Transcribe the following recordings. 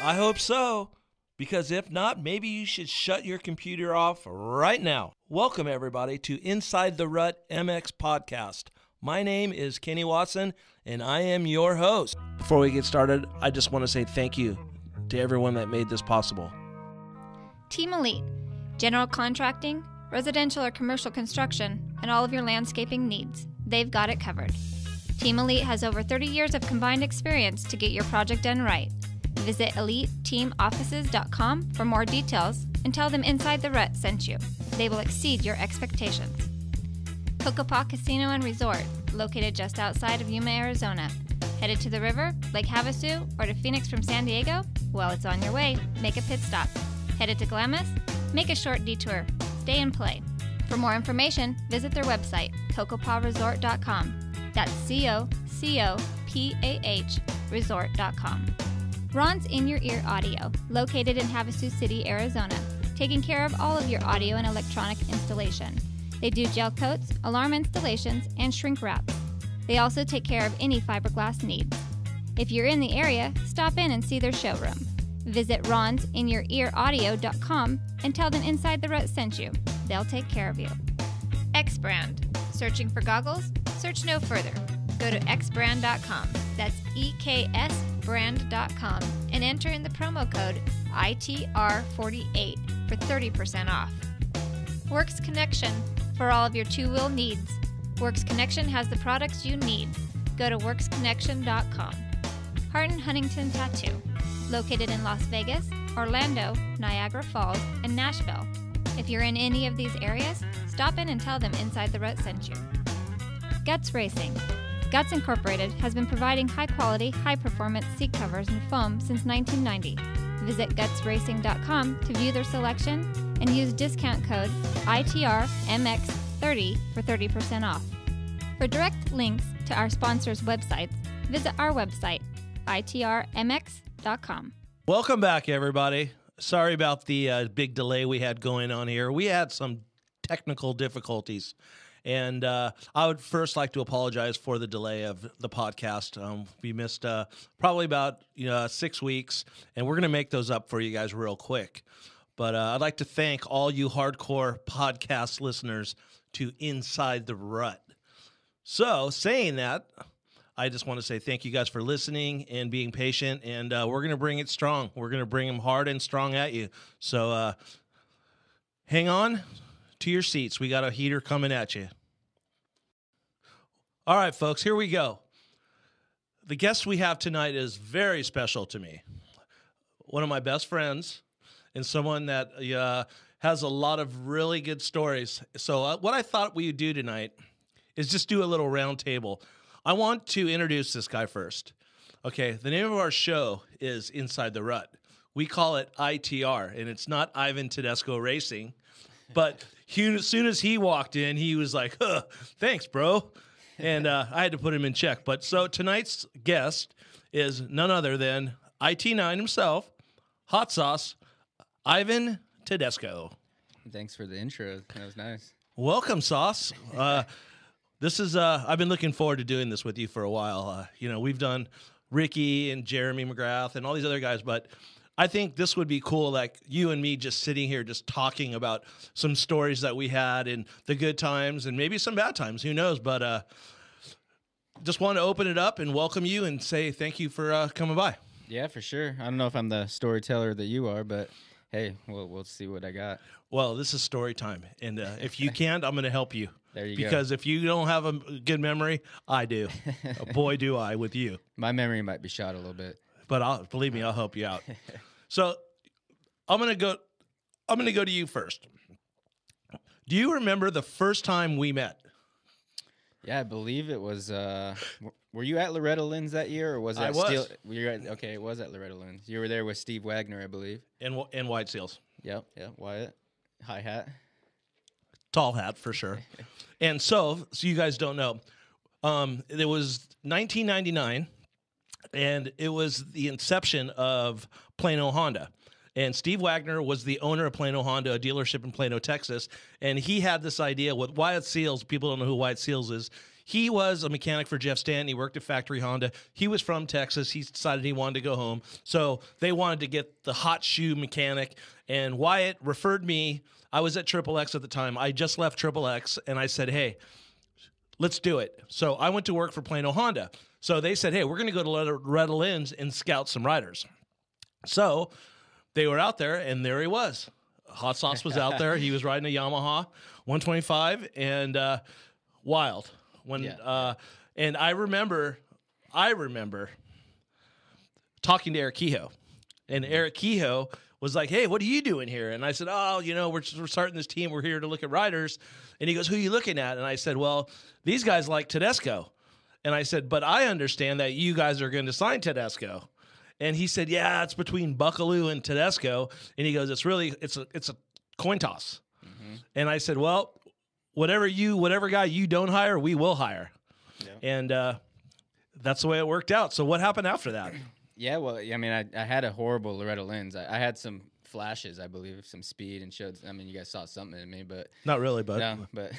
I hope so, because if not, maybe you should shut your computer off right now. Welcome, everybody, to Inside the Rut MX Podcast. My name is Kenny Watson, and I am your host. Before we get started, I just want to say thank you to everyone that made this possible. Team Elite, general contracting, residential or commercial construction, and all of your landscaping needs. They've got it covered. Team Elite has over 30 years of combined experience to get your project done right. Visit EliteTeamOffices.com for more details and tell them Inside the Rut sent you. They will exceed your expectations. Cocopah Casino and Resort, located just outside of Yuma, Arizona. Headed to the river, Lake Havasu, or to Phoenix from San Diego? Well, it's on your way. Make a pit stop. Headed to Glamis? Make a short detour. Stay and play. For more information, visit their website, cocopahresort.com. That's COCOPAH resort.com. Ron's In Your Ear Audio, located in Havasu City, Arizona, taking care of all of your audio and electronic installation. They do gel coats, alarm installations, and shrink wraps. They also take care of any fiberglass needs. If you're in the area, stop in and see their showroom. Visit ronsinyourEaraudio.com and tell them Inside the Rut sent you. They'll take care of you. X Brand. Searching for goggles? Search no further. Go to xbrand.com. That's EKSbrand.com and enter in the promo code ITR48 for 30% off. Works Connection. For all of your two-wheel needs. Works Connection has the products you need. Go to worksconnection.com. Hart & Huntington Tattoo. Located in Las Vegas, Orlando, Niagara Falls, and Nashville. If you're in any of these areas, stop in and tell them Inside the Rut sent you. Guts Racing. Guts Incorporated has been providing high-quality, high-performance seat covers and foam since 1990. Visit gutsracing.com to view their selection and use discount code ITRMX30 for 30% off. For direct links to our sponsors' websites, visit our website, ITRMX.com. Welcome back, everybody. Sorry about the big delay we had going on here. We had some technical difficulties. And I would first like to apologize for the delay of the podcast. We missed probably about 6 weeks, and we're going to make those up for you guys real quick. But I'd like to thank all you hardcore podcast listeners to Inside the Rut. So, saying that, I just want to say thank you guys for listening and being patient, and we're going to bring it strong. We're going to bring them hard and strong at you. So, hang on to your seats. We got a heater coming at you. All right, folks, here we go. The guest we have tonight is very special to me. One of my best friends and someone that has a lot of really good stories. So what I thought we would do tonight is just do a little round table. I want to introduce this guy first. Okay, the name of our show is Inside the Rut. We call it ITR, and it's not Ivan Tedesco Racing. But as soon as he walked in, he was like, thanks, bro. And I had to put him in check. But so tonight's guest is none other than IT9 himself, Hot Sauce, Ivan Tedesco. Thanks for the intro. That was nice. Welcome, Sauce. This is I've been looking forward to doing this with you for a while. We've done Ricky and Jeremy McGrath and all these other guys, but I think this would be cool, like you and me just sitting here just talking about some stories that we had and the good times and maybe some bad times. Who knows? But just want to open it up and welcome you and say thank you for coming by. Yeah, for sure. I don't know if I'm the storyteller that you are, but hey, we'll see what I got. Well, this is story time. And if you can't, I'm going to help you. There you go. Because if you don't have a good memory, I do. Boy, do I with you. My memory might be shot a little bit. But believe me, I'll help you out. So I'm gonna go to you first. Do you remember the first time we met? Yeah, I believe it was. Were you at Loretta Lynn's that year, or was it? I was. Okay, it was at Loretta Lynn's. You were there with Steve Wagner, I believe. And White Seals. Yep, Wyatt. High hat. Tall hat for sure. And so you guys don't know, it was 1999. And it was the inception of Plano Honda. And Steve Wagner was the owner of Plano Honda, a dealership in Plano, Texas. And he had this idea with Wyatt Seals. People don't know who Wyatt Seals is. He was a mechanic for Jeff Stanton. He worked at Factory Honda. He was from Texas. He decided he wanted to go home. So they wanted to get the hot shoe mechanic. And Wyatt referred me. I was at Triple X at the time. I just left Triple X, and I said, hey, let's do it. So I went to work for Plano Honda. So they said, hey, we're going to go to Loretta Lynn's and scout some riders. So they were out there, and there he was. Hot Sauce was out there. He was riding a Yamaha 125, and wild. And I remember talking to Eric Kehoe, and Eric Kehoe was like, hey, what are you doing here? And I said, oh, we're starting this team. We're here to look at riders. And he goes, who are you looking at? And I said, well, these guys like Tedesco. And I said, but I understand that you guys are going to sign Tedesco. And he said, yeah, it's between Buckaloo and Tedesco. And he goes, it's a coin toss. Mm-hmm. And I said, well, whatever guy you don't hire, we will hire. Yeah. And that's the way it worked out. So what happened after that? Yeah, well, I mean, I had a horrible Loretta Lynn's. I had some flashes, I believe, some speed and showed. I mean, you guys saw something in me, but not really, bud. No, but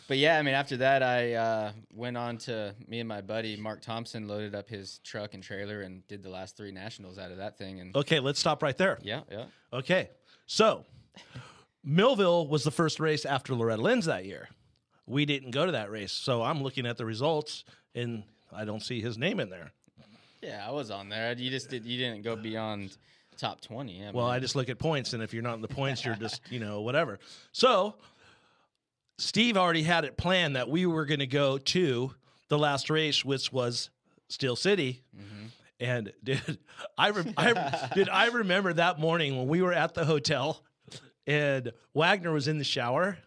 but yeah, I mean, after that, I went on to me and my buddy Mark Thompson loaded up his truck and trailer and did the last 3 nationals out of that thing. And okay, let's stop right there. Yeah. Okay, so Millville was the first race after Loretta Lynn's that year. We didn't go to that race, so I'm looking at the results and I don't see his name in there. Yeah, I was on there. You didn't go beyond top 20. I just look at points, and if you're not in the points, you're just, whatever. So Steve already had it planned that we were going to go to the last race, which was Steel City. Mm-hmm. And I remember that morning when we were at the hotel and Wagner was in the shower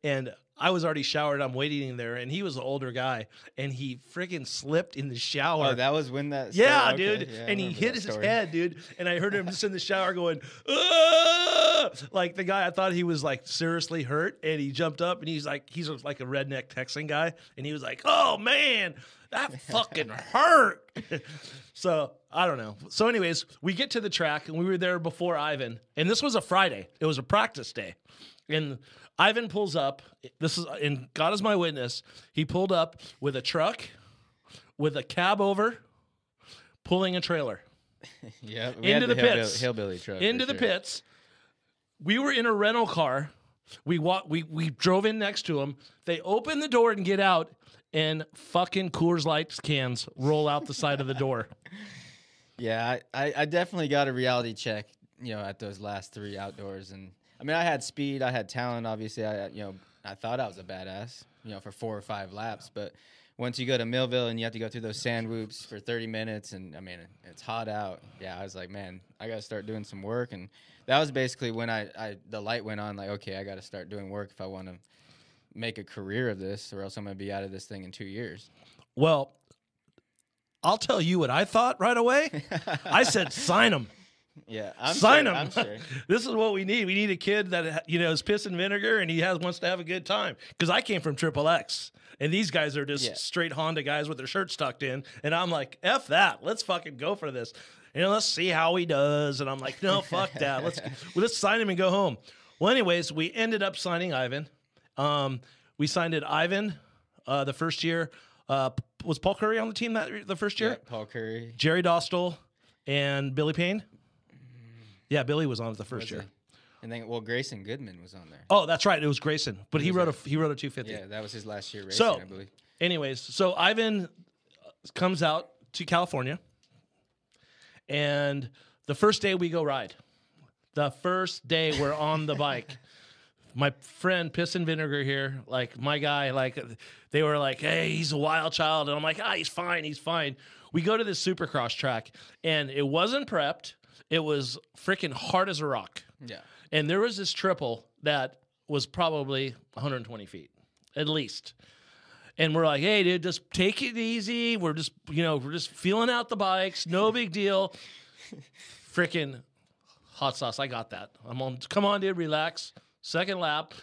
and I was already showered. I'm waiting there, and he was an older guy, and he friggin' slipped in the shower. Oh, that was when that. Yeah, dude. Yeah, and he hit his head, dude. And I heard him just in the shower going, "Ah!" Like the guy. I thought he was like seriously hurt, and he jumped up, and he's like a redneck Texan guy, and he was like, "Oh man, that fucking hurt." So I don't know. So, anyways, we get to the track, and we were there before Ivan, and this was a Friday. It was a practice day, and Ivan pulls up. And God is my witness. He pulled up with a truck, with a cab over, pulling a trailer. Yeah, into the pits. Hillbilly truck. Into the pits. We were in a rental car. We drove in next to him. They open the door and get out, and fucking Coors Light cans roll out the side of the door. Yeah, I definitely got a reality check, at those last 3 outdoors. And I mean, I had speed, I had talent. Obviously, I thought I was a badass, for 4 or 5 laps. But once you go to Millville and you have to go through those sand whoops for 30 minutes, and I mean, it's hot out. Yeah, I was like, man, I got to start doing some work. And that was basically when the light went on. Like, okay, I got to start doing work if I want to make a career of this, or else I'm going to be out of this thing in 2 years. Well, I'll tell you what I thought right away. I said, sign him. Yeah, sign him. I'm sure. This is what we need. We need a kid that is piss and vinegar, and he wants to have a good time. Because I came from Triple X, and these guys are just straight Honda guys with their shirts tucked in, and I'm like, F that. Let's fucking go for this. Let's see how he does. And I'm like, no, fuck that. Let's sign him and go home. Well, anyways, we ended up signing Ivan. We signed Ivan the first year. Was Paul Curry on the team the first year? Yeah, Paul Curry, Jerry Dostal, and Billy Payne. Yeah, Billy was on it the first year. And then, Grayson Goodman was on there. Oh, that's right. It was Grayson, but he rode a 250. Yeah, that was his last year racing, I believe. Anyways, so Ivan comes out to California, and the first day we go ride. The first day we're on the bike. My friend Piss and Vinegar here, like my guy, like they were like, hey, he's a wild child. And I'm like, he's fine. We go to this supercross track, and it wasn't prepped. It was freaking hard as a rock. Yeah. And there was this triple that was probably 120 feet, at least. And we're like, hey, dude, just take it easy. We're just feeling out the bikes. No big deal. Freaking Hot Sauce. I got that. I'm on. Come on, dude, relax. Second lap.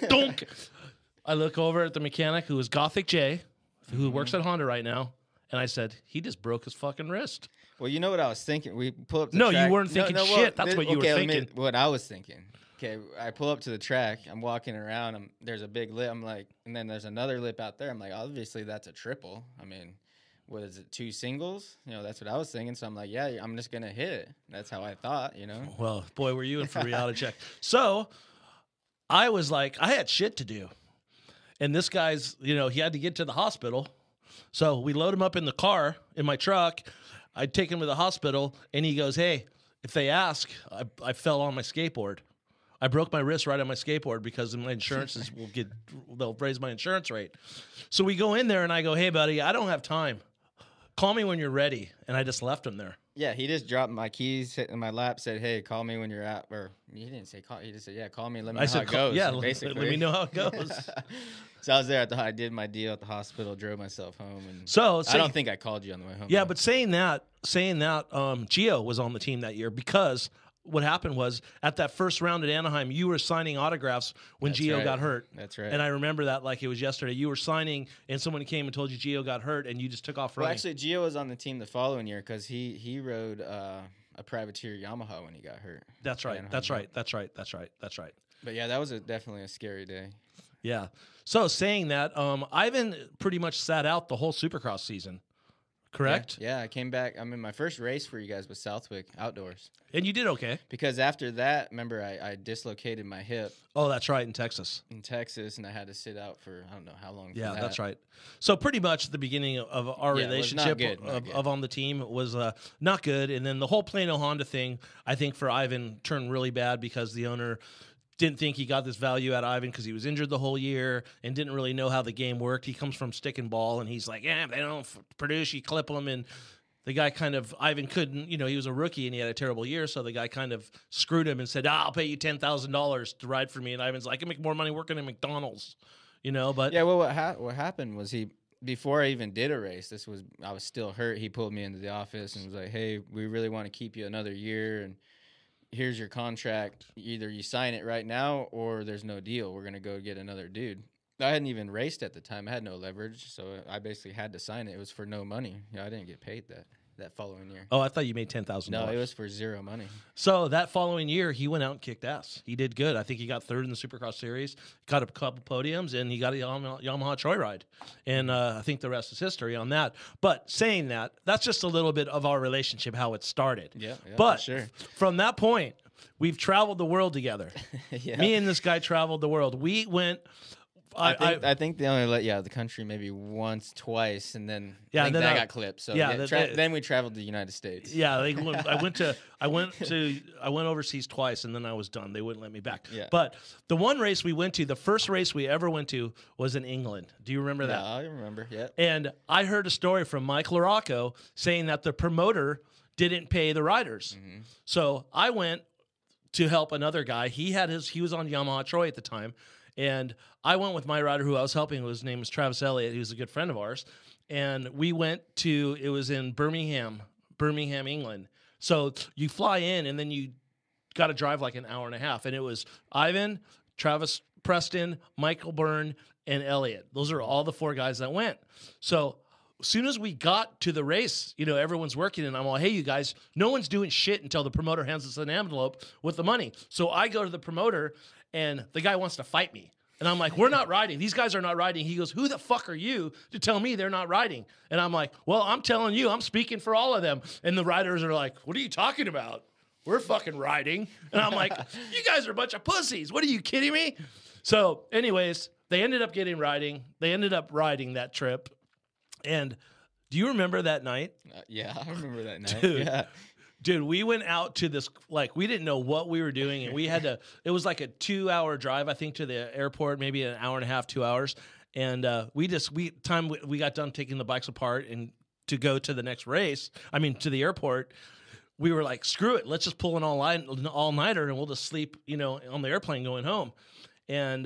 Donk. I look over at the mechanic who is Gothic J, who works at Honda right now. And I said, he just broke his fucking wrist. Well, you know what I was thinking? We pull up the track. You weren't thinking shit. That's what you were thinking. What I was thinking. Okay, I pull up to the track. I'm walking around. There's a big lip. I'm like, and then there's another lip out there. I'm like, obviously that's a triple. I mean, what is it, 2 singles? You know, that's what I was thinking. So I'm like, yeah, I'm just gonna hit it. That's how I thought, you know. Well, boy, were you in for reality check. So I was like, I had shit to do, and this guy's, you know, he had to get to the hospital. So we load him up in the car in my truck. I take him to the hospital, and he goes, "Hey, if they ask, I fell on my skateboard. I broke my wrist right on my skateboard because my insurances they'll raise my insurance rate." So we go in there, and I go, "Hey, buddy, I don't have time. Call me when you're ready." And I just left him there. Yeah, he just dropped my keys in my lap, said, "Hey, call me when you're out." Or he didn't say call. He just said, "Yeah, call me. Let me know how it goes." Yeah, basically. let me know how it goes. So I was there I did my deal at the hospital, drove myself home, and So I don't think I called you on the way home. Yeah, but saying that, Gio was on the team that year because what happened was at that first round at Anaheim, you were signing autographs when Gio got hurt. That's right. And I remember that like it was yesterday. You were signing, and someone came and told you Gio got hurt, and you just took off running. Well, actually, Gio was on the team the following year because he rode a privateer Yamaha when he got hurt. That's right. That's right. But yeah, that was definitely a scary day. Yeah. So saying that, Ivan pretty much sat out the whole Supercross season, correct? Yeah, I came back. I mean, my first race for you guys was Southwick outdoors. And you did okay. Because after that, remember, I dislocated my hip. Oh, that's right, in Texas. And I had to sit out for, I don't know how long. Yeah, that's right. So pretty much the beginning of our relationship of on the team was not good. And then the whole Plano Honda thing, I think for Ivan turned really bad because the owner didn't think he got this value out of Ivan because he was injured the whole year and didn't really know how the game worked. He comes from stick and ball, and he's like, yeah, they don't produce, you clip them. And the guy Ivan couldn't, he was a rookie and he had a terrible year, so the guy kind of screwed him and said, I'll pay you $10,000 to ride for me. And Ivan's like, I can make more money working at McDonald's, but. Yeah, well, what happened was before I even did a race, I was still hurt. He pulled me into the office and was like, hey, we really want to keep you another year, and here's your contract. Either you sign it right now or there's no deal. We're going to go get another dude. I hadn't even raced at the time. I had no leverage, so I basically had to sign it. It was for no money. I didn't get paid that following year. Oh, I thought you made $10,000. No, it was for zero money. So that following year, he went out and kicked ass. He did good. I think he got third in the Supercross Series, got a couple podiums, and he got a Yamaha Joyride. And I think the rest is history on that. But saying that, that's just a little bit of our relationship, how it started. Yeah, but sure. From that point, we've traveled the world together. Yeah. Me and this guy traveled the world. We went... I think they only let the country maybe once, twice, and then I got clipped. So then we traveled to the United States. Yeah, I went overseas twice, and then I was done. They wouldn't let me back. Yeah. But the one race we went to, the first race we ever went to, was in England. Do you remember that? Yeah, I remember. Yeah. And I heard a story from Mike LaRocco saying that the promoter didn't pay the riders. Mm-hmm. So I went to help another guy. He was on Yamaha Troy at the time. And I went with my rider who I was helping, whose name was Travis Elliott. He was a good friend of ours. And we went it was in Birmingham, England. So you fly in, and then you got to drive like an hour and a half. And it was Ivan, Travis Preston, Michael Byrne, and Elliott. Those are all the 4 guys that went. So as soon as we got to the race, everyone's working, and I'm like, hey, you guys, no one's doing shit until the promoter hands us an envelope with the money. So I go to the promoter, and the guy wants to fight me. And I'm like, we're not riding. These guys are not riding. He goes, who the fuck are you to tell me they're not riding? And I'm like, well, I'm telling you, I'm speaking for all of them. And the riders are like, what are you talking about? We're fucking riding. And I'm like, you guys are a bunch of pussies. What, are you kidding me? So anyways, they ended up riding. They ended up riding that trip. And do you remember that night? Yeah, I remember that night. Dude, yeah. Dude, we went out to this, we didn't know what we were doing, and we had it was like a 2-hour drive, I think, to the airport, maybe an hour and a half, 2 hours. And we got done taking the bikes apart and to go to the next race, to the airport, we were like, screw it, let's just pull an all-nighter, and we'll just sleep, on the airplane going home. And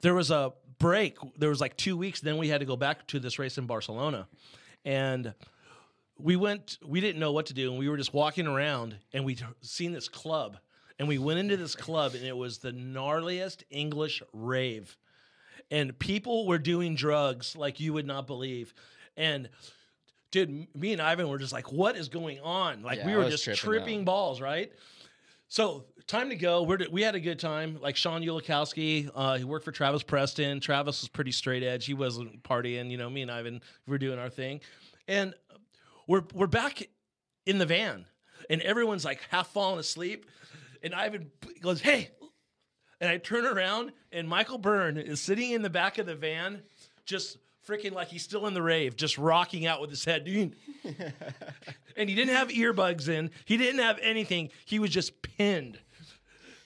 there was a break. There was like 2 weeks, then we had to go back to this race in Barcelona. And we didn't know what to do, and we were just walking around, and we'd seen this club, and we went into this club, and it was the gnarliest English rave, and people were doing drugs like you would not believe. And dude, me and Ivan were just like, what is going on? Like, we were just tripping balls, right? So time to go. We had a good time. Like Sean Ulikowski, he worked for Travis Preston. Travis was pretty straight edge. He wasn't partying. You know, me and Ivan were doing our thing, and we're back in the van, and everyone's like half falling asleep, and Ivan goes, "Hey," and I turn around, and Michael Byrne is sitting in the back of the van, just freaking like he's still in the rave, just rocking out with his head. And he didn't have earbuds in. He didn't have anything. He was just pinned.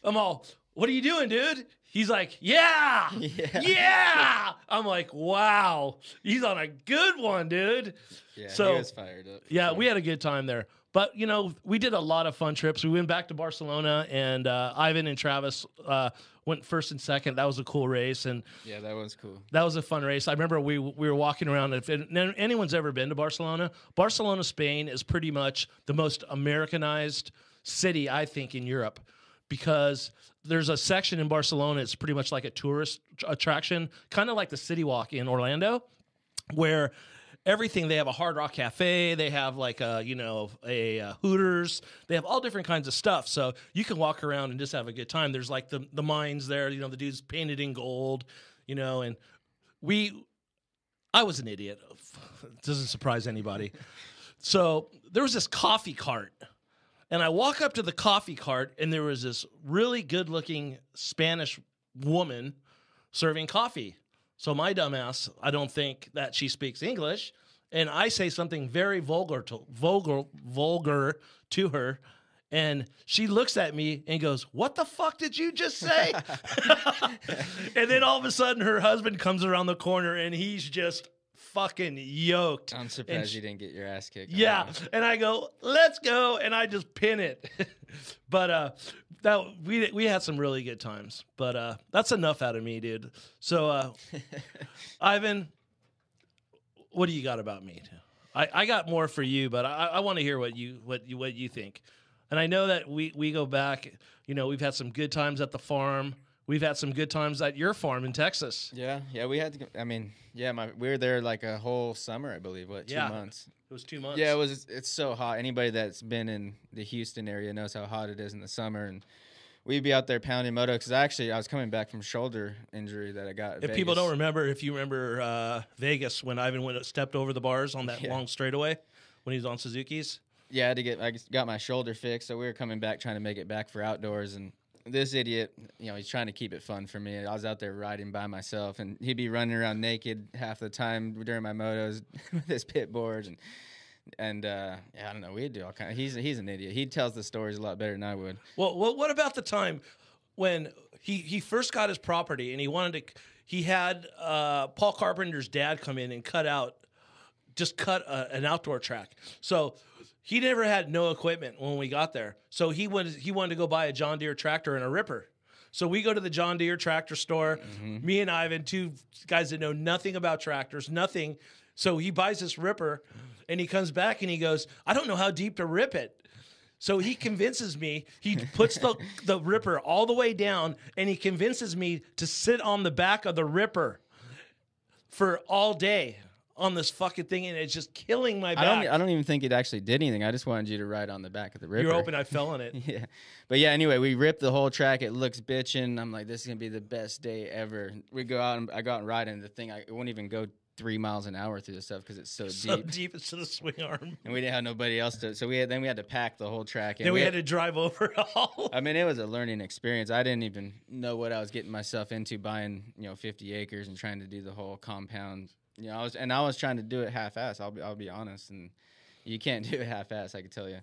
I'm all, "What are you doing, dude?" He's like, yeah. I'm like, wow. He's on a good one, dude. Yeah, so, he was fired up. Yeah, we had a good time there. But, you know, we did a lot of fun trips. We went back to Barcelona, and Ivan and Travis went first and second. That was a cool race. And yeah, that was cool. That was a fun race. I remember we were walking around. If anyone's ever been to Barcelona, Spain is pretty much the most Americanized city, I think, in Europe, because there's a section in Barcelona. It's pretty much like a tourist attraction, kind of like the City Walk in Orlando, where everything, they have a Hard Rock Cafe, they have like a Hooters, they have all different kinds of stuff. So you can walk around and just have a good time. There's like the mines there, you know, the dude's painted in gold, you know, and I was an idiot. It doesn't surprise anybody. So there was this coffee cart, and I walk up to the coffee cart, and there was this really good looking Spanish woman serving coffee. So my dumbass, I don't think that she speaks English, and I say something very vulgar to her, and she looks at me and goes, "What the fuck did you just say?" And then all of a sudden, her husband comes around the corner, and he's just fucking yoked. I'm surprised you didn't get your ass kicked. Yeah, and I go, "Let's go," and I just pin it. But we had some really good times. But that's enough out of me, dude. So, Ivan, what do you got about me? I got more for you, but I want to hear what you think. And I know that we go back. You know, we've had some good times at the farm. We've had some good times at your farm in Texas. Yeah, we had to. I mean, yeah, we were there like a whole summer, I believe. What, 2 months? It was 2 months. Yeah, it's so hot. Anybody that's been in the Houston area knows how hot it is in the summer, and we'd be out there pounding moto. Because I was coming back from shoulder injury that I got. If people don't remember, if you remember Vegas when Ivan stepped over the bars on that long straightaway when he was on Suzuki's. Yeah, I got my shoulder fixed, so we were coming back trying to make it back for outdoors, and this idiot, you know, he's trying to keep it fun for me. I was out there riding by myself, and he'd be running around naked half the time during my motos with his pit boards, and yeah, I don't know. We'd do all kind of. He's an idiot. He tells the stories a lot better than I would. Well, what about the time when he first got his property and he had Paul Carpenter's dad come in and cut an outdoor track. So he never had no equipment when we got there. So he wanted to go buy a John Deere tractor and a ripper. So we go to the John Deere tractor store, me and Ivan, two guys that know nothing about tractors, nothing. So he buys this ripper, and he comes back and he goes, "I don't know how deep to rip it." So he convinces me, he puts the ripper all the way down, and he convinces me to sit on the back of the ripper for all day on this fucking thing, and it's just killing my back. I don't even think it actually did anything. I just wanted you to ride on the back of the ripper. You're hoping I fell in it. Yeah. But yeah, anyway, we ripped the whole track. It looks bitchin'. I'm like, this is going to be the best day ever. We go out, and I go out and ride, and the thing, it won't even go 3 miles an hour through the stuff because it's so deep. So deep it's to the swing arm. And we didn't have nobody else to, so we had to pack the whole track. And then we had to drive over it all. I mean, it was a learning experience. I didn't even know what I was getting myself into buying, 50 acres and trying to do the whole compound. I was trying to do it half-ass. I'll be honest, and you can't do it half-ass, I can tell you.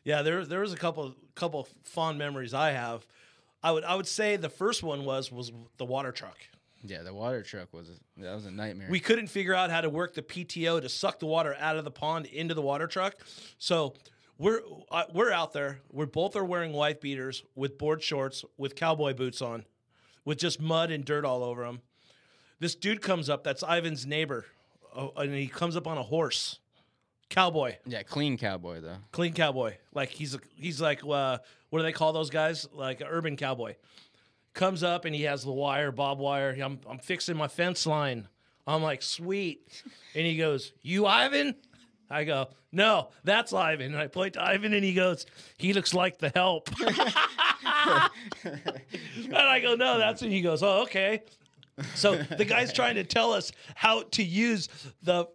Yeah, there was a couple fond memories I have. I would say the first one was the water truck. Yeah, the water truck was a nightmare. We couldn't figure out how to work the PTO to suck the water out of the pond into the water truck. So we're out there. We both are wearing wife beaters with board shorts with cowboy boots on, with just mud and dirt all over them. This dude comes up. That's Ivan's neighbor, and he comes up on a horse, cowboy. Yeah, clean cowboy though. Clean cowboy. Like he's like what do they call those guys? Like an urban cowboy. Comes up and he has the wire, bob wire. I'm fixing my fence line. I'm like, sweet. And he goes, "You Ivan?" I go, no, that's Ivan. And I point to Ivan, and he goes, he looks like the help. And I go, no, that's him. He goes, oh, okay. So the guy's trying to tell us how to use the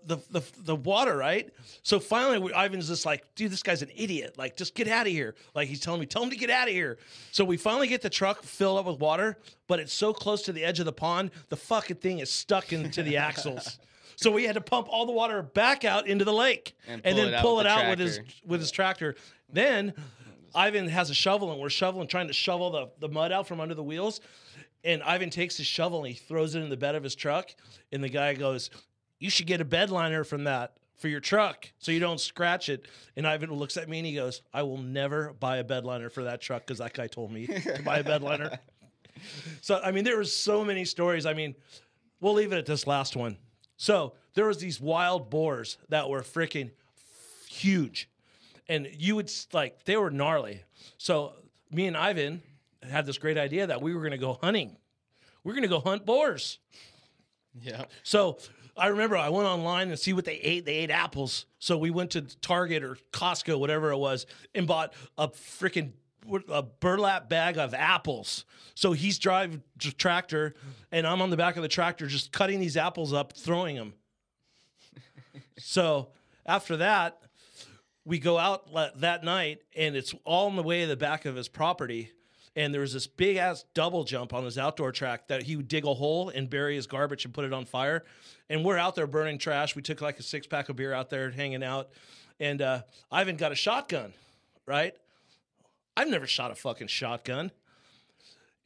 water, right? So finally, Ivan's just like, dude, this guy's an idiot. Like, just get out of here. Like, he's telling me, tell him to get out of here. So we finally get the truck filled up with water, but it's so close to the edge of the pond, the fucking thing is stuck into the axles. So we had to pump all the water back out into the lake and then pull it out with his tractor. Then Ivan has a shovel, and we're trying to shovel the mud out from under the wheels. And Ivan takes his shovel and he throws it in the bed of his truck. And the guy goes, you should get a bed liner from that for your truck so you don't scratch it. And Ivan looks at me and he goes, I will never buy a bed liner for that truck because that guy told me to buy a bed liner. So, I mean, there were so many stories. I mean, we'll leave it at this last one. So there was these wild boars that were freaking huge. And you would, like, they were gnarly. So me and Ivan had this great idea that we were going to go hunting. We're going to go hunt boars. Yeah. So I remember I went online and see what they ate. They ate apples. So we went to Target or Costco, whatever it was, and bought a freaking burlap bag of apples. So he's driving the tractor, and I'm on the back of the tractor just cutting these apples up, throwing them. So after that, we go out that night, and it's all in the way of the back of his property. And there was this big-ass double jump on his outdoor track that he would dig a hole and bury his garbage and put it on fire. And we're out there burning trash. We took like a 6-pack of beer out there hanging out. And Ivan got a shotgun, right? I've never shot a fucking shotgun.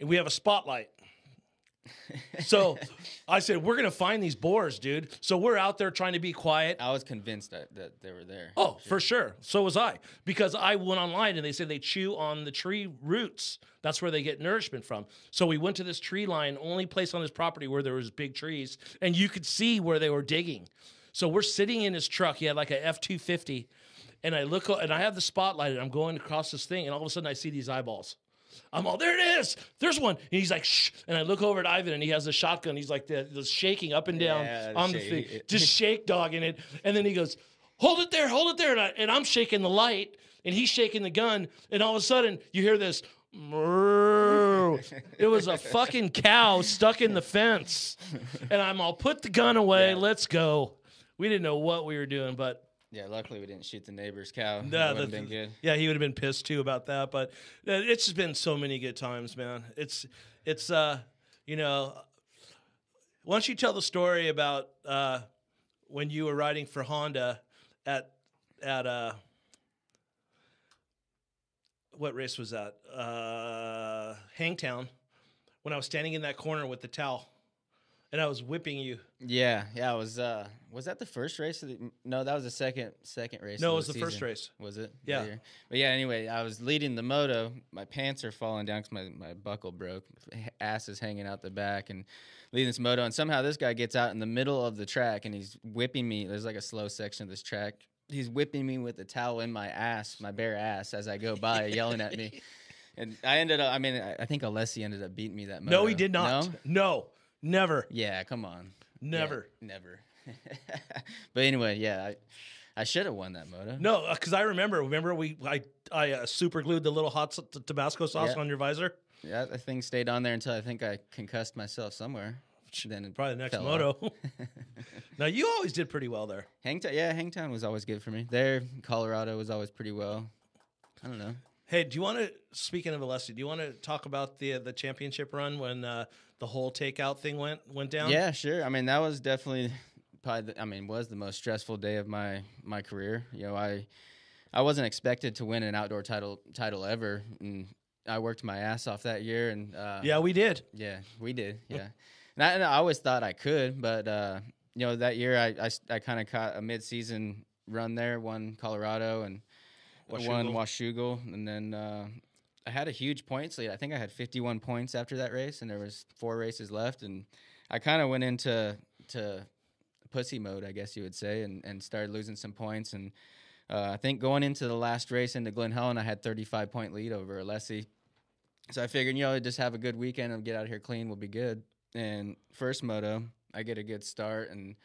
And we have a spotlight. So I said, we're going to find these boars, dude. So we're out there trying to be quiet. I was convinced that they were there. Oh, for sure. So was I. Because I went online and they said they chew on the tree roots. That's where they get nourishment from. So we went to this tree line, only place on his property where there was big trees. And you could see where they were digging. So we're sitting in his truck. He had like a F-250. And I look, and I have the spotlight, and I'm going across this thing. And all of a sudden I see these eyeballs. I'm all, there it is. There's one. And he's like, shh. And I look over at Ivan, and he has a shotgun. He's like the shaking up and down on the thing, just shake dogging it. And then he goes, hold it there. And I'm shaking the light, and he's shaking the gun. And all of a sudden, you hear this. It was a fucking cow stuck in the fence. And I'm all, put the gun away. Yeah. Let's go. We didn't know what we were doing, but. Yeah, luckily we didn't shoot the neighbor's cow. That would have been good. Yeah, he would have been pissed too about that. But it's just been so many good times, man. It's you know, why don't you tell the story about when you were riding for Honda at what race was that? Hangtown, when I was standing in that corner with the towel. And I was whipping you. Yeah. I was that the first race? No, that was the second race. No, it was the first race. Was it? Yeah. But yeah, anyway, I was leading the moto. My pants are falling down because my buckle broke. Ass is hanging out the back and leading this moto. And somehow this guy gets out in the middle of the track and he's whipping me. There's like a slow section of this track. He's whipping me with the towel in my ass, my bare ass, as I go by, yelling at me. And I think Alessi ended up beating me that moto. No, he did not. No. Never. Yeah, come on. Never. Yeah, never. But anyway, yeah, I should have won that moto. No, because I remember I super glued the little hot Tabasco sauce on your visor. Yeah, that thing stayed on there until I think I concussed myself somewhere. Then probably the next moto. Now, you always did pretty well there. Hangtown was always good for me. There, Colorado was always pretty well. I don't know. Hey, do you want to, speaking of Alessi, do you want to talk about the championship run when the whole takeout thing went down? Yeah, sure. I mean, that was definitely was the most stressful day of my career. You know, I wasn't expected to win an outdoor title ever, and I worked my ass off that year. And yeah, we did. Yeah, we did. Yeah, and I always thought I could, but you know, that year I kind of caught a mid-season run there, won Colorado and won Washougal, and then I had a huge points lead. I think I had 51 points after that race, and there was 4 races left, and I kind of went into pussy mode, I guess you would say, and started losing some points. And I think going into the last race into Glen Helen, I had 35-point lead over Alessi. So I figured, you know, just have a good weekend and get out of here clean will be good. And first moto, I get a good start, and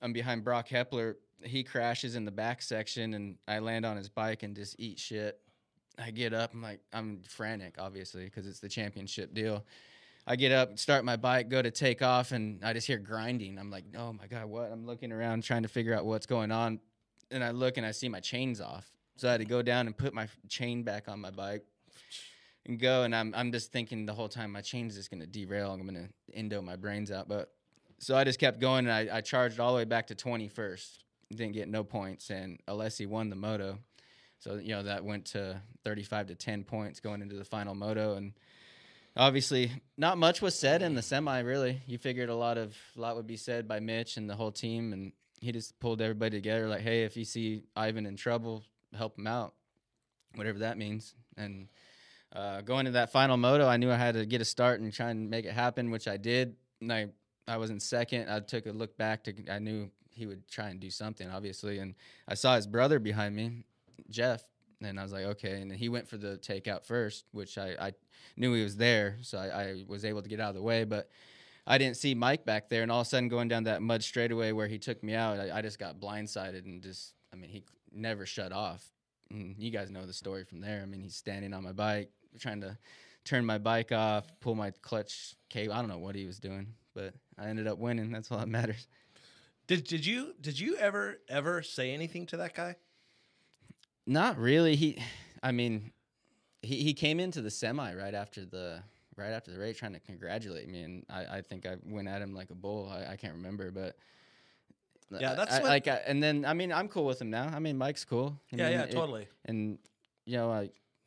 I'm behind Brock Hepler he crashes in the back section, and I land on his bike and just eat shit. I get up, I'm frantic, obviously, because it's the championship deal. I get up, start my bike, go to take off, and I just hear grinding. I'm like, oh my God, what? I'm looking around trying to figure out what's going on, and I look and I see my chain's off. So I had to go down and put my chain back on my bike and go, and I'm just thinking the whole time my chain's just going to derail. I'm going to endo my brains out. But so I just kept going, and I charged all the way back to 21st. Didn't get no points, and Alessi won the moto. So, that went to 35 to 10 points going into the final moto. And obviously not much was said in the semi, really. You figured a lot would be said by Mitch and the whole team, and he just pulled everybody together like, hey, if you see Ivan in trouble, help him out, whatever that means. And going to that final moto, I knew I had to get a start and try and make it happen, which I did. And I was in second. I took a look back. I knew he would try and do something, obviously. And I saw his brother behind me, Jeff, and I was like, okay. And he went for the takeout first, which I knew he was there, so I was able to get out of the way. But I didn't see Mike back there, and all of a sudden going down that mud straightaway where he took me out, I just got blindsided and he never shut off. And you guys know the story from there. He's standing on my bike, trying to turn my bike off, pull my clutch cable. I don't know what he was doing, but I ended up winning. That's all that matters. Did you ever say anything to that guy? Not really. He came into the semi right after the race trying to congratulate me, and I think I went at him like a bull. I can't remember, but yeah, that's and then I'm cool with him now. Mike's cool. Totally. And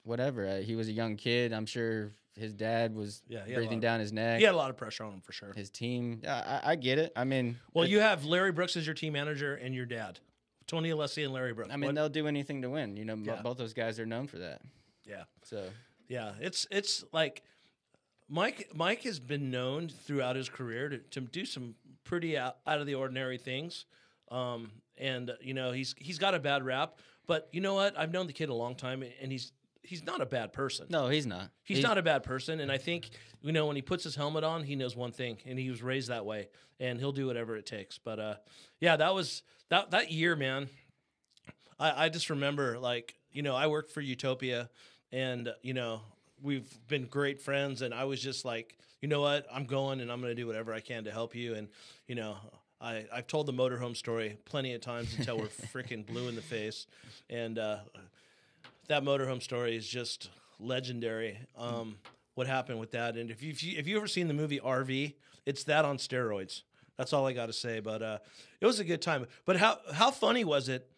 whatever. He was a young kid. I'm sure his dad was breathing down his neck. He had a lot of pressure on him for sure. His team. I get it. Well, you have Larry Brooks as your team manager and your dad, Tony Alessi and Larry Brooks. They'll do anything to win. Both those guys are known for that. Yeah. So. Yeah, it's like Mike has been known throughout his career to do some pretty out of the ordinary things, and he's got a bad rap. But you know what? I've known the kid a long time, and he's not a bad person. No, he's not. He's not a bad person, and I think when he puts his helmet on, he knows one thing, and he was raised that way, and he'll do whatever it takes. But that was that year, man. I just remember I worked for Utopia, and we've been great friends, and I was just like, you know what, I'm going, and I'm going to do whatever I can to help you, and I've told the motorhome story plenty of times until we're freaking blue in the face, and that motorhome story is just legendary. What happened with that? And if you ever seen the movie RV, it's that on steroids. That's all I got to say. But it was a good time. But how funny was it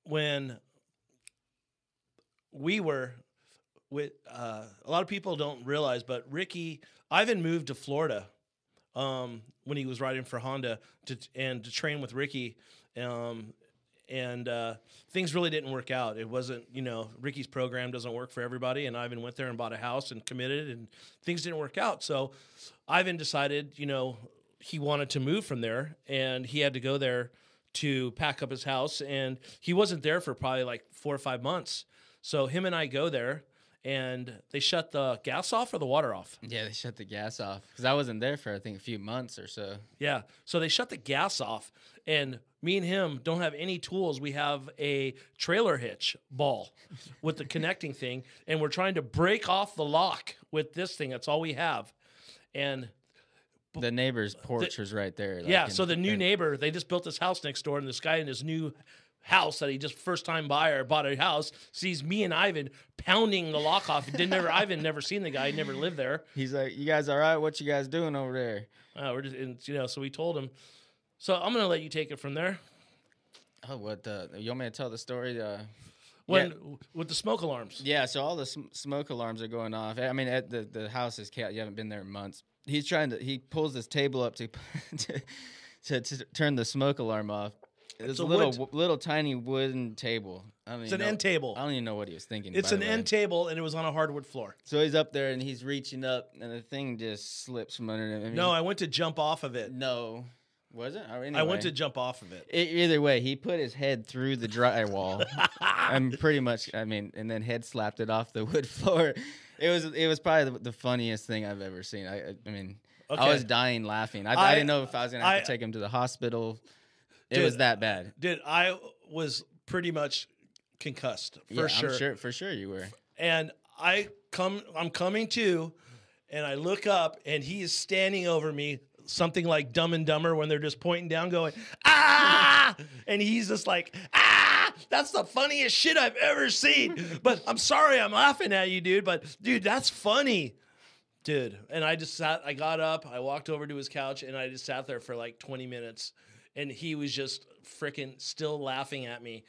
when we were with a lot of people don't realize, but Ivan moved to Florida when he was riding for Honda to train with Ricky. And things really didn't work out. It wasn't, Ricky's program doesn't work for everybody, and Ivan went there and bought a house and committed, and things didn't work out. So Ivan decided, he wanted to move from there, and he had to go there to pack up his house, and he wasn't there for probably like 4 or 5 months. So him and I go there, and they shut the gas off or the water off. Yeah, they shut the gas off because I wasn't there for, I think, a few months or so. Yeah, so they shut the gas off, and me and him don't have any tools. We have a trailer hitch ball with the connecting thing, and we're trying to break off the lock with this thing. That's all we have. And the neighbor's porch was right there. So the new neighbor, they just built this house next door, and this guy in his new house that he just first-time buyer bought a house, sees me and Ivan pounding the lock off. Ivan never seen the guy, never lived there. He's like, "You guys all right? What you guys doing over there?" We're just, so we told him. So I'm gonna let you take it from there. Oh, you want me to tell the story? With the smoke alarms. Yeah, so all the smoke alarms are going off. At the house is chaos. You haven't been there in months. He pulls this table up to turn the smoke alarm off. It's a little tiny wooden table. It's an end table. I don't even know what he was thinking. It's an end table, and it was on a hardwood floor. So he's up there, and he's reaching up, and the thing just slips from under him. No, I went to jump off of it. No. Was it? Anyway, I went to jump off of it. Either way, he put his head through the drywall, and pretty much, and then head slapped it off the wood floor. It was probably the funniest thing I've ever seen. I was dying laughing. I didn't know if I was gonna have to take him to the hospital. It was that bad. Dude, I was pretty much concussed for sure. For sure you were. And I'm coming to, and I look up, and he is standing over me, something like Dumb and Dumber when they're just pointing down, going, ah! And he's just like, ah! That's the funniest shit I've ever seen. But I'm sorry I'm laughing at you, dude. But, dude, that's funny. Dude. And I got up, I walked over to his couch, and I just sat there for like 20 minutes. And he was just freaking still laughing at me.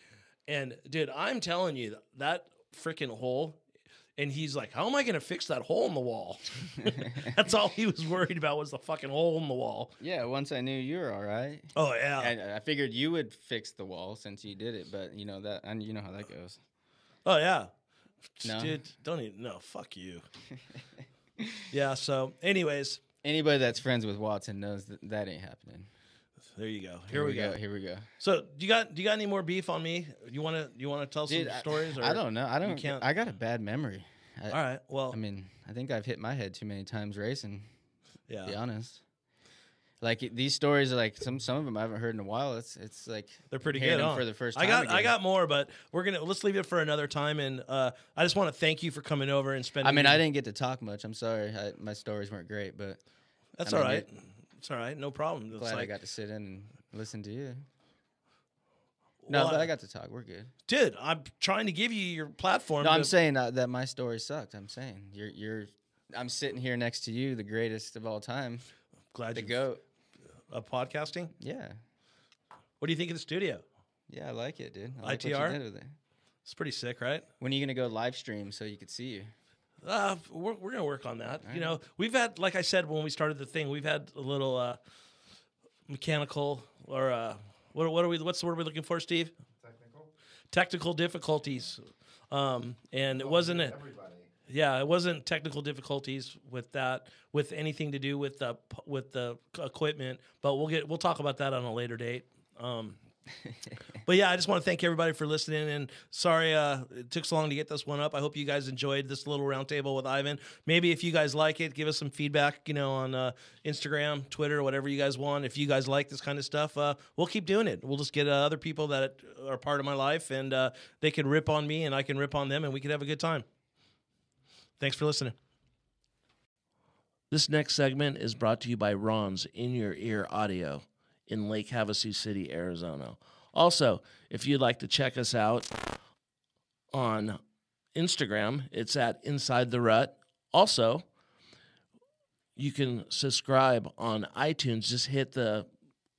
And, dude, I'm telling you, that freaking hole. And he's like, how am I going to fix that hole in the wall? That's all he was worried about was the fucking hole in the wall. Yeah, once I knew you were all right. Oh, yeah. I figured you would fix the wall since you did it, but you know how that goes. Oh, yeah. No? Dude, don't even, no, fuck you. Yeah, so anyways. Anybody that's friends with Watson knows that ain't happening. There you go. Here we go. Here we go. So, do you got any more beef on me? You want to tell some stories? Or I don't know. I got a bad memory. All right. Well, I mean, I think I've hit my head too many times racing. Yeah. To be honest. Like these stories are like some of them I haven't heard in a while. It's like they're pretty good for the first time. I got more, but let's leave it for another time. And I just want to thank you for coming over and spending. I mean, I didn't get to talk much. I'm sorry. My stories weren't great, but that's all right. It's all right. No problem. Glad I got to sit in and listen to you. No, but I got to talk. We're good. Dude, I'm trying to give you your platform. No, I'm saying that my story sucked. I'm saying I'm sitting here next to you, the greatest of all time. Glad the GOAT of podcasting. Yeah. What do you think of the studio? Yeah, I like it, dude. I like ITR. What you did with it. It's pretty sick, right? When are you gonna go live stream so you could see you? We're gonna work on that. You know, we've had, like I said when we started the thing, we've had a little mechanical or what's the word we're looking for, Steve? Technical difficulties. And it wasn't everybody. Yeah, it wasn't technical difficulties with that, with anything to do with the equipment. But we'll talk about that on a later date. But yeah, I just want to thank everybody for listening. And sorry it took so long to get this one up. I hope you guys enjoyed this little roundtable with Ivan. Maybe if you guys like it, give us some feedback. On Instagram, Twitter, whatever you guys want. If you guys like this kind of stuff, we'll keep doing it. We'll just get other people that are part of my life, and they can rip on me, and I can rip on them, and we can have a good time. Thanks for listening. This next segment is brought to you by Ron's In Your Ear Audio in Lake Havasu City, Arizona. Also, if you'd like to check us out on Instagram, it's at Inside the Rut. Also, you can subscribe on iTunes. Just hit the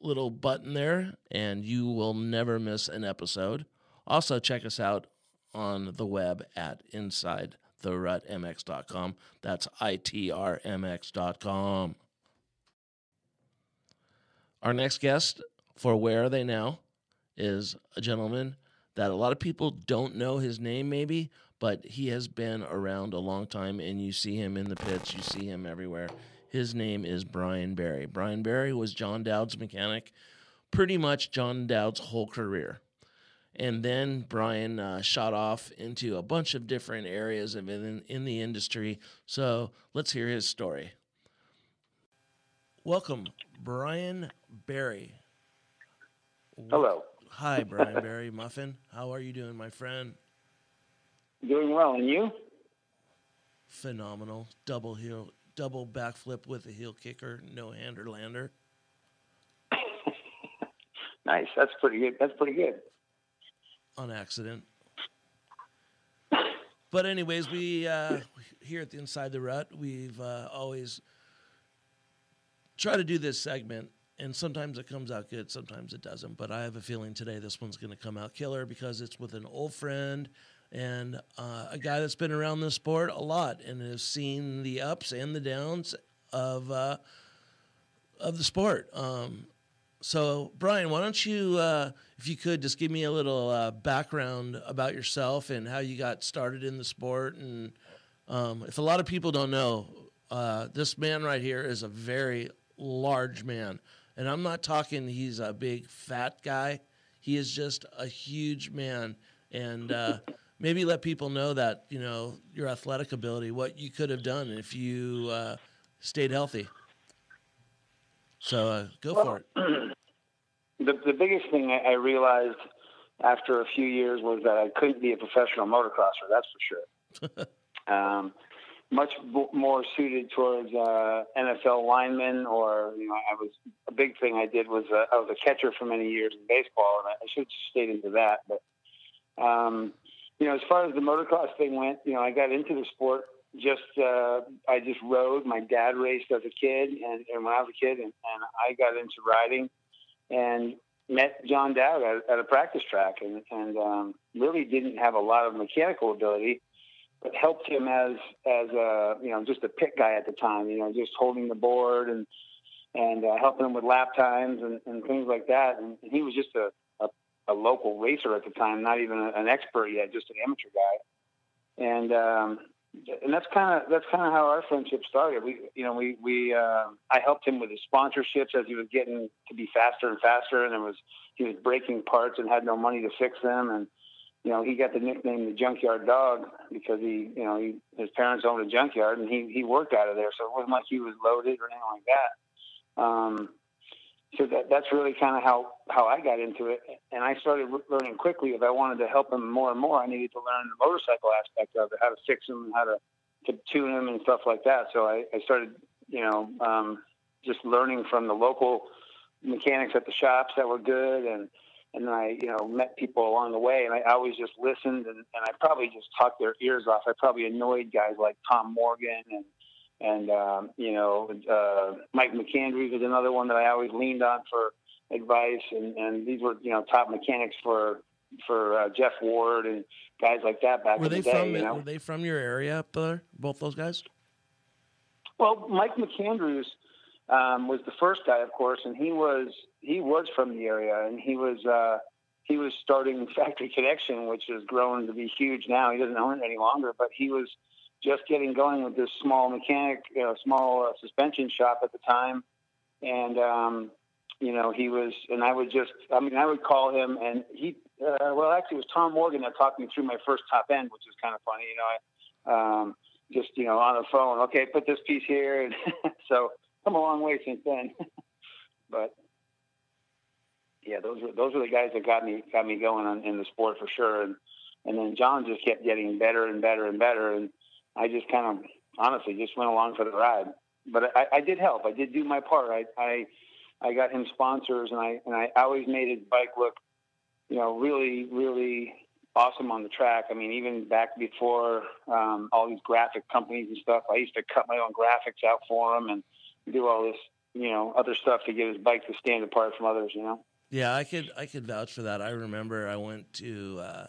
little button there, and you will never miss an episode. Also, check us out on the web at InsideTheRutMX.com. That's ITRMX.com. Our next guest for Where Are They Now is a gentleman that a lot of people don't know his name maybe, but he has been around a long time, and you see him in the pits, you see him everywhere. His name is Brian Berry. Brian Berry was John Dowd's mechanic, pretty much John Dowd's whole career. And then Brian shot off into a bunch of different areas in the industry. So let's hear his story. Welcome, Brian Berry. Hello. Hi, Brian Berry. Muffin, how are you doing, my friend? Doing well, and you? Phenomenal. Double backflip with a heel kicker, no hander lander. Nice. That's pretty good. On accident. But anyways, we here at the Inside the Rut, we've always tried to do this segment. And sometimes it comes out good, sometimes it doesn't. But I have a feeling today this one's going to come out killer because it's with an old friend and a guy that's been around this sport a lot and has seen the ups and the downs of the sport. So, Brian, why don't you, if you could, just give me a little background about yourself and how you got started in the sport. And if a lot of people don't know, this man right here is a very large man. And I'm not talking he's a big fat guy. He is just a huge man. And maybe let people know that, your athletic ability, what you could have done if you stayed healthy. So go for it. the biggest thing I realized after a few years was that I couldn't be a professional motocrosser. That's for sure. Much more suited towards NFL lineman, or I was a big thing I did was I was a catcher for many years in baseball, and I should have stayed into that. But as far as the motocross thing went, I got into the sport. I just rode. My dad raced as a kid, and when I was a kid, and I got into riding, and met John Dowd at a practice track, and really didn't have a lot of mechanical ability, but helped him as just a pit guy at the time, just holding the board and helping him with lap times and things like that. And he was just a local racer at the time, not even an expert yet, just an amateur guy. And that's kind of how our friendship started. I helped him with his sponsorships as he was getting to be faster and faster, and he was breaking parts and had no money to fix them. And he got the nickname the Junkyard Dog because his parents owned a junkyard, and he worked out of there, so it wasn't like he was loaded or anything like that. So that's really kind of how I got into it. And I started learning quickly. If I wanted to help him more and more, I needed to learn the motorcycle aspect of it, how to fix them, how to tune them and stuff like that. So I started, just learning from the local mechanics at the shops that were good. And then I, met people along the way, and I always just listened, and I probably just talked their ears off. I probably annoyed guys like Tom Morgan and Mike McAndrews was another one that I always leaned on for advice. And these were, top mechanics for Jeff Ward and guys like that back in the day. Were they from your area up there, both those guys? Well, Mike McAndrews was the first guy, of course, and he was from the area, and he was starting Factory Connection, which has grown to be huge now. He doesn't own it any longer, but he was just getting going with this small suspension shop at the time. And, I would call him, and actually it was Tom Morgan that talked me through my first top end, which is kind of funny. On the phone, okay, put this piece here. And so come a long way since then. But yeah, those were the guys that got me going in the sport for sure. And then John just kept getting better and better and better. And I just kind of honestly just went along for the ride. But I did help. I did do my part. I got him sponsors, and I always made his bike look, really, really awesome on the track. I mean, even back before all these graphic companies and stuff, I used to cut my own graphics out for him and do all this, other stuff to get his bike to stand apart from others, Yeah, I could vouch for that. I remember I went to, I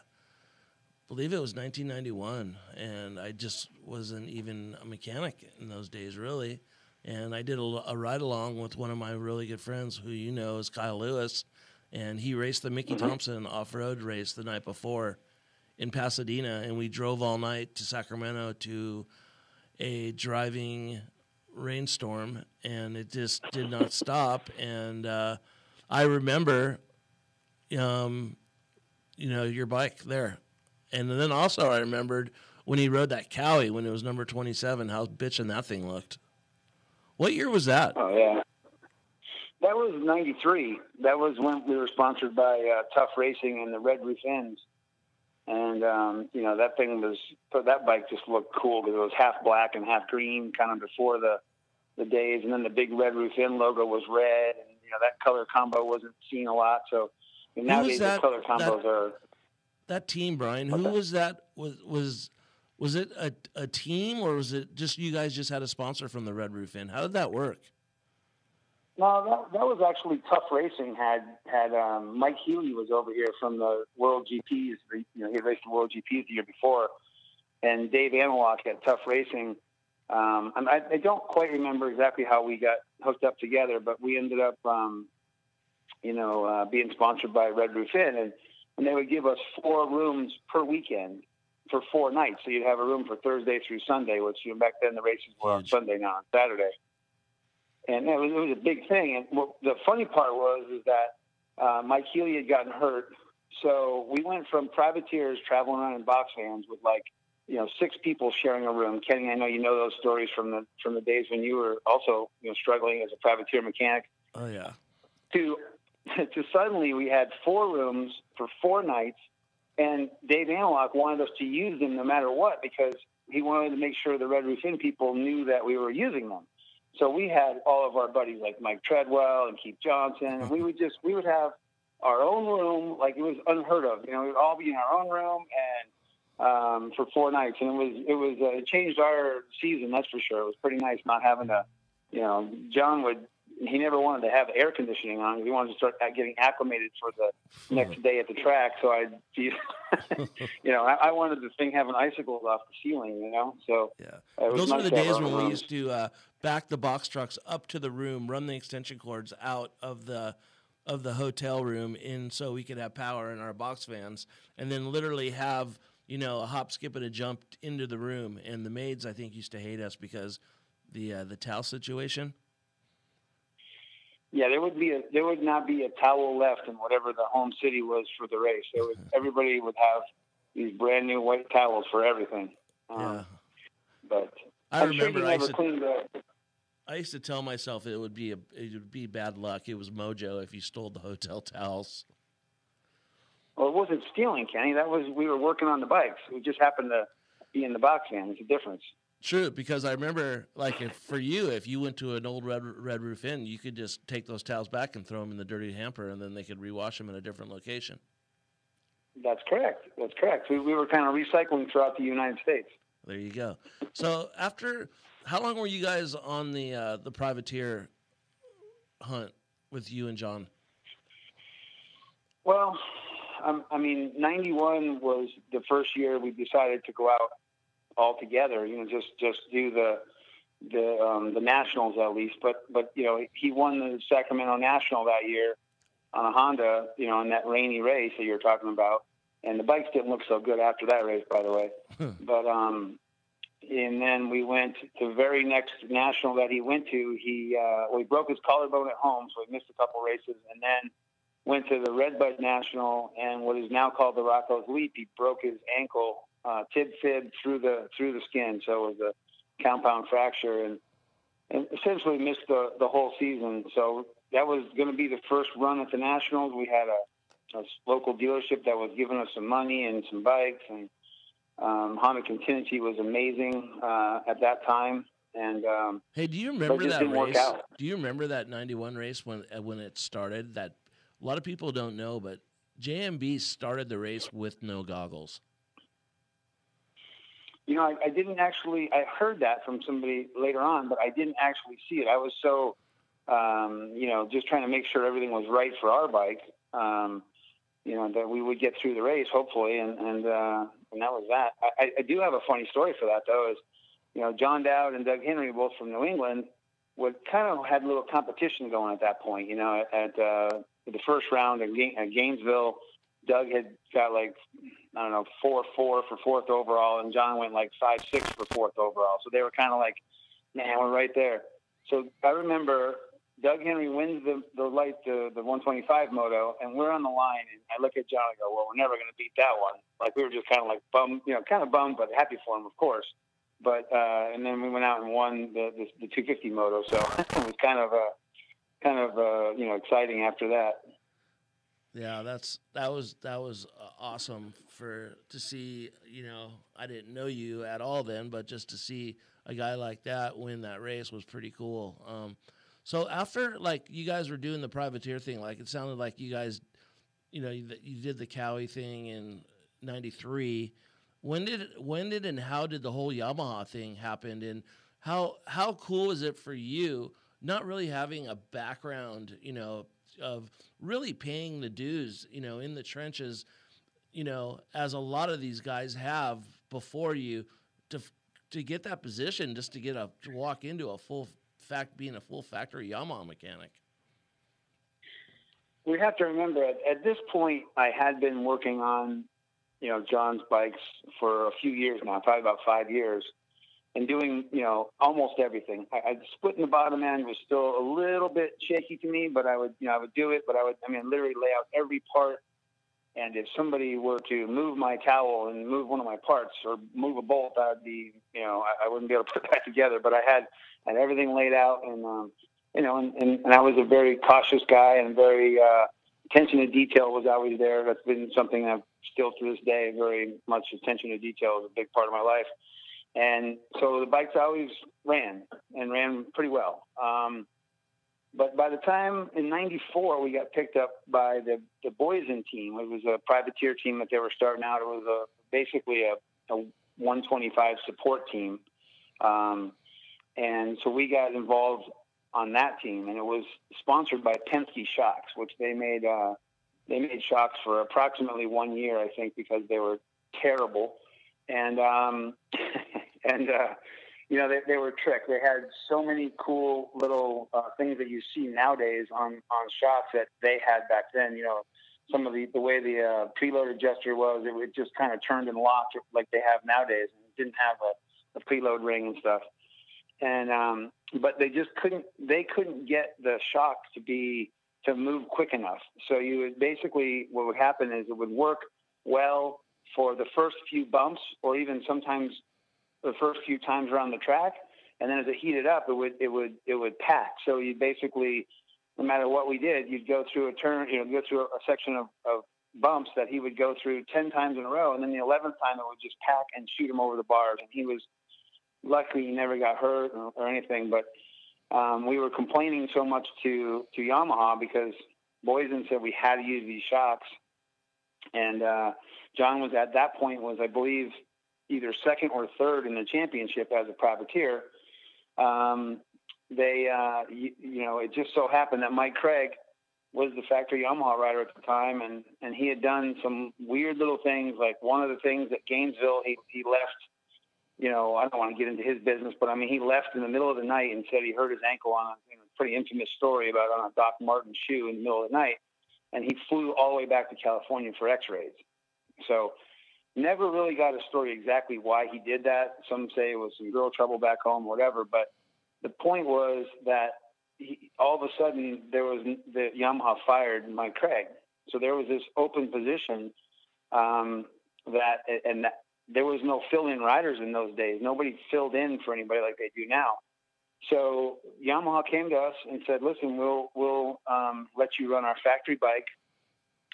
believe it was 1991, and I just wasn't even a mechanic in those days, really. And I did a ride along with one of my really good friends, who is Kyle Lewis, and he raced the Mickey Thompson off-road race the night before in Pasadena, and we drove all night to Sacramento to a driving rainstorm, and it just did not stop. And I remember, your bike there. And then also I remembered when he rode that Cowie when it was number 27, how bitchin' that thing looked. What year was that? Oh, yeah. That was 93. That was when we were sponsored by Tough Racing and the Red Roof Ends. And, that bike just looked cool because it was half black and half green kind of before the days. And then the big Red Roof End logo was red. And, that color combo wasn't seen a lot. So nowadays the color combos are... That team, Brian, who was that? Was it a team, or was it just you guys just had a sponsor from the Red Roof Inn? How did that work? No, that was actually Tough Racing. Had Mike Healy was over here from the World GPs. He raced the World GPs the year before, and Dave Analock at Tough Racing. I don't quite remember exactly how we got hooked up together, but we ended up, being sponsored by Red Roof Inn, and they would give us 4 rooms per weekend for 4 nights. So you'd have a room for Thursday through Sunday, which back then the races were on Sunday, now on Saturday. And it was a big thing. And the funny part is that Mike Healy had gotten hurt. So we went from privateers traveling around in box vans with 6 people sharing a room. Kenny, I know you know those stories from the days when you were also struggling as a privateer mechanic. Oh yeah. To to suddenly we had 4 rooms for 4 nights, and Dave Analock wanted us to use them no matter what, because he wanted to make sure the Red Roof Inn people knew that we were using them. So we had all of our buddies like Mike Treadwell and Keith Johnson, and we would have our own room, like it was unheard of. You know, we would all be in our own room and for 4 nights, and it changed our season, that's for sure. It was pretty nice not having to, you know, he never wanted to have air conditioning on. He wanted to start getting acclimated for the next day at the track. So you know, I wanted the thing having icicles off the ceiling, you know. So yeah, those were the days when we used to back the box trucks up to the room, run the extension cords out of the hotel room in so we could have power in our box vans, and then literally have, you know, a hop, skip, and a jump into the room. And the maids, I think, used to hate us because the towel situation. Yeah, there would not be a towel left in whatever the home city was for the race. Everybody would have these brand new white towels for everything. Yeah, but I remember I used to tell myself it would be bad luck. It was mojo if you stole the hotel towels. Well, it wasn't stealing, Kenny. We were working on the bikes. We just happened to be in the box van. It's a difference. True, because I remember, like, if you went to an old Red Roof Inn, you could just take those towels back and throw them in the dirty hamper, and then they could rewash them in a different location. That's correct. We were kind of recycling throughout the United States. There you go. So how long were you guys on the privateer hunt with you and John? Well, I mean, 91 was the first year we decided to go out all together, you know, just do the nationals at least. But you know, he won the Sacramento National that year on a Honda, you know, in that rainy race that you're talking about. And the bikes didn't look so good after that race, by the way. But and then we went to the very next national that he went to. He broke his collarbone at home, so he missed a couple races, and then went to the Redbud National and what is now called the Rocco's Leap. He broke his ankle, tib-fib through the skin, so it was a compound fracture, and essentially missed the whole season. So that was going to be the first run at the Nationals. We had a local dealership that was giving us some money and some bikes, and Honda Contingency was amazing at that time. And hey, do you remember that race? Do you remember that 91 race when it started? That a lot of people don't know, but JMB started the race with no goggles. You know, I didn't actually. I heard that from somebody later on, but I didn't actually see it. I was so, you know, just trying to make sure everything was right for our bike. You know, that we would get through the race, hopefully, and that was that. I do have a funny story for that, though. Is, you know, John Dowd and Doug Henry, both from New England, would kind of had a little competition going at that point. You know, at the first round at Gainesville, Doug had got like, I don't know, 4-4 for 4th overall, and John went like 5-6 for 4th overall. So they were kind of like, man, we're right there. So I remember Doug Henry wins the 125 moto, and we're on the line, and I look at John and go, well, we're never going to beat that one. Like, we were just kind of like bummed, you know, kind of bummed, but happy for him, of course. But and then we went out and won the 250 moto, so it was kind of you know, exciting after that. Yeah, that was awesome to see. You know, I didn't know you at all then, but just to see a guy like that win that race was pretty cool. So after, like, you guys were doing the privateer thing, like, it sounded like you guys, you know, you did the Cowie thing in '93. When did and how did the whole Yamaha thing happen? And how cool is it for you not really having a background, you know, of really paying the dues, you know, in the trenches, you know, as a lot of these guys have before you, to get that position, just to walk into being a full factory Yamaha mechanic? We have to remember at this point, I had been working on, you know, John's bikes for a few years now, probably about 5 years, and doing, you know, almost everything. Splitting the bottom end was still a little bit shaky to me, but I would do it, but I mean, literally lay out every part. And if somebody were to move my towel and move one of my parts or move a bolt, I'd be, you know, I wouldn't be able to put that together. But I had everything laid out, and you know, and I was a very cautious guy and very, attention to detail was always there. That's been something I've still to this day, very much attention to detail is a big part of my life. And so the bikes always ran pretty well. But by the time in '94 we got picked up by the Boysen team, it was a privateer team that they were starting out. It was basically a 125 support team. And so we got involved on that team, and it was sponsored by Penske Shocks, which they made shocks for approximately 1 year, I think, because they were terrible. And they were tricked. They had so many cool little things that you see nowadays on shocks that they had back then. Some of the way the preload adjuster was, it just kind of turned and locked like they have nowadays. And it didn't have a preload ring and stuff. And but they just couldn't get the shocks to move quick enough. So you would basically, what would happen is it would work well for the first few bumps, or even sometimes the first few times around the track, and then as it heated up, it would pack. So you basically, no matter what we did, you'd go through a turn, go through a section of bumps that he would go through 10 times in a row, and then the 11th time it would just pack and shoot him over the bars. And he was luckily he never got hurt or anything, but we were complaining so much to Yamaha because Boysen said we had to use these shocks, and John was at that point I believe either second or third in the championship as a privateer. It just so happened that Mike Craig was the Factory Yamaha rider at the time, and he had done some weird little things. Like one of the things at Gainesville, he left. I don't want to get into his business, but I mean, he left in the middle of the night and said he hurt his ankle on a pretty infamous story about on a Doc Martin shoe in the middle of the night, and he flew all the way back to California for X-rays. So never really got a story exactly why he did that. Some say it was some girl trouble back home, whatever. But the point was that all of a sudden the Yamaha fired Mike Craig. So there was this open position that there was no fill-in riders in those days. Nobody filled in for anybody like they do now. So Yamaha came to us and said, "Listen, we'll let you run our factory bike,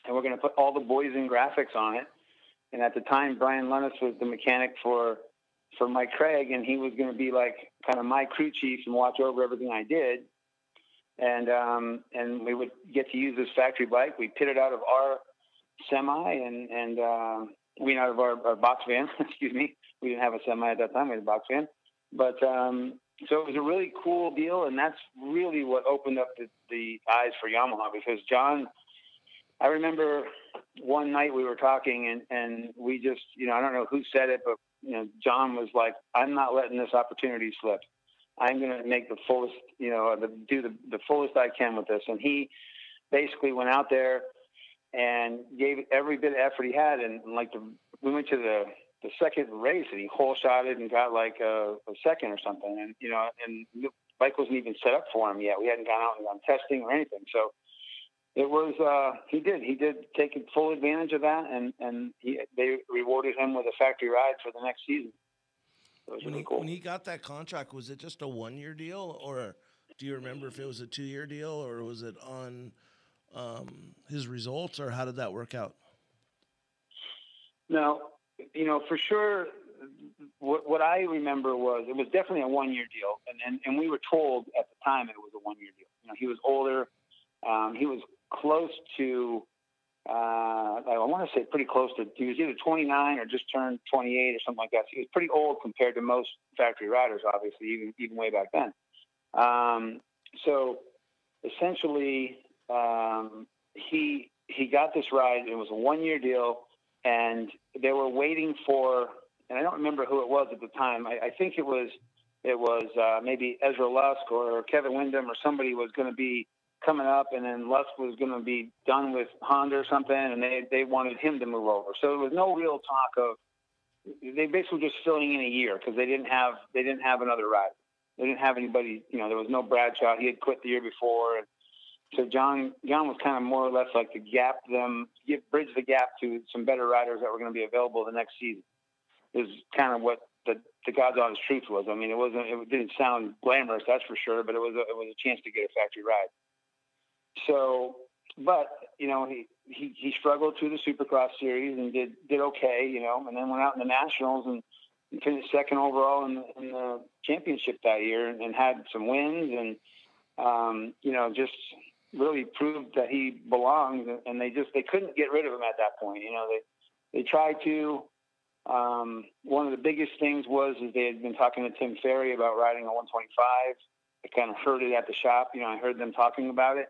and we're going to put all the Boysen graphics on it." And at the time, Brian Lennis was the mechanic for Mike Craig, and he was going to be like kind of my crew chief and watch over everything I did. And we would get to use this factory bike. We pitted out of our semi and out of our box van. Excuse me, we didn't have a semi at that time. We had a box van. But so it was a really cool deal, and that's really what opened up the eyes for Yamaha, because John. I remember one night we were talking and we just, I don't know who said it, but, John was like, "I'm not letting this opportunity slip. I'm going to make the fullest, do the fullest I can with this." And he basically went out there and gave every bit of effort he had. And we went to the second race and he hole shotted and got like a second or something. And, and the bike wasn't even set up for him yet. We hadn't gone out and gone testing or anything. So, it was he did take full advantage of that, and they rewarded him with a factory ride for the next season. It was really cool. When he got that contract, was it just a 1-year deal, or do you remember if it was a 2-year deal, or was it on his results, or how did that work out? No, for sure. What I remember was it was definitely a 1-year deal, and we were told at the time it was a 1-year deal. He was older. He was close to, I want to say pretty close to, he was either 29 or just turned 28 or something like that. So he was pretty old compared to most factory riders, obviously, even way back then. So essentially, he got this ride. It was a 1-year deal, and they were waiting for, and I don't remember who it was at the time. I think it was maybe Ezra Lusk or Kevin Windham or somebody was going to be coming up, and then Lusk was going to be done with Honda or something, and they wanted him to move over. So there was no real talk of, they basically were just filling in a year because they didn't have another rider. They didn't have anybody, there was no Bradshaw. He had quit the year before. And so John was kind of more or less like to bridge the gap to some better riders that were going to be available the next season. It was kind of what the God's honest truth was. I mean, it didn't sound glamorous, that's for sure, but it was a chance to get a factory ride. So but he struggled through the Supercross series and did okay, and then went out in the Nationals and finished second overall in the championship that year and had some wins and just really proved that he belonged, and they couldn't get rid of him at that point. They tried to. One of the biggest things was they had been talking to Tim Ferry about riding a 125. I kind of heard it at the shop. I heard them talking about it.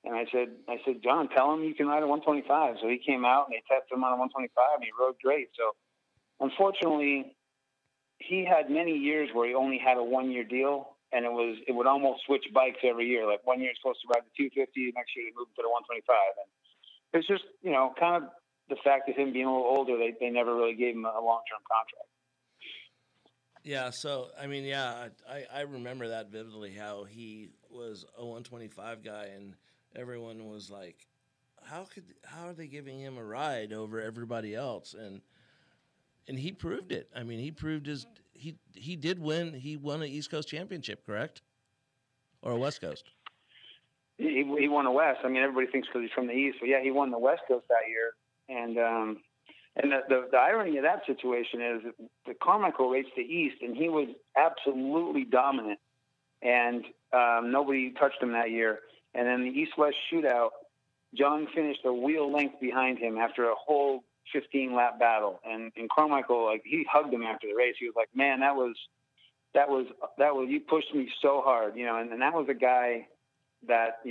And I said, John, tell him you can ride a 125. So he came out and they tested him on a 125 and he rode great. So unfortunately, he had many years where he only had a 1-year deal, and it would almost switch bikes every year. Like 1 year he's supposed to ride the 250, next year he moved to the 125. And it's just, kind of the fact of him being a little older, they never really gave him a long-term contract. Yeah, so, I mean, I remember that vividly, how he was a 125 guy, and everyone was like, how are they giving him a ride over everybody else? And he proved it. I mean, he proved he did win. He won an East Coast championship, correct? Or a West Coast? He won the West. I mean, everybody thinks because he's from the East, but yeah, he won the West Coast that year. And the irony of that situation is that Carmichael raced the East, and he was absolutely dominant, and nobody touched him that year. And then the East-West shootout, John finished a wheel length behind him after a whole 15-lap battle, and Carmichael, like, he hugged him after the race. He was like, "Man, that was you pushed me so hard," and that was a guy that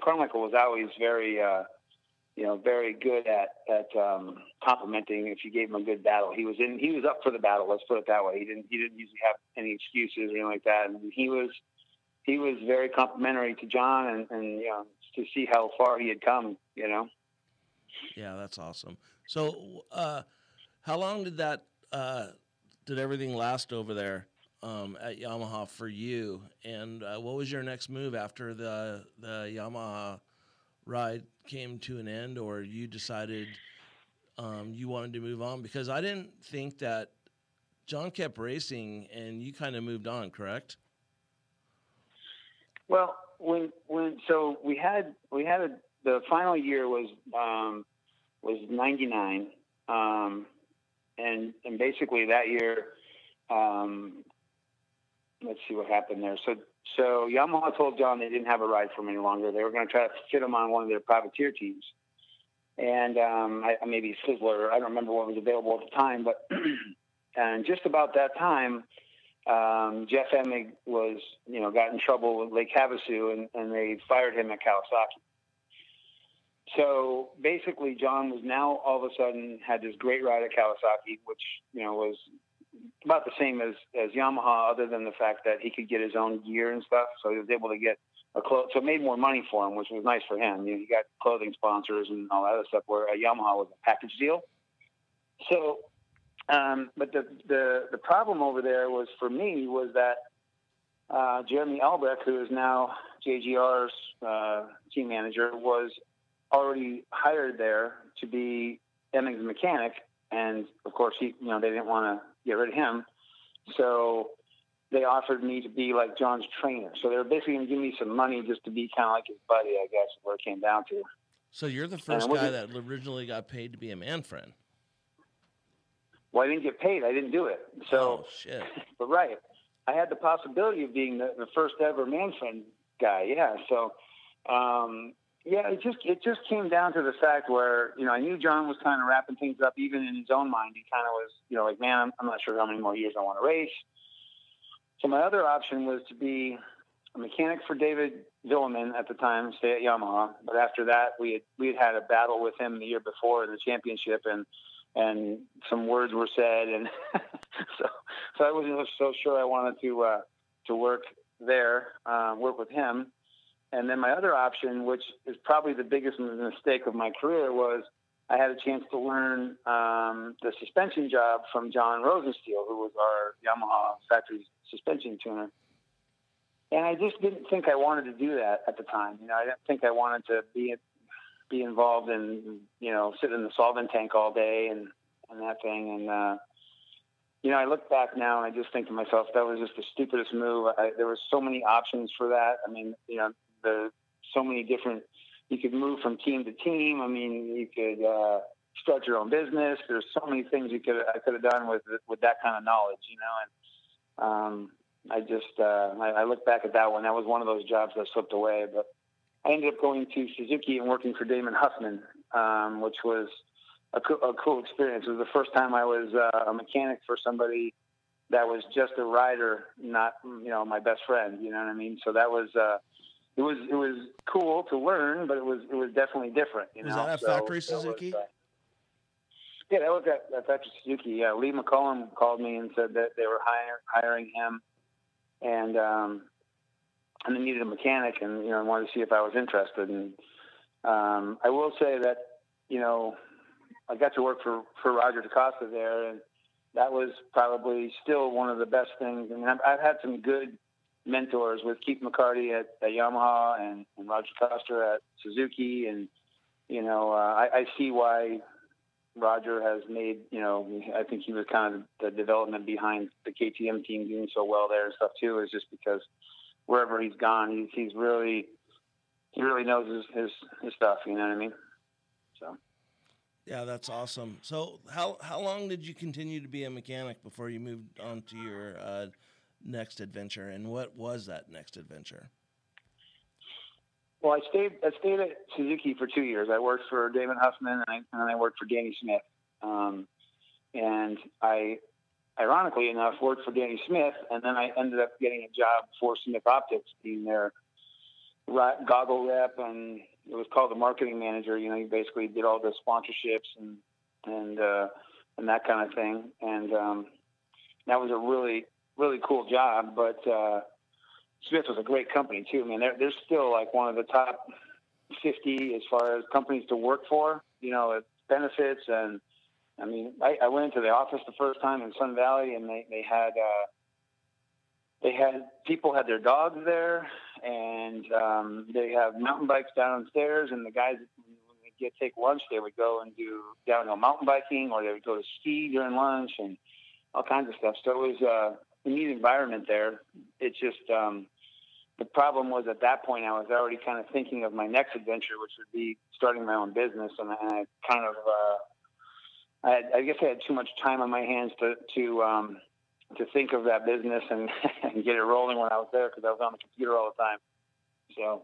Carmichael was always very very good at complimenting if you gave him a good battle. He was up for the battle. Let's put it that way. He didn't usually have any excuses or anything like that, and he was very complimentary to John, and to see how far he had come. Yeah, that's awesome. So, how long did did everything last over there at Yamaha for you? And what was your next move after the Yamaha ride came to an end, or you decided you wanted to move on? Because I didn't think that John kept racing and you kind of moved on, correct? Well, so we had the final year was 99, and basically that year, let's see what happened there. So Yamaha told John they didn't have a ride for him any longer. They were going to try to fit him on one of their privateer teams, and maybe Sizzler. I don't remember what was available at the time, but and just about that time, Jeff Emig was, got in trouble with Lake Havasu, and they fired him at Kawasaki. So basically, John was now all of a sudden had this great ride at Kawasaki, which, was about the same as Yamaha, other than the fact that he could get his own gear and stuff. So he was able to get so it made more money for him, which was nice for him. He got clothing sponsors and all that other stuff, where Yamaha was a package deal. So, but the problem over there was, for me, was that Jeremy Albrecht, who is now JGR's team manager, was already hired there to be Emming's mechanic, and of course they didn't want to get rid of him, so they offered me to be like John's trainer. So they were basically going to give me some money just to be kind of like his buddy, I guess, is what it came down to. So you're the first guy that originally got paid to be a man friend. Well, I didn't get paid. I didn't do it. So, oh, shit. But right, I had the possibility of being the first ever man friend guy. Yeah. So, it just came down to the fact where, I knew John was kind of wrapping things up, even in his own mind. He kind of was, like, man, I'm not sure how many more years I want to race. So my other option was to be a mechanic for David Villeman at the time, stay at Yamaha. But after that, we had a battle with him the year before in the championship, and some words were said, and so I wasn't so sure I wanted to work there, work with him. And then my other option, which is probably the biggest mistake of my career, was I had a chance to learn the suspension job from John Rosensteel, who was our Yamaha factory suspension tuner. And I just didn't think I wanted to do that at the time. I didn't think I wanted to be involved in, sit in the solvent tank all day and that thing. And, I look back now and I just think to myself, that was just the stupidest move. There were so many options for that. I mean, so many different. You could move from team to team. I mean, you could start your own business. There's so many things I could have done with that kind of knowledge, And I look back at that one. That was one of those jobs that slipped away. But I ended up going to Suzuki and working for Damon Huffman, which was a cool experience. It was the first time I was a mechanic for somebody that was just a rider, not my best friend. You know what I mean? So that was. It was cool to learn, but it was definitely different. Was that at Factory Suzuki? Yeah, that was at Factory Suzuki. Yeah, Lee McCollum called me and said that they were hiring him, and they needed a mechanic, and wanted to see if I was interested. And I will say that I got to work for Roger DaCosta there, and that was probably still one of the best things. I mean, I've had some good mentors with Keith McCarty at Yamaha and Roger DaCosta at Suzuki, and I see why Roger has made, I think he was kind of the development behind the KTM team doing so well there and stuff too, is just because wherever he's gone, he really knows his stuff. You know what I mean? So. Yeah, that's awesome. So how long did you continue to be a mechanic before you moved on to your next adventure, and what was that next adventure? Well, I stayed at Suzuki for 2 years. I worked for Damon Huffman, and then I worked for Danny Smith. And I, ironically enough, worked for Danny Smith, and then I ended up getting a job for Smith Optics, being their goggle rep, and it was called the marketing manager. You basically did all the sponsorships and that kind of thing. And that was a really, really cool job. But Smith was a great company too. I mean, they're still like one of the top 50 as far as companies to work for. Benefits, and I mean, I went into the office the first time in Sun Valley, and they had people had their dogs there, and they have mountain bikes downstairs, and the guys, when they take lunch, they would go and do downhill mountain biking, or they would go to ski during lunch, and all kinds of stuff. So it was a neat environment there. It's just the problem was at that point I was already kind of thinking of my next adventure, which would be starting my own business, and I kind of I guess I had too much time on my hands to think of that business and get it rolling when I was there, because I was on the computer all the time. So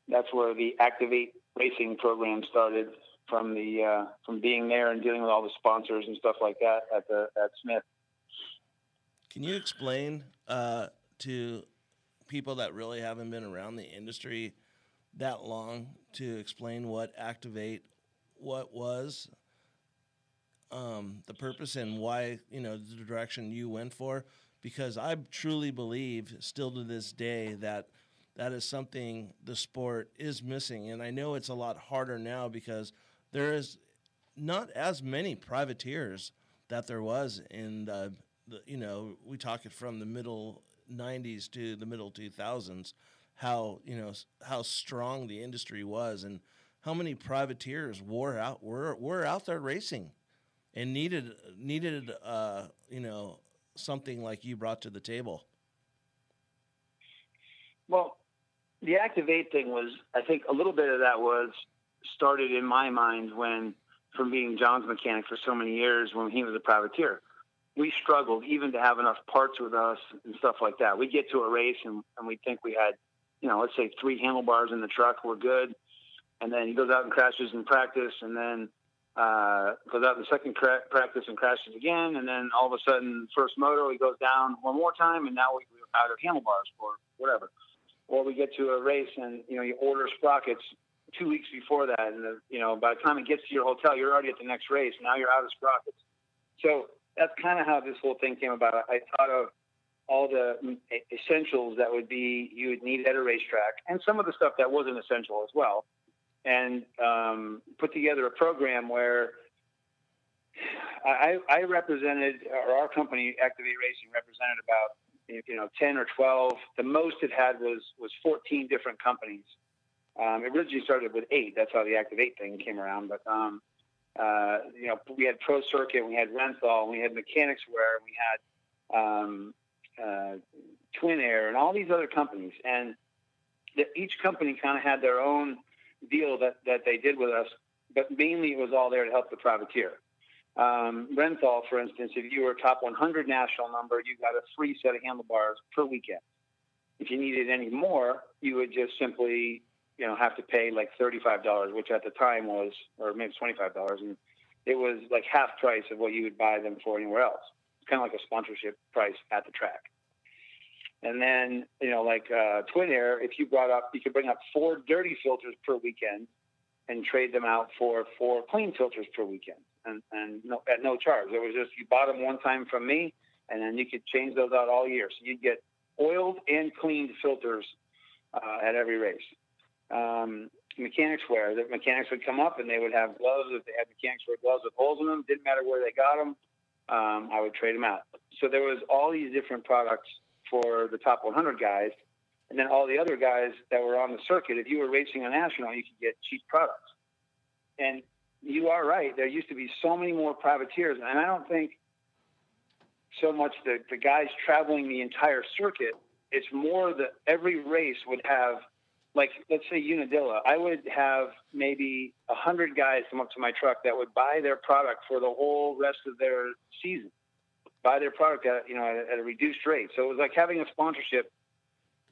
that's where the Activate Racing program started, from being there and dealing with all the sponsors and stuff like that at Smith. Can you explain to people that really haven't been around the industry that long, to explain what Activate, what was the purpose, and why, the direction you went for? Because I truly believe still to this day that is something the sport is missing. And I know it's a lot harder now because there is not as many privateers that there was in we talk it from the middle 90s to the middle 2000s, how strong the industry was, and how many privateers were out there racing and needed something like you brought to the table. Well, the Activate thing was, I think a little bit of that was started in my mind from being John's mechanic for so many years when he was a privateer. We struggled even to have enough parts with us and stuff like that. We get to a race and we think we had, let's say 3 handlebars in the truck, we're good. And then he goes out and crashes in practice, and then goes out in the second practice and crashes again. And then all of a sudden, first moto, he goes down one more time, and now we're out of handlebars or whatever. Or we get to a race and, you order sprockets 2 weeks before that. And, by the time it gets to your hotel, you're already at the next race. Now you're out of sprockets. So that's kind of how this whole thing came about. I thought of all the essentials that you would need at a racetrack, and some of the stuff that wasn't essential as well, and put together a program where I represented, or our company, Activate Racing, represented about 10 or 12. The most it had was 14 different companies. It originally started with 8. That's how the Activate thing came around. But we had Pro Circuit, we had Renthal, we had Mechanics Wear, we had Twin Air, and all these other companies. And each company kind of had their own deal that they did with us, but mainly it was all there to help the privateer. Renthal, for instance, if you were a top 100 national number, you got a free set of handlebars per weekend. If you needed any more, you would just simply, have to pay like $35, which at the time was, or maybe $25, and it was like half price of what you would buy them for anywhere else. It's kind of like a sponsorship price at the track. And then, Twin Air, if you could bring up 4 dirty filters per weekend and trade them out for 4 clean filters per weekend, and at no charge. It was just, you bought them one time from me, and then you could change those out all year. So you'd get oiled and cleaned filters at every race. Mechanics wear. The mechanics would come up and they would have gloves. If they had mechanics wear gloves with holes in them, didn't matter where they got them, I would trade them out. So there was all these different products for the top 100 guys, and then all the other guys that were on the circuit. If you were racing a national, you could get cheap products. And you are right. There used to be so many more privateers, and I don't think so much the guys traveling the entire circuit. It's more that every race would have, like, let's say Unadilla, I would have maybe 100 guys come up to my truck that would buy their product for the whole rest of their season, buy their product at a reduced rate. So it was like having a sponsorship,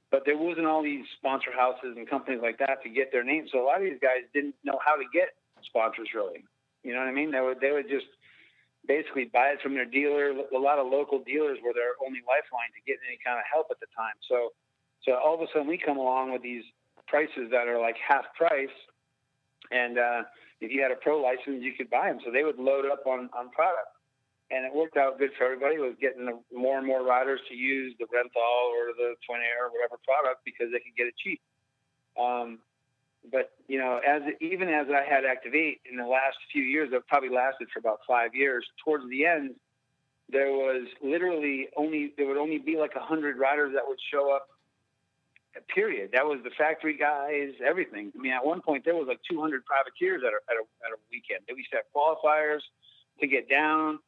but there wasn't all these sponsor houses and companies like that to get their name. So a lot of these guys didn't know how to get sponsors, really. You know what I mean? They would just basically buy it from their dealer. A lot of local dealers were their only lifeline to get any kind of help at the time. So all of a sudden we come along with these prices that are like half price, and if you had a pro license, you could buy them. So they would load up on product, and it worked out good for everybody. It was getting more and more riders to use the Renthal or the Twin Air or whatever product because they could get it cheap. But even as I had Activate in the last few years, that probably lasted for about 5 years. Towards the end, there would only be like 100 riders that would show up. Period. That was the factory guys, everything. I mean, at one point there was like 200 privateers at a weekend. They used to have qualifiers to get down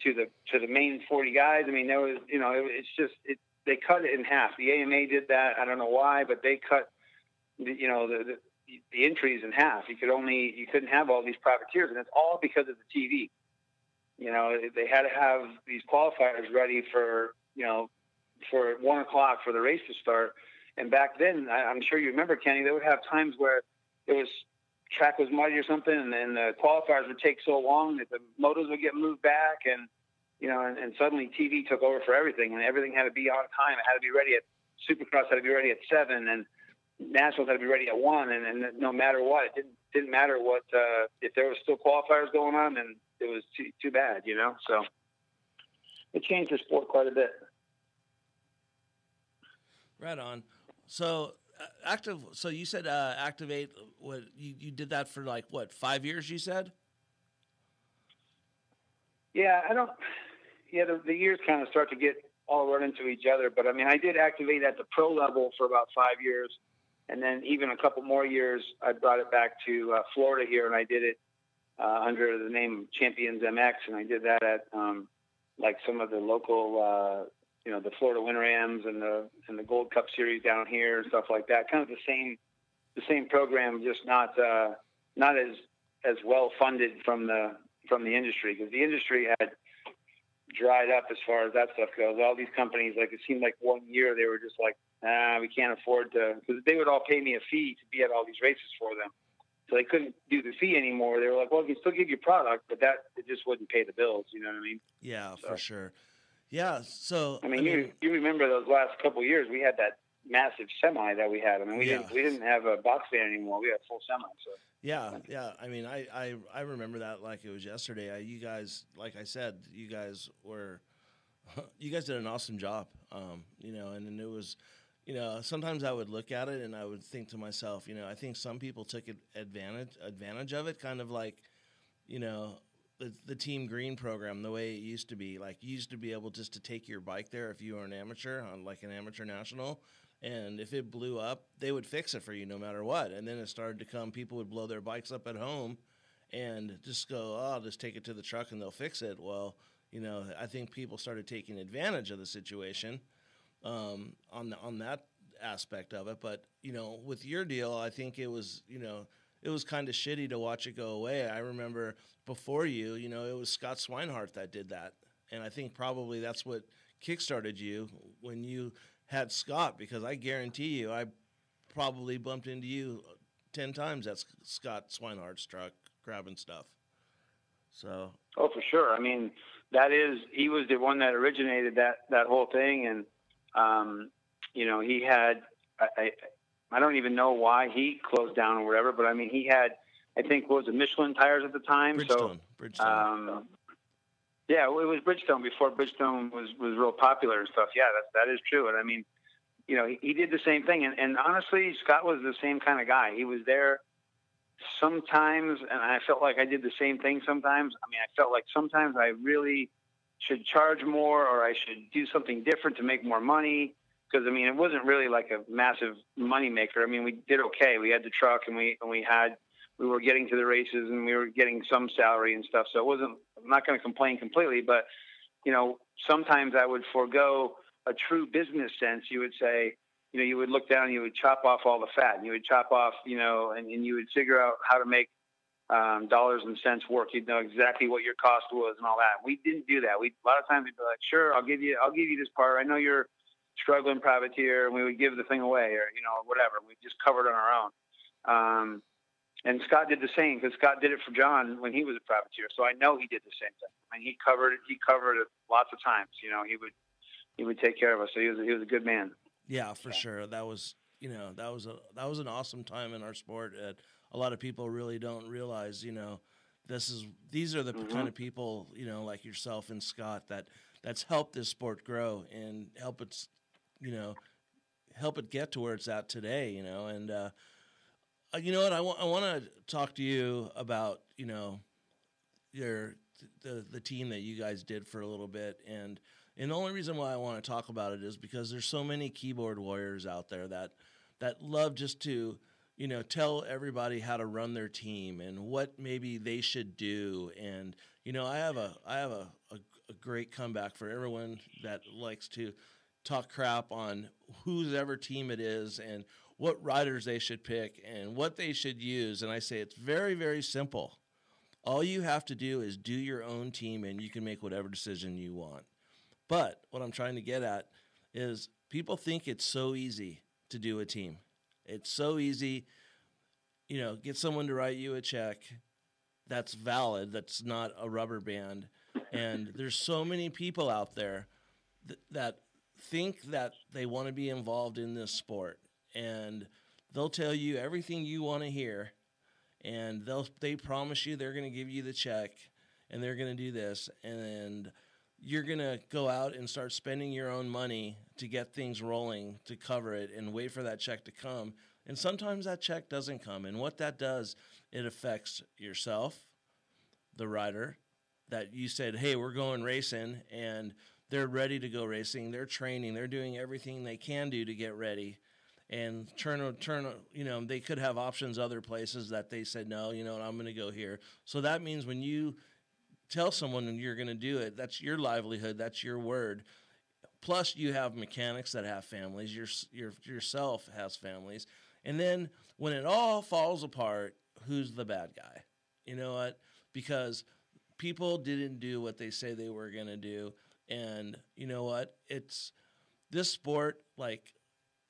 to the main 40 guys. I mean, there was, they cut it in half. The AMA did that. I don't know why, but they cut the entries in half. You couldn't have all these privateers, and it's all because of the TV. They had to have these qualifiers ready for 1 o'clock for the race to start. And back then, I'm sure you remember, Kenny, they would have times where track was muddy or something, and the qualifiers would take so long that the motos would get moved back, and suddenly TV took over for everything, and everything had to be on time. It had to be ready at Supercross, had to be ready at 7, and Nationals had to be ready at 1, and no matter what, it didn't matter what if there was still qualifiers going on, then it was too bad, So it changed the sport quite a bit. Right on. So So you said Activate. What you did that for 5 years? You said. Yeah, the years kind of start to get all run into each other. But I mean, I did Activate at the pro level for about 5 years, and then even a couple more years, I brought it back to Florida here, and I did it under the name Champions MX, and I did that at some of the local. The Florida Winter Ams and the Gold Cup Series down here and stuff like that. Kind of the same program, just not as well funded from the industry, because the industry had dried up as far as that stuff goes. All these companies, it seemed like 1 year they were just like, we can't afford to, because they would all pay me a fee to be at all these races for them. So they couldn't do the fee anymore. They were like, well, we can still give you product, but it just wouldn't pay the bills. You know what I mean? Yeah, for sure. Yeah, so I mean, you remember those last couple of years? We had that massive semi that we had. I mean, we didn't have a box fan anymore. We had full semi. So yeah. I mean, I remember that like it was yesterday. You guys, like I said, you guys did an awesome job. And then it was, sometimes I would look at it and I would think to myself, I think some people took advantage of it, kind of like, the Team Green program, the way it used to be. Like, you used to be able just to take your bike there if you were an amateur on an amateur national, and if it blew up, they would fix it for you no matter what. And then it started to come, people would blow their bikes up at home and just go, I'll just take it to the truck and they'll fix it. Well, I think people started taking advantage of the situation on that aspect of it. But, with your deal, I think it was, it was kind of shitty to watch it go away. I remember before you, it was Scott Swinehart that did that. And I think probably that's what kickstarted you when you had Scott, because I guarantee you I probably bumped into you 10 times at Scott Swinehart's truck grabbing stuff. So. Oh, for sure. I mean, he was the one that originated that whole thing. And, he had, I don't even know why he closed down or whatever, but I mean, he had, I think, what was it, Michelin tires at the time? Bridgestone. Yeah, it was Bridgestone before Bridgestone was real popular and stuff. Yeah, that is true. And I mean, he did the same thing. And honestly, Scott was the same kind of guy. He was there sometimes, and I felt like I did the same thing sometimes. I mean, I felt like sometimes I really should charge more, or I should do something different to make more money. Because, I mean, it wasn't really like a massive money maker. I mean, we did okay. We had the truck, and we were getting to the races, and we were getting some salary and stuff. So I'm not going to complain completely, but, sometimes I would forego a true business sense. You would say, you would look down and you would chop off all the fat, and you would chop off, and you would figure out how to make dollars and cents work. You'd know exactly what your cost was and all that. We didn't do that. A lot of times we'd be like, sure, I'll give you this part. I know you're struggling privateer, and we would give the thing away, or whatever. We just covered on our own. And Scott did the same, because Scott did it for John when he was a privateer. So I know he did the same thing. I mean, he covered it lots of times. He would take care of us. So he was a good man. Yeah, for sure. That was that was an awesome time in our sport. A lot of people really don't realize, these are the kind of people, like yourself and Scott that's helped this sport grow and help it get to where it's at today, and you know what, I want to talk to you about, the team that you guys did for a little bit, and the only reason why I want to talk about it is because there's so many keyboard warriors out there that love just to, tell everybody how to run their team and what maybe they should do. And, I have a great comeback for everyone that likes to talk crap on whose ever team it is and what riders they should pick and what they should use. And I say it's very, very simple. All you have to do is do your own team, and you can make whatever decision you want. But what I'm trying to get at is people think it's so easy to do a team. It's so easy, get someone to write you a check that's valid, that's not a rubber band. And there's so many people out there that think that they want to be involved in this sport. And they'll tell you everything you want to hear. And they promise you they're going to give you the check, and they're going to do this. And you're going to go out and start spending your own money to get things rolling, to cover it, and wait for that check to come. And sometimes that check doesn't come. And what that does, it affects yourself, the rider, that you said, hey, we're going racing, and they're ready to go racing. They're training. They're doing everything they can do to get ready. And they could have options other places that they said, no, I'm going to go here. So that means when you tell someone you're going to do it, that's your livelihood, that's your word. Plus, you have mechanics that have families. Yourself has families. And then when it all falls apart, who's the bad guy? You know what? Because people didn't do what they say they were going to do. And you know what? It's this sport,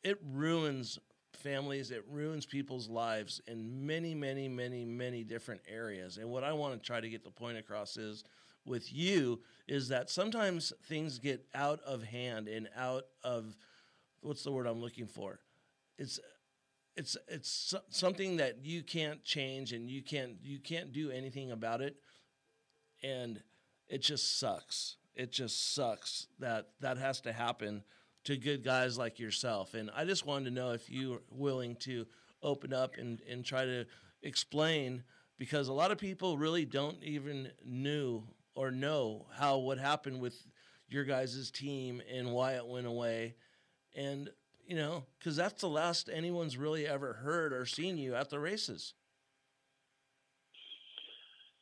it ruins families. It ruins people's lives in many, many, many, many different areas. And what I want to try to get the point across is with you is that sometimes things get out of hand and out of, what's the word I'm looking for? It's something that you can't change, and you can't do anything about it. And it just sucks. It just sucks that has to happen to good guys like yourself. And I just wanted to know if you were willing to open up and try to explain, because a lot of people really don't even know what happened with your guys' team and why it went away. And, because that's the last anyone's really ever heard or seen you at the races.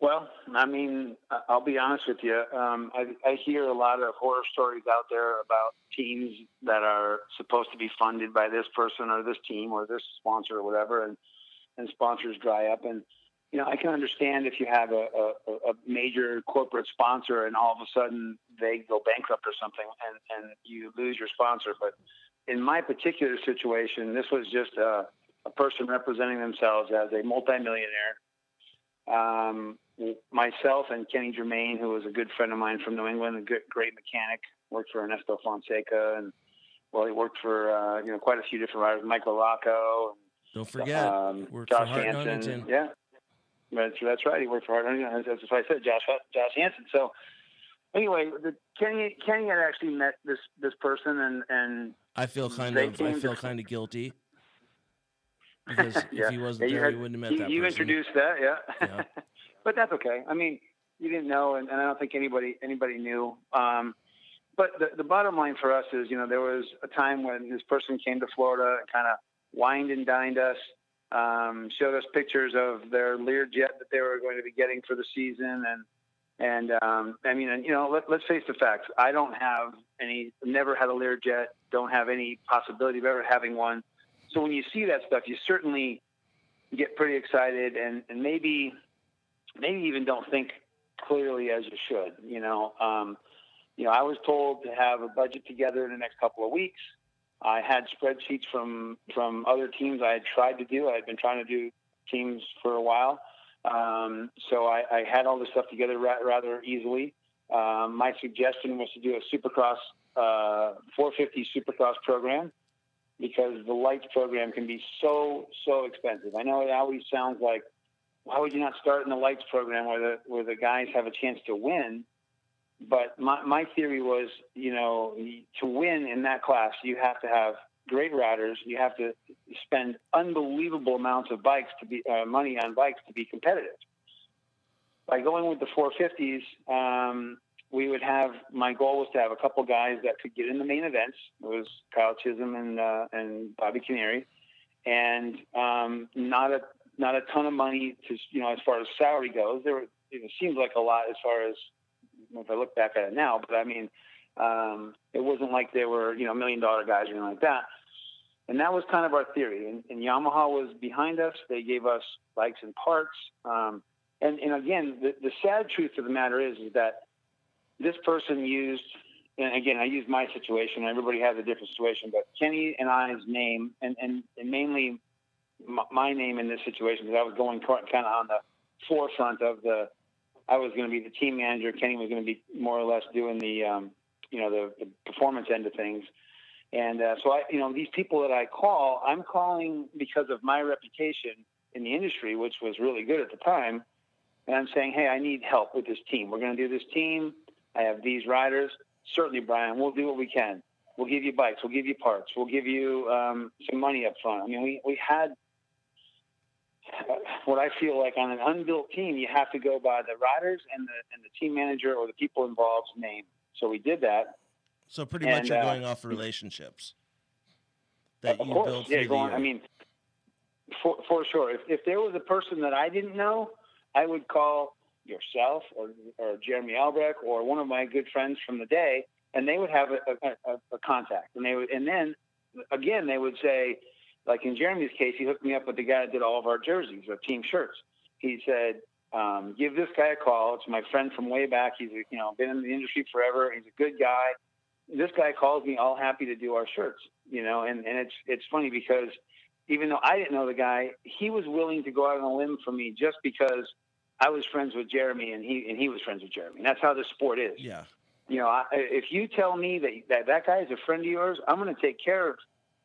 Well, I mean, I'll be honest with you. I hear a lot of horror stories out there about teams that are supposed to be funded by this person or this team or this sponsor or whatever, and sponsors dry up. And, you know, I can understand if you have a major corporate sponsor and all of a sudden they go bankrupt or something and you lose your sponsor. But in my particular situation, this was just a person representing themselves as a multimillionaire. Myself and Kenny Germain, who was a good friend of mine from New England, a great mechanic, worked for Ernesto Fonseca, and he worked for quite a few different riders, Michael Rocco. Don't forget, worked Josh for Hart Hansen. Huntington. Yeah, that's right. He worked for Hart Huntington. That's what I said, Josh Hansen. So anyway, Kenny had actually met this person, and I feel kind of guilty. Because if he wasn't there, he wouldn't have met that person. You introduced that, yeah. But that's okay. I mean, you didn't know, and I don't think anybody knew. But the bottom line for us is, there was a time when this person came to Florida and kind of wined and dined us, showed us pictures of their Learjet that they were going to be getting for the season, let's face the facts. I don't have never had a Learjet, don't have any possibility of ever having one. So when you see that stuff, you certainly get pretty excited and maybe even don't think clearly as you should. I was told to have a budget together in the next couple of weeks. I had spreadsheets from other teams I had tried to do. I had been trying to do teams for a while. So I had all this stuff together rather easily. My suggestion was to do a Supercross, 450 Supercross program, because the lights program can be so expensive. I know it always sounds like, why would you not start in the lights program where the guys have a chance to win? But my theory was, to win in that class, you have to have great riders. You have to spend unbelievable amounts of money on bikes to be competitive. By going with the 450s, my goal was to have a couple guys that could get in the main events. It was Kyle Chisholm and Bobby Canary, and not a ton of money to, as far as salary goes. It seems like a lot as far as, if I look back at it now, but I mean, it wasn't like they were, $1 million guys or anything like that. And that was kind of our theory. And Yamaha was behind us. They gave us bikes and parts. And again, the sad truth of the matter is that this person used, and again, I used my situation. Everybody has a different situation, but Kenny and I's name, and mainly my name in this situation, because I was going kind of on the forefront of I was going to be the team manager. Kenny was going to be more or less doing the performance end of things. And so these people that I call, I'm calling because of my reputation in the industry, which was really good at the time. And I'm saying, hey, I need help with this team. We're going to do this team. I have these riders. Certainly, Brian, we'll do what we can. We'll give you bikes. We'll give you parts. We'll give you some money up front. I mean, we had what I feel like on an unbuilt team, you have to go by the riders and the team manager or the people involved's name. So we did that. So pretty much you're going off relationships that you built through the year. I mean, for sure. If there was a person that I didn't know, I would call yourself or Jeremy Albrecht or one of my good friends from the day, and they would have a contact. And then again, they would say, like in Jeremy's case, he hooked me up with the guy that did all of our jerseys, our team shirts. He said, give this guy a call. It's my friend from way back. He's been in the industry forever. He's a good guy. This guy calls me all happy to do our shirts, and it's funny because even though I didn't know the guy, he was willing to go out on a limb for me just because I was friends with Jeremy and he was friends with Jeremy. And that's how this sport is. Yeah. If you tell me that guy is a friend of yours, I'm going to take care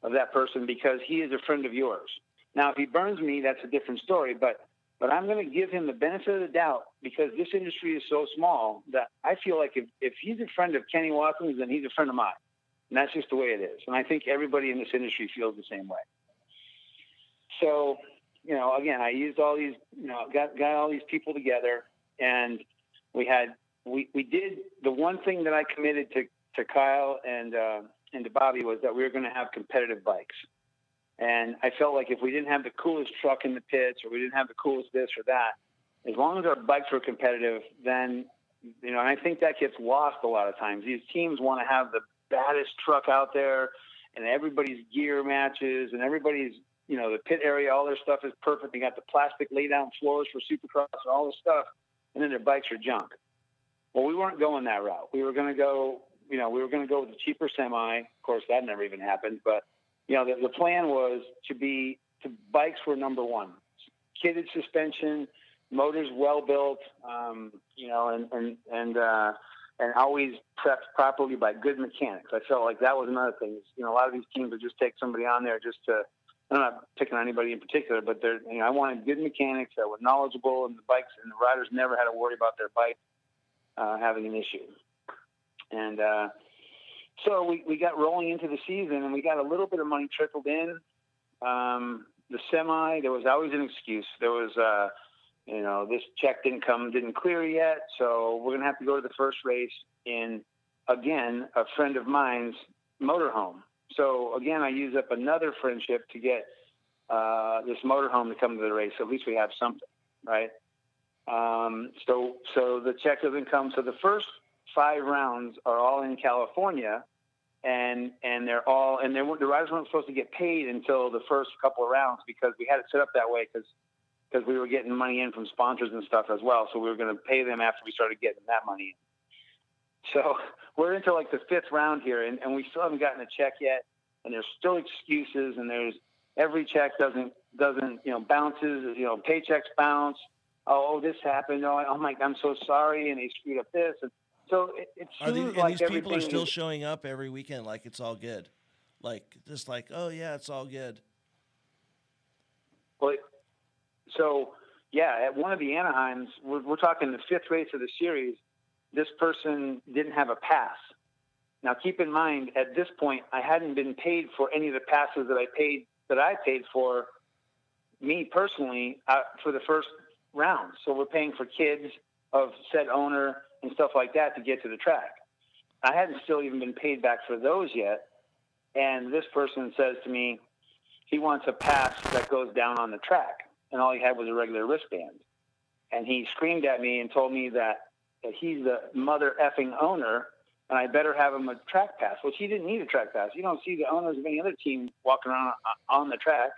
of that person because he is a friend of yours. Now, if he burns me, that's a different story, but I'm going to give him the benefit of the doubt because this industry is so small that I feel like if he's a friend of Kenny Watkins, then he's a friend of mine. And that's just the way it is. And I think everybody in this industry feels the same way. So, again, I used all these, got all these people together, and we did the one thing that I committed to Kyle and to Bobby was that we were going to have competitive bikes. And I felt like if we didn't have the coolest truck in the pits or we didn't have the coolest this or that, as long as our bikes were competitive, then, and I think that gets lost a lot of times. These teams want to have the baddest truck out there, and everybody's gear matches, and everybody's, the pit area, all their stuff is perfect. They got the plastic lay-down floors for Supercross and all this stuff, and then their bikes are junk. Well, we weren't going that route. We were going to go, with the cheaper semi. Of course, that never even happened. But, the plan was bikes were number one. Kitted suspension, motors well built, and always prepped properly by good mechanics. I felt like that was another thing. A lot of these teams would just take somebody on there just to. I'm not picking on anybody in particular, but I wanted good mechanics that were knowledgeable, and the bikes and the riders never had to worry about their bike having an issue. And so we got rolling into the season, and we got a little bit of money trickled in. The semi, there was always an excuse. There was, this check didn't clear yet, so we're going to have to go to the first race in, again, a friend of mine's motorhome. So, again, I use up another friendship to get this motorhome to come to the race. So at least we have something, right? So the check doesn't come. So the first 5 rounds are all in California, and the riders weren't supposed to get paid until the first couple of rounds because we had it set up that way because we were getting money in from sponsors and stuff as well. So we were going to pay them after we started getting that money in. So we're into like the 5th round here, and we still haven't gotten a check yet, and there's still excuses, and there's every check doesn't bounces, paychecks bounce. Oh, this happened. Oh, I'm so sorry, and they screwed up this. And so it seems like these people are still showing up every weekend like it's all good, oh yeah, it's all good. Well, so yeah, at one of the Anaheims, we're talking the 5th race of the series. This person didn't have a pass. Now, keep in mind, at this point, I hadn't been paid for any of the passes that I paid for me personally for the first round. So we're paying for kids of said owner and stuff like that to get to the track. I hadn't still even been paid back for those yet. And this person says to me, he wants a pass that goes down on the track. And all he had was a regular wristband. And he screamed at me and told me that he's the mother effing owner, and I better have him a track pass, which he didn't need a track pass. You don't see the owners of any other team walking around on the track,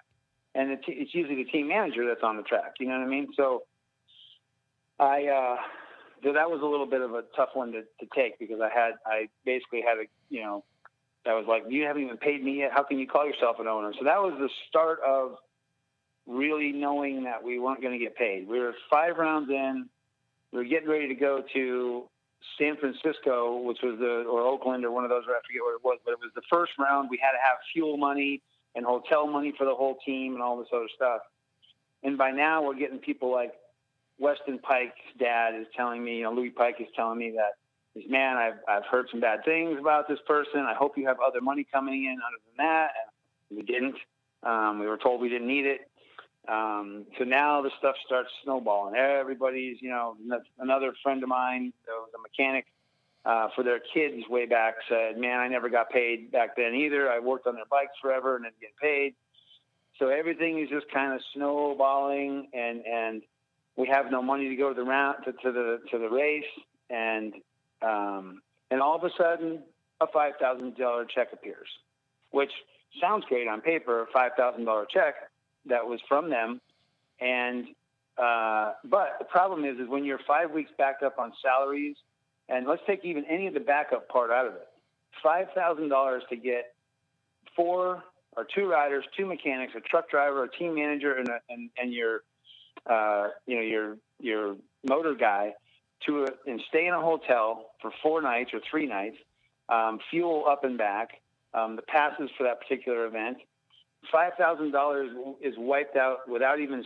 and it's usually the team manager that's on the track. You know what I mean? So that was a little bit of a tough one to take because I basically had I was like, you haven't even paid me yet. How can you call yourself an owner? So that was the start of really knowing that we weren't going to get paid. We were 5 rounds in. We were getting ready to go to San Francisco, which was or Oakland or one of those, I forget what it was, but it was the first round. We had to have fuel money and hotel money for the whole team and all this other stuff. And by now we're getting people like Weston Pike's dad is telling me, Louis Pike is telling me that, man, I've heard some bad things about this person. I hope you have other money coming in other than that. And we didn't. We were told we didn't need it. So now the stuff starts snowballing. Everybody's, another friend of mine, the mechanic for their kids way back said, man, I never got paid back then either. I worked on their bikes forever and didn't get paid. So everything is just kind of snowballing, and we have no money to go to the round to the race, and all of a sudden a $5,000 check appears, which sounds great on paper, a $5,000 check that was from them. And but the problem is when you're 5 weeks backed up on salaries, and let's take even any of the backup part out of it, $5,000 to get 4 or 2 riders, 2 mechanics, a truck driver, a team manager, and your your motor guy and stay in a hotel for 4 nights or 3 nights, fuel up and back, the passes for that particular event. $5,000 is wiped out without even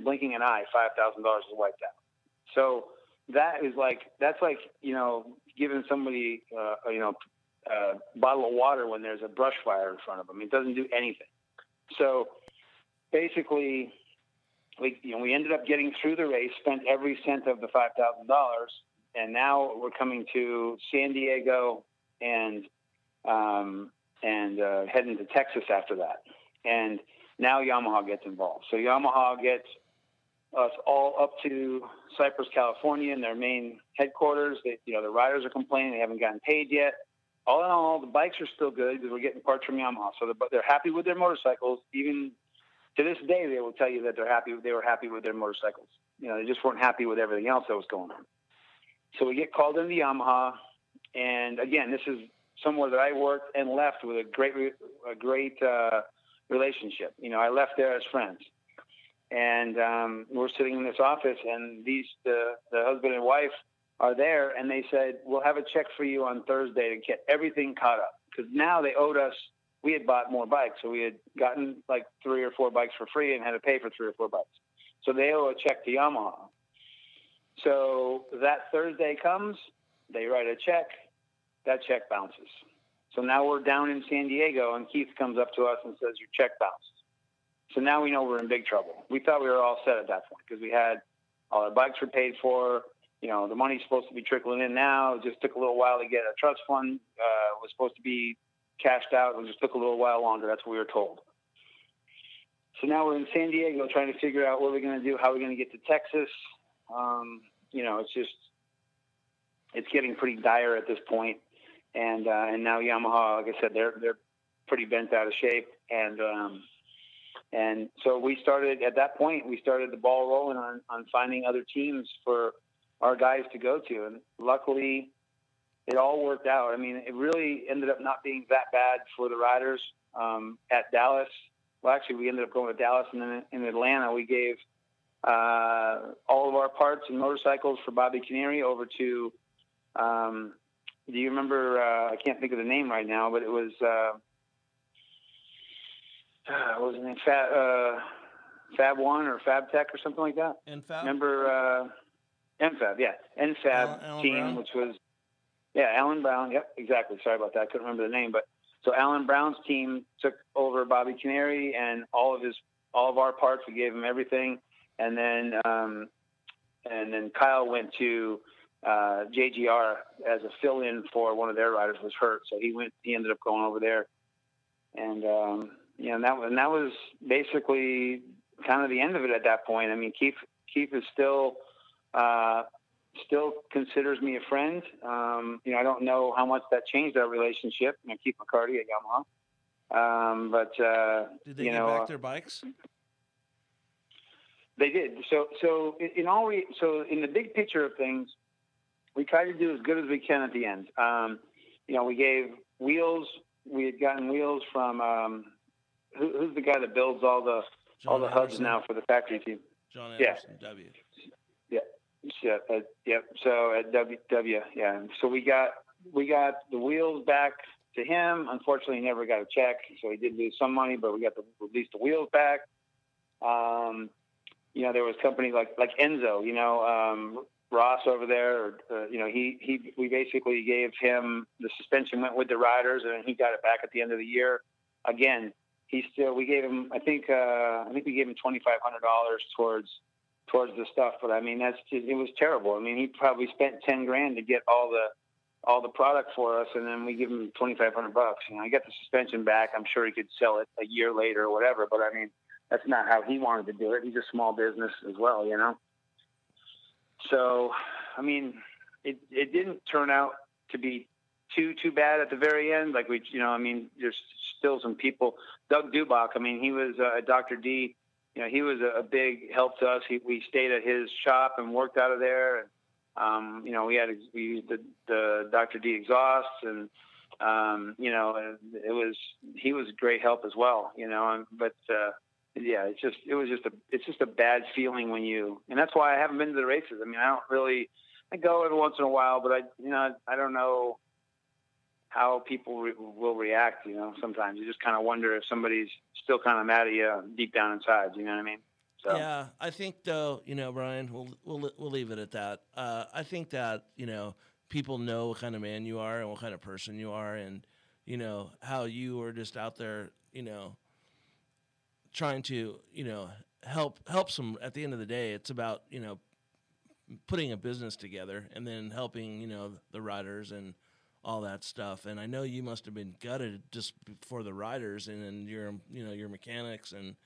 blinking an eye. $5,000 is wiped out. So that's like giving somebody a bottle of water when there's a brush fire in front of them. It doesn't do anything. So basically, we ended up getting through the race, spent every cent of the $5,000, and now we're coming to San Diego and heading to Texas after that. And now Yamaha gets involved. So Yamaha gets us all up to Cypress, California, in their main headquarters. The riders are complaining they haven't gotten paid yet. All in all, the bikes are still good because we're getting parts from Yamaha. So they're happy with their motorcycles. Even to this day, they will tell you that they were happy with their motorcycles. They just weren't happy with everything else that was going on. So we get called into Yamaha, and again, this is somewhere that I worked and left with a great relationship. I left there as friends, and we're sitting in this office, and the husband and wife are there, and they said, "We'll have a check for you on Thursday to get everything caught up," because now they owed us. We had bought more bikes, so we had gotten like 3 or 4 bikes for free and had to pay for 3 or 4 bikes. So they owe a check to Yamaha. So that Thursday comes, they write a check, that check bounces. So now we're down in San Diego, and Keith comes up to us and says, "Your check bounced." So now we know we're in big trouble. We thought we were all set at that point because we had all our bikes were paid for. The money's supposed to be trickling in now. It just took a little while to get a trust fund. Was supposed to be cashed out. It just took a little while longer. That's what we were told. So now we're in San Diego trying to figure out what we're going to do, how we're going to get to Texas. It's getting pretty dire at this point. And now Yamaha, like I said, they're pretty bent out of shape. And so we started the ball rolling on finding other teams for our guys to go to. And luckily it all worked out. I mean, it really ended up not being that bad for the riders at Dallas. Well, actually, we ended up going to Dallas, and then in Atlanta, we gave all of our parts and motorcycles for Bobby Canary over to, do you remember, I can't think of the name right now, but it was, what was the name? Fab One or Fab Tech or something like that. NFAB? Remember, NFAB, yeah. NFAB Alan team, Brown? which was, Alan Brown. Yep, exactly. Sorry about that. I couldn't remember the name, but so Alan Brown's team took over Bobby Canary and all of our parts. We gave him everything. And then Kyle went to JGR as a fill-in for one of their riders was hurt. So he ended up going over there. And, that was basically kind of the end of it at that point. I mean, Keith is still considers me a friend. I don't know how much that changed our relationship. Keith McCarty at Yamaha. Did they get back their bikes? They did. So in the big picture of things, we tried to do as good as we can at the end. We gave wheels. We had gotten wheels from who's the guy that builds all the hubs now for the factory team? John Anderson, W. Yeah. So at WW, yeah. So we got the wheels back to him. Unfortunately, he never got a check, so he did lose some money, but we got at least the wheels back. There was companies like Enzo, Ross over there. We basically gave him the suspension went with the riders, and he got it back at the end of the year. Again, we gave him. I think we gave him $2,500 towards the stuff, but I mean it was terrible. I mean, he probably spent $10,000 to get all the product for us, and then we give him $2,500. I got the suspension back. I'm sure he could sell it a year later or whatever, but I mean that's not how he wanted to do it. He's a small business as well, So, I mean, it didn't turn out to be too bad at the very end. Like there's still some people. Doug Dubach, he was Dr. D. He was a big help to us. We stayed at his shop and worked out of there. And, we used the Dr. D exhausts, and he was a great help as well. It's just a bad feeling and that's why I haven't been to the races. I go every once in a while, but I don't know how people will react. Sometimes you just kind of wonder if somebody's still kind of mad at you deep down inside. You know what I mean? So. Yeah, I think though, Brian, we'll leave it at that. I think that people know what kind of man you are and what kind of person you are, and how you are just out there, trying to help some. At the end of the day, it's about putting a business together and then helping the riders and all that stuff. And I know you must have been gutted just for the riders and your mechanics and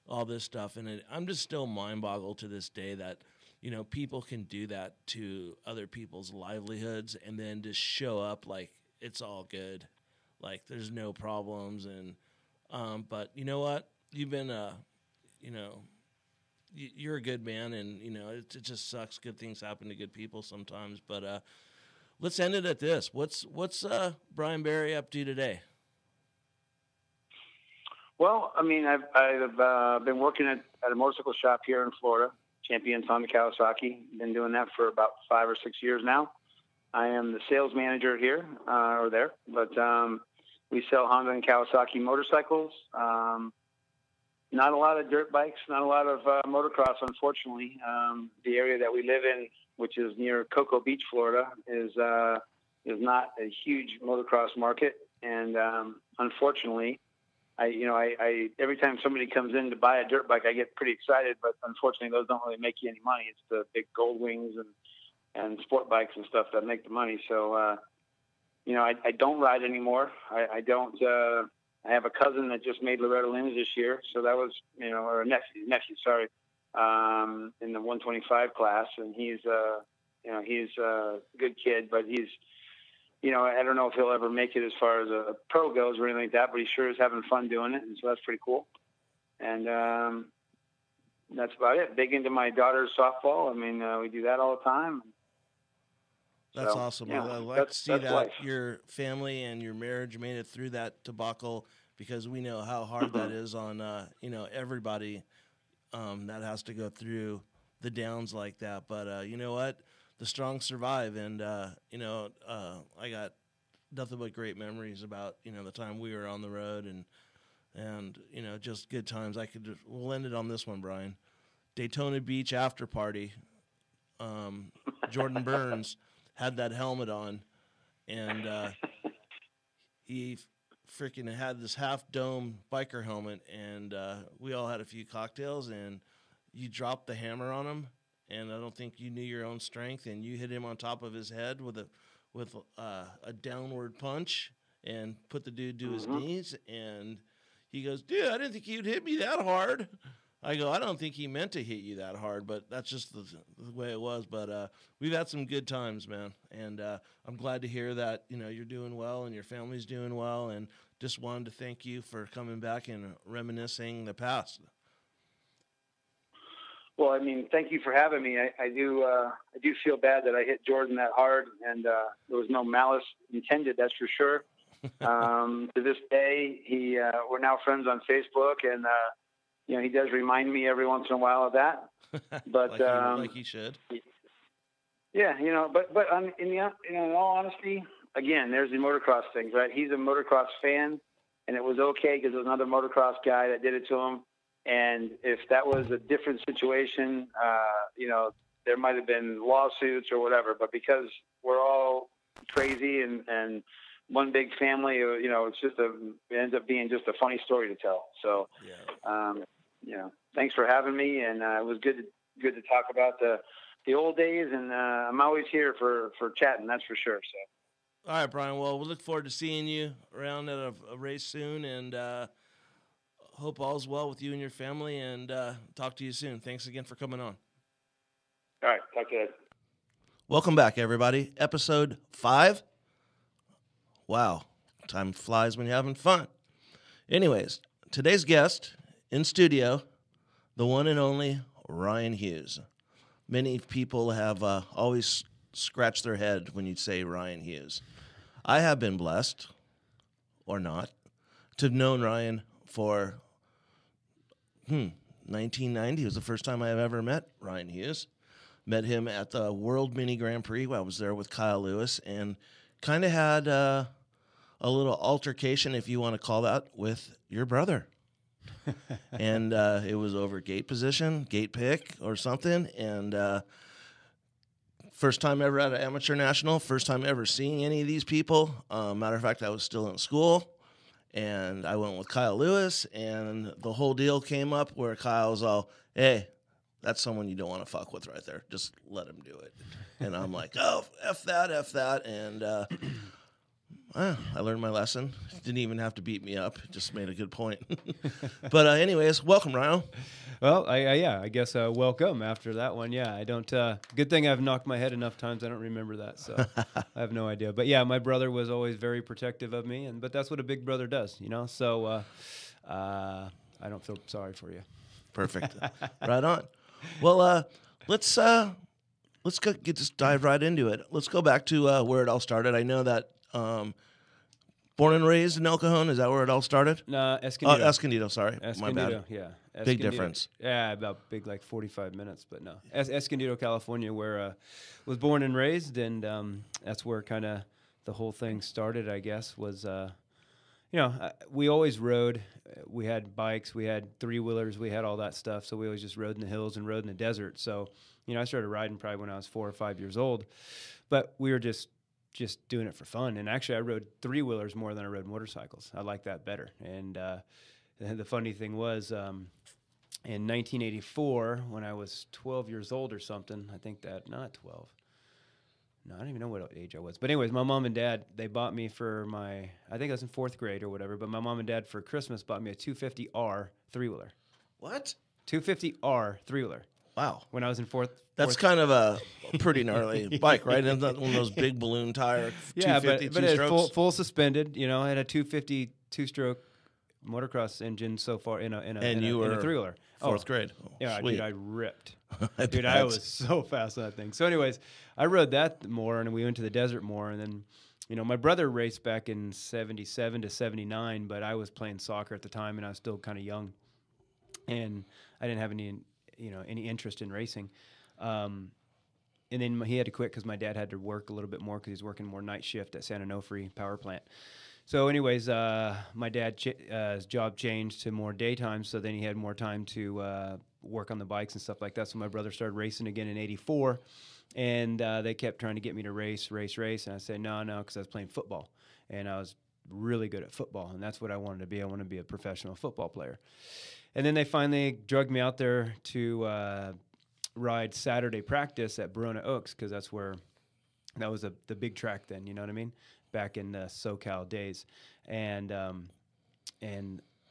all this stuff. And I'm just still mind-boggled to this day that, people can do that to other people's livelihoods and then just show up like it's all good, like there's no problems. And but you know what? You've been you're a good man, and it just sucks. Good things happen to good people sometimes. But let's end it at this. What's Brian Barry up to today? Well, I mean, I've been working at a motorcycle shop here in Florida, Champion Honda Kawasaki. Been doing that for about 5 or 6 years now. I am the sales manager here or there, but we sell Honda and Kawasaki motorcycles. Not a lot of dirt bikes, not a lot of motocross, unfortunately. The area that we live in, which is near Cocoa Beach, Florida, is not a huge motocross market, and unfortunately, I every time somebody comes in to buy a dirt bike, I get pretty excited, but unfortunately, those don't really make you any money. It's the big Gold Wings and sport bikes and stuff that make the money. So, I don't ride anymore. I don't. I have a cousin that just made Loretta Lynn's this year, so that was, or a nephew, sorry, in the 125 class, and he's a good kid, but he's, I don't know if he'll ever make it as far as a pro goes or anything like that, but he sure is having fun doing it, and so that's pretty cool. And that's about it. Big into my daughter's softball. I mean, we do that all the time. That's awesome. Yeah, I like to see that life. Your family and your marriage made it through that debacle, because we know how hard that is on, everybody that has to go through the downs like that. But you know what? The strong survive. And, I got nothing but great memories about, the time we were on the road and just good times. We'll end it on this one, Brian. Daytona Beach after party. Jordan Burns had that helmet on, and he freaking had this half-dome biker helmet, and we all had a few cocktails, and you dropped the hammer on him, and I don't think you knew your own strength, and you hit him on top of his head with a downward punch and put the dude to his knees, and he goes, "Dude, I didn't think you'd hit me that hard." I go, "I don't think he meant to hit you that hard, but that's just the way it was." But we've had some good times, man, and I'm glad to hear that you're doing well and your family's doing well, and just wanted to thank you for coming back and reminiscing the past. Well, I mean, thank you for having me. I do feel bad that I hit Jordan that hard, and there was no malice intended, that's for sure. To this day, we're now friends on Facebook, and he does remind me every once in a while of that. But like he should. Yeah, but in all honesty, again, there's the motocross things, right? He's a motocross fan, and it was okay because there was another motocross guy that did it to him. And if that was a different situation, there might have been lawsuits or whatever. But because we're all crazy and one big family, it ends up being just a funny story to tell. So, thanks for having me, and it was good to talk about the old days. And I'm always here for chatting, that's for sure. So, all right, Brian. Well, we look forward to seeing you around at a race soon, and hope all's well with you and your family. And talk to you soon. Thanks again for coming on. All right, talk to you later. Welcome back, everybody. Episode 5. Wow, time flies when you're having fun. Anyways, today's guest in studio, the one and only Ryan Hughes. Many people have always scratched their head when you say Ryan Hughes. I have been blessed, or not, to have known Ryan for 1990 was the first time I have ever met Ryan Hughes. Met him at the World Mini Grand Prix. I was there with Kyle Lewis and kind of had a little altercation, if you want to call that, with your brother. And it was over gate position, gate pick or something. And first time ever at an amateur national, first time ever seeing any of these people. Matter of fact, I was still in school. And I went with Kyle Lewis, and the whole deal came up where Kyle was all, "Hey, that's someone you don't want to fuck with right there. Just let him do it." And I'm like, "Oh, F that. And I learned my lesson. Didn't even have to beat me up. Just made a good point. But anyways, welcome, Ryan. Well, I guess welcome after that one. Yeah, I don't. Good thing I've knocked my head enough times. I don't remember that, so I have no idea. But yeah, my brother was always very protective of me, but that's what a big brother does, you know. So I don't feel sorry for you. Perfect. Right on. Well, let's just dive right into it. Let's go back to where it all started. I know that born and raised in El Cajon. Is that where it all started? No, Escondido. Escondido. Sorry, my bad. Yeah, Big difference. Yeah, about big, like 45 minutes, but no. Escondido, California, where was born and raised, and that's where kind of the whole thing started. I guess was we always rode. We had bikes, we had 3-wheelers, we had all that stuff. So we always just rode in the hills and rode in the desert. So I started riding probably when I was 4 or 5 years old, but we were just doing it for fun. And actually, I rode 3-wheelers more than I rode motorcycles. I like that better. And the funny thing was, in 1984, when I was 12 years old or something, I think that, not 12. No, I don't even know what age I was. But anyways, my mom and dad, they bought me for I think I was in 4th grade or whatever, but my mom and dad for Christmas bought me a 250R 3-wheeler. What? 250R 3-wheeler. Wow. When I was in 4th. That's kind of a pretty gnarly bike, right? Isn't that one of those big balloon tire, yeah, 250 but it's two-strokes? full suspended. I had a 250 2-stroke motocross engine so far in a 3-wheeler. 4th grade. Oh, yeah, sweet. dude, I ripped. I Dude, I was so fast on that thing. So anyways, I rode that more, and we went to the desert more. And then, my brother raced back in 77 to 79, but I was playing soccer at the time, and I was still kind of young. And I didn't have any interest in racing. And then he had to quit because my dad had to work a little bit more because he was working more night shift at San Onofre power plant. So anyways, my dad's job changed to more daytime, so then he had more time to work on the bikes and stuff like that. So my brother started racing again in 84, and they kept trying to get me to race. And I said, no, because I was playing football, and I was really good at football, and that's what I wanted to be. I wanted to be a professional football player. And then they finally drugged me out there to ride Saturday practice at Barona Oaks, because that was the big track then, you know what I mean? Back in the SoCal days. And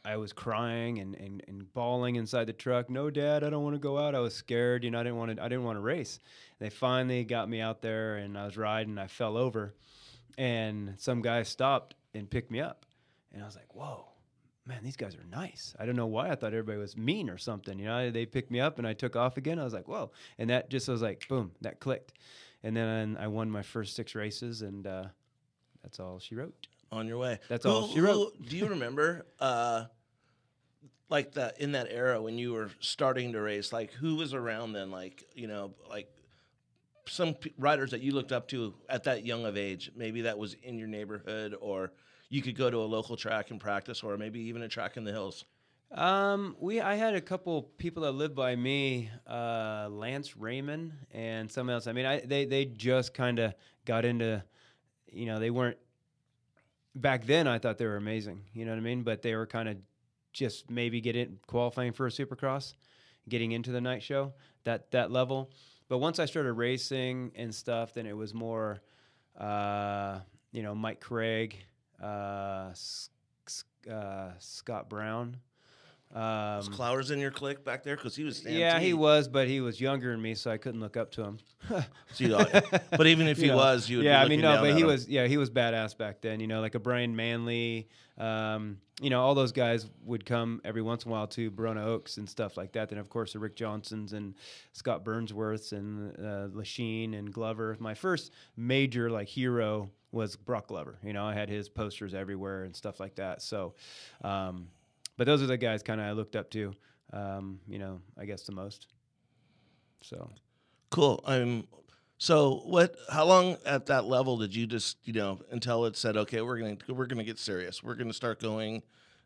I was crying and bawling inside the truck. No, Dad, I don't want to go out. I was scared. I didn't want to race. They finally got me out there, and I was riding. I fell over, and some guy stopped and picked me up. And I was like, whoa, man, these guys are nice. I don't know why I thought everybody was mean or something. They picked me up, and I took off again. I was like, whoa. And that just was like, boom, that clicked. And then I won my first 6 races, and that's all she wrote. On your way. That's all she wrote. Do you remember, like in that era when you were starting to race, like who was around then? Like, like some riders that you looked up to at that young of age, maybe that was in your neighborhood, or you could go to a local track and practice, or maybe even a track in the hills. I had a couple people that lived by me, Lance Raymond and someone else. I mean, they just kind of got into, they weren't, back then I thought they were amazing, you know what I mean? But they were kind of just maybe qualifying for a Supercross, getting into the night show, that level. But once I started racing and stuff, then it was more, Mike Craig, Scott Brown. Was Clowers in your clique back there? Because he was stampede. Yeah, he was, but he was younger than me, so I couldn't look up to him. But even if he was, you would be looking down at him. He was badass back then. Like a Brian Manley. All those guys would come every once in a while to Barona Oaks and stuff like that. Then of course the Rick Johnsons and Scott Burnsworths and Lachine and Glover. My first major I was Brock Glover. I had his posters everywhere and stuff like that. So. But those are the guys kind of I looked up to, I guess the most. So cool. How long at that level did you just, until it said, okay, we're gonna get serious. We're gonna start going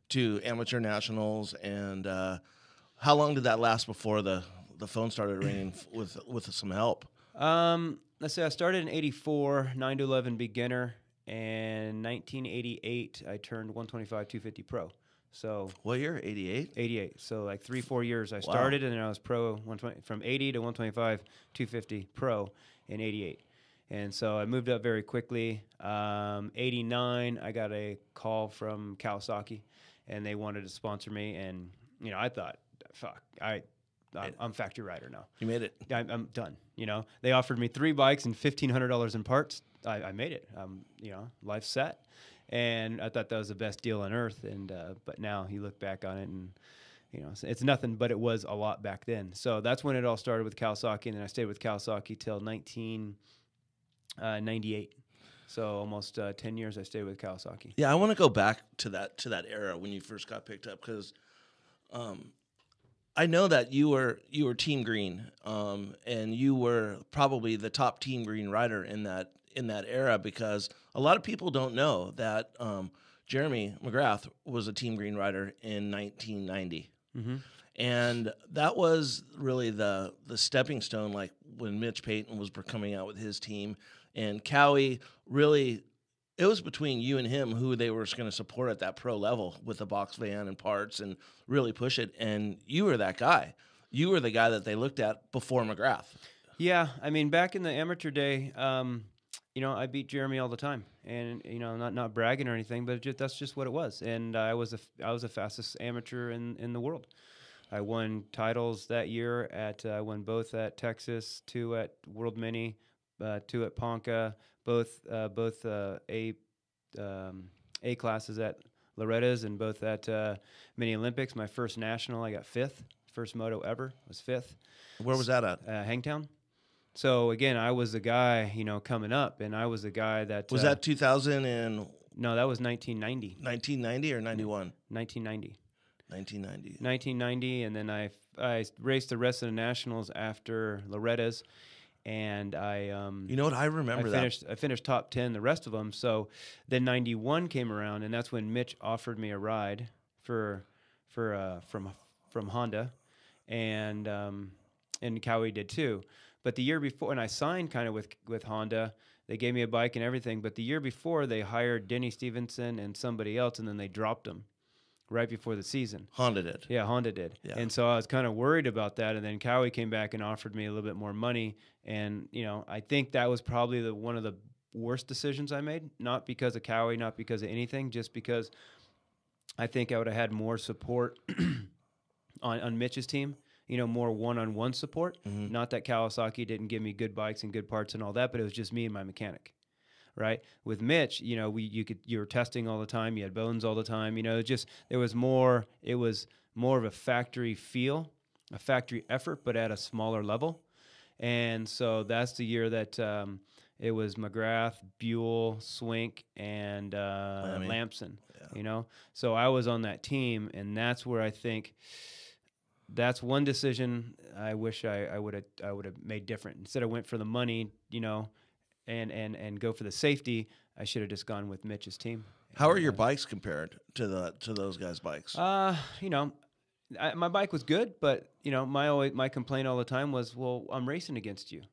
to amateur nationals, and how long did that last before the phone started ringing with some help? Let's say I started in '84, 9 to 11 beginner, and 1988 I turned 125 250 pro. So what year? 88? 88. So like 3-4 years I started, and then I was pro 120 from 80 to 125 250 pro in 88. And so I moved up very quickly. 89, I got a call from Kawasaki, and they wanted to sponsor me. And, you know, I thought, fuck, I'm factory rider now. You made it. I'm done. You know, they offered me 3 bikes and $1,500 in parts. I made it. You know, life's set. And I thought that was the best deal on earth. And but now you look back on it, and you know, it's nothing, but it was a lot back then. So that's when it all started with Kawasaki, and then I stayed with Kawasaki till 1998. So almost 10 years I stayed with Kawasaki. Yeah, I want to go back to that era when you first got picked up, because I know that you were Team Green, and you were probably the top Team Green rider in that era, because a lot of people don't know that Jeremy McGrath was a Team Green rider in 1990. Mm-hmm. And that was really the stepping stone, like when Mitch Payton was coming out with his team. And Cowie, really, it was between you and him who they were going to support at that pro level with the box van and parts and really push it. And you were that guy. You were the guy that they looked at before McGrath. Yeah, I mean, back in the amateur day, you know, I beat Jeremy all the time, and you know, not bragging or anything, but that's just what it was. And I was the fastest amateur in the world. I won titles that year I won both at Texas, 2 at World Mini, 2 at Ponca, both A classes at Loretta's, and both at Mini Olympics. My first national, I got 5th. First moto ever was 5th. Where was that at? Hangtown. So again, I was the guy, you know, coming up, and I was the guy that was that 2000 and no, that was 1990. 1990 or 91? 1990. 1990. 1990, and then I raced the rest of the nationals after Loretta's, and you know what, I remember I finished top 10 the rest of them. So then 91 came around, and that's when Mitch offered me a ride from Honda, and Cowie did too. But the year before, and I signed kind of with Honda, they gave me a bike and everything. But the year before, they hired Denny Stevenson and somebody else, and then they dropped them right before the season. Honda did. Yeah, Honda did. Yeah. And so I was kind of worried about that. And then Cowie came back and offered me a little bit more money. And, you know, I think that was probably one of the worst decisions I made. Not because of Cowie, not because of anything, just because I think I would have had more support on Mitch's team. You know, more one-on-one support. Mm-hmm. Not that Kawasaki didn't give me good bikes and good parts and all that, but it was just me and my mechanic, right? With Mitch, you know, you were testing all the time. You had bones all the time. You know, it was more of a factory feel, a factory effort, but at a smaller level. And so that's the year that it was McGrath, Buell, Swink, and Lampson. Yeah. You know, so I was on that team, and that's where I think. That's one decision I wish I would have made different. Instead of went for the money, you know, and go for the safety, I should have just gone with Mitch's team. How are your bikes compared to those guys' bikes? You know, my bike was good, but you know, my complaint all the time was, well, I'm racing against you.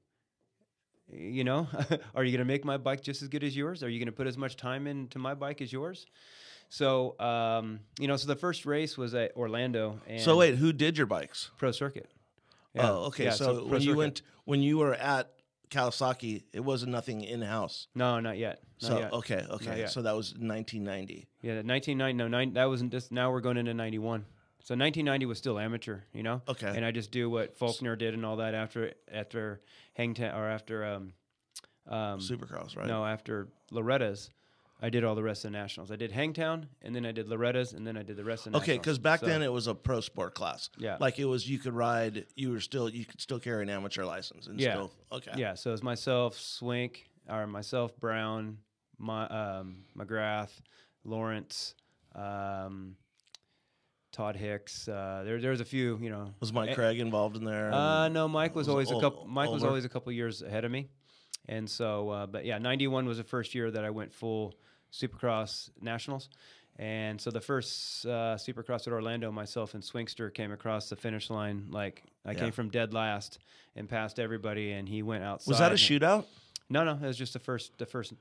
You know, are you going to make my bike just as good as yours? Are you going to put as much time into my bike as yours? So, you know, so the first race was at Orlando. And so wait, who did your bikes? Pro Circuit. Yeah. Oh, okay. Yeah, so when you were at Kawasaki, it wasn't nothing in-house. No, not yet. Not yet. Okay. So that was 1990. Yeah, 1990. that wasn't just. Now we're going into 91. So 1990 was still amateur, you know. Okay. And I just do what Faulkner did and all that after Hangtown or after Supercross, right? No, after Loretta's. I did all the rest of the nationals. I did Hangtown, and then I did Loretta's, and then I did the rest of the nationals. Okay, because back then it was a pro sport class. Yeah. Like it was, you could ride, you could still carry an amateur license. And yeah. Still, okay. Yeah, so it was myself, Brown, McGrath, Lawrence, Todd Hicks. There was a few, you know. Was Mike Craig involved in there? No, Mike was always a couple years ahead of me. And so, but yeah, 91 was the first year that I went full Supercross Nationals. And so the first Supercross at Orlando, myself and Swinkster came across the finish line. Like I came from dead last and passed everybody, and he went outside. Was that a shootout? No, it was just the first.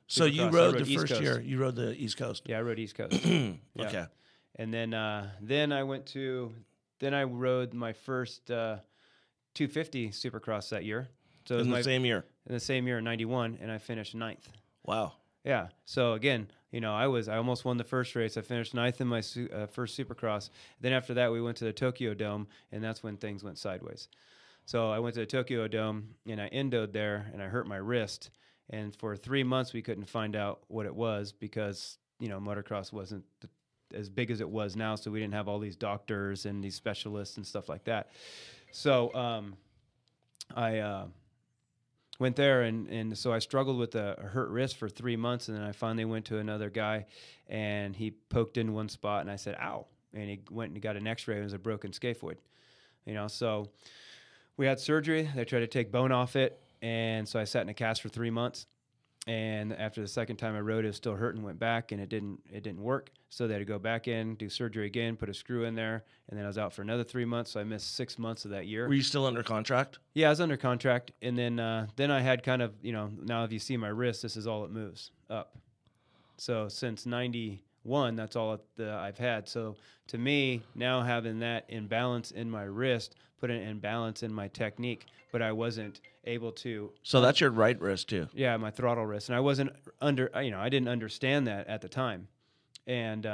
So you rode the first Coast. Year. You rode the East Coast. Yeah, I rode East Coast. Okay. And then I rode my first 250 Supercross that year. So in the same year. in the same year in 91, and I finished 9th. Wow. Yeah. So again, I almost won the first race. I finished 9th in my first Supercross. Then after that, we went to the Tokyo Dome, and that's when things went sideways. So I went to the Tokyo Dome, and I endoed there, and I hurt my wrist. And for 3 months, we couldn't find out what it was because, motocross wasn't as big as it was now, so we didn't have all these doctors and these specialists and stuff like that. So I went there, and so I struggled with a hurt wrist for 3 months, and then I finally went to another guy, and he poked in one spot, and I said, ow. And he went and got an x-ray, and it was a broken scaphoid. So we had surgery. They tried to take bone off it, and so I sat in a cast for 3 months. And after the second time I rode, it was still hurting, went back, and it didn't work. So they had to go back in, do surgery again, put a screw in there, and then I was out for another 3 months. So I missed 6 months of that year. Were you still under contract? Yeah, I was under contract, and then I had kind of, now if you see my wrist, this is all it moves up. So since 91, that's all I've had. So to me, now having that imbalance in my wrist put an imbalance in my technique, but I wasn't able to. So that's your right wrist too? Yeah, my throttle wrist. And I wasn't I didn't understand that at the time. And,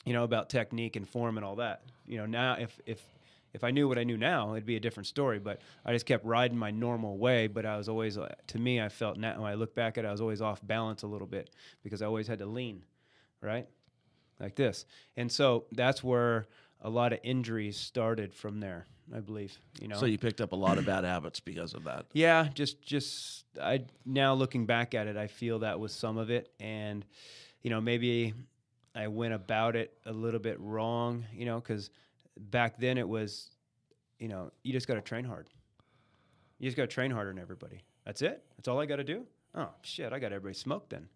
about technique and form and all that. Now if I knew what I knew now, it'd be a different story, but I just kept riding my normal way. But I was always, to me, I felt now when I look back at it, I was always off balance a little bit because I always had to lean, right? Like this. And so that's where a lot of injuries started from there, I believe. So you picked up a lot of bad habits because of that. Yeah, just now looking back at it, I feel that was some of it. And, maybe I went about it a little bit wrong, because back then it was, you just got to train hard. You just got to train harder than everybody. That's it? That's all I got to do? Oh, shit, I got everybody smoked then.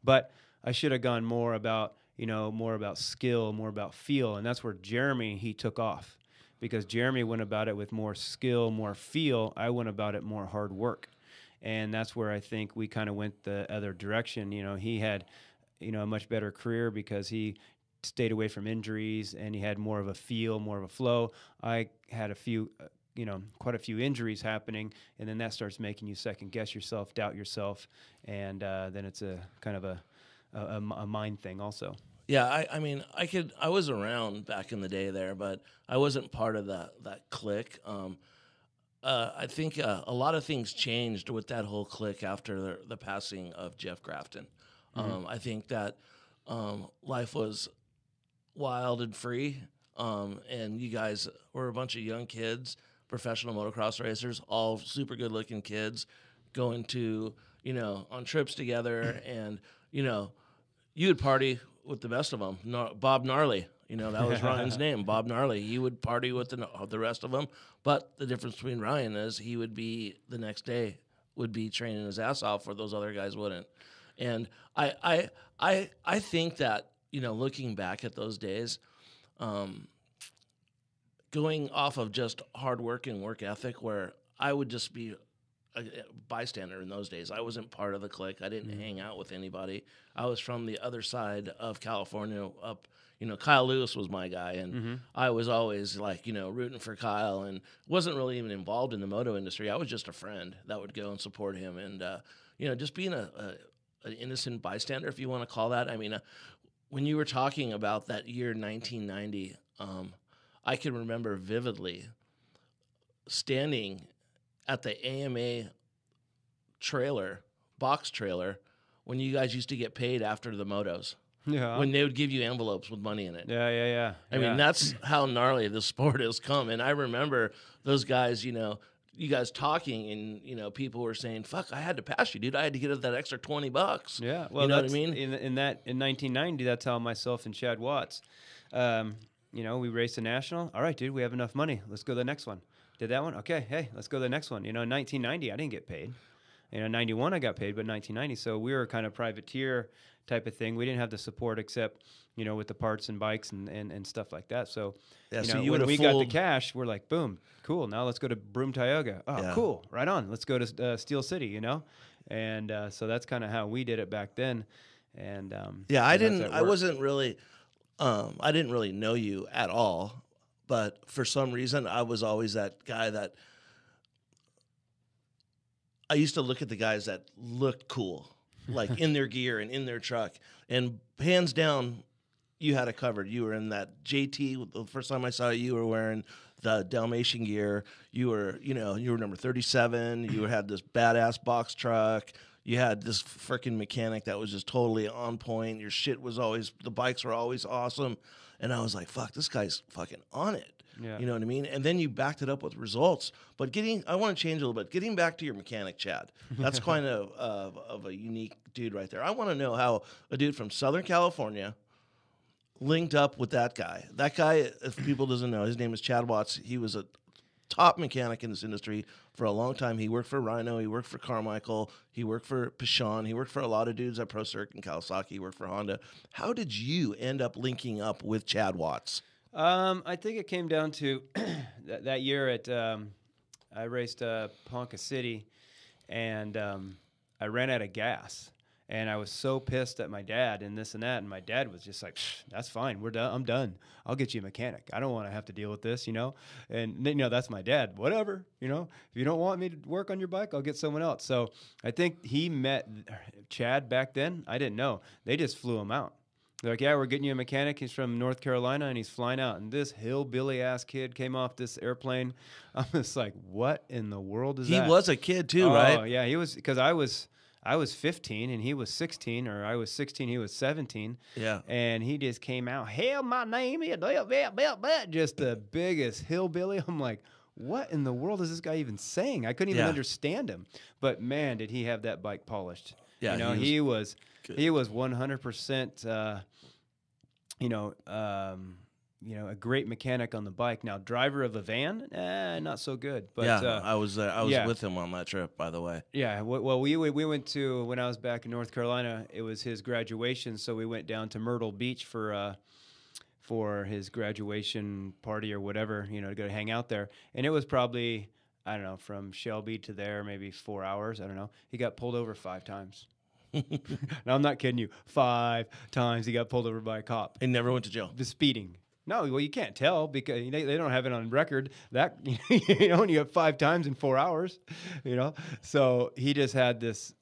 But I should have gone more about skill, more about feel. And that's where Jeremy, he took off. Because Jeremy went about it with more skill, more feel. I went about it more hard work. And that's where I think we kind of went the other direction. He had, a much better career because he stayed away from injuries and he had more of a feel, more of a flow. I had a few, quite a few injuries happening, and then that starts making you second guess yourself, doubt yourself, and then it's a kind of a mind thing also. Yeah, I was around back in the day there, but I wasn't part of that clique. I think a lot of things changed with that whole clique after the passing of Jeff Grafton. I think that life was wild and free, and you guys were a bunch of young kids, professional motocross racers, all super good-looking kids, going to, on trips together, and, you would party with the best of them. Bob Gnarly, that was Ryan's name, Bob Gnarly. He would party with the rest of them, but the difference between Ryan is he would be, the next day, would be training his ass off where those other guys wouldn't. And I think that, looking back at those days, going off of just hard work and work ethic, where I would just be a bystander in those days. I wasn't part of the clique. I didn't hang out with anybody. I was from the other side of California up, Kyle Lewis was my guy, and I was always rooting for Kyle and wasn't really even involved in the moto industry. I was just a friend that would go and support him, and, just being an innocent bystander, if you want to call that. When you were talking about that year 1990, I can remember vividly standing at the AMA box trailer, when you guys used to get paid after the motos. Yeah. When they would give you envelopes with money in it. Yeah. I mean, that's how gnarly the sport has come. And I remember those guys, you guys talking, and, people were saying, fuck, I had to pass you, dude. I had to get that extra $20. Yeah. Well, you know what I mean? In 1990, that's how myself and Chad Watts, we raced a national. All right, dude, we have enough money. Let's go to the next one. Did that one? Okay, hey, let's go to the next one. In 1990, I didn't get paid. 91, I got paid, but 1990. So we were kind of privateer type of thing. We didn't have the support except, with the parts and bikes and stuff like that. So, when we got the cash, we're like, boom, cool. Now let's go to Broome, Tioga. Oh, yeah. Cool. Right on. Let's go to Steel City, And so that's kind of how we did it back then. And I didn't really know you at all. But for some reason, I was always that guy that I used to look at the guys that looked cool, like in their gear and in their truck, and hands down, you had it covered. You were in that JT. The first time I saw you, you were wearing the Dalmatian gear. You were number 37. You had this badass box truck. You had this freaking mechanic that was just totally on point. Your shit was always, the bikes were always awesome. And I was like, fuck, this guy's fucking on it. Yeah. You know what I mean? And then you backed it up with results. But I want to change a little bit. Getting back to your mechanic, Chad, that's kind of a unique dude right there. I want to know how a dude from Southern California linked up with that guy. That guy, if people doesn't know, his name is Chad Watts. He was a top mechanic in this industry for a long time. He worked for Rhino. He worked for Carmichael. He worked for Pichon. He worked for a lot of dudes at Pro Circuit and Kawasaki. He worked for Honda. How did you end up linking up with Chad Watts? I think it came down to that year at I raced Ponca City, and I ran out of gas. And I was so pissed at my dad and this and that. And my dad was just like, that's fine. We're done. I'm done. I'll get you a mechanic. I don't want to have to deal with this, And, that's my dad. Whatever, If you don't want me to work on your bike, I'll get someone else. So I think he met Chad back then. I didn't know. They just flew him out. They're like, yeah, we're getting you a mechanic. He's from North Carolina, and he's flying out. And this hillbilly-ass kid came off this airplane. I'm just like, what in the world is that? He was a kid, too, right? Oh, yeah. He was, because I was 15 and he was 16, or I was 16, he was 17. Yeah. And he just came out, hell, my name is just the biggest hillbilly. I'm like, what in the world is this guy even saying? I couldn't even understand him. But man, did he have that bike polished. Yeah. He was 100%, a great mechanic on the bike. Now, driver of a van, not so good. But I was with him on that trip, by the way. Yeah, well, we went to, when I was back in North Carolina, it was his graduation, so we went down to Myrtle Beach for his graduation party or whatever, to go hang out there. And it was probably, I don't know, from Shelby to there, maybe 4 hours. I don't know. He got pulled over 5 times. No, I'm not kidding you. 5 times he got pulled over by a cop. And never went to jail. The speeding. No, well, you can't tell because they don't have it on record. That when you have 5 times in 4 hours, So he just had this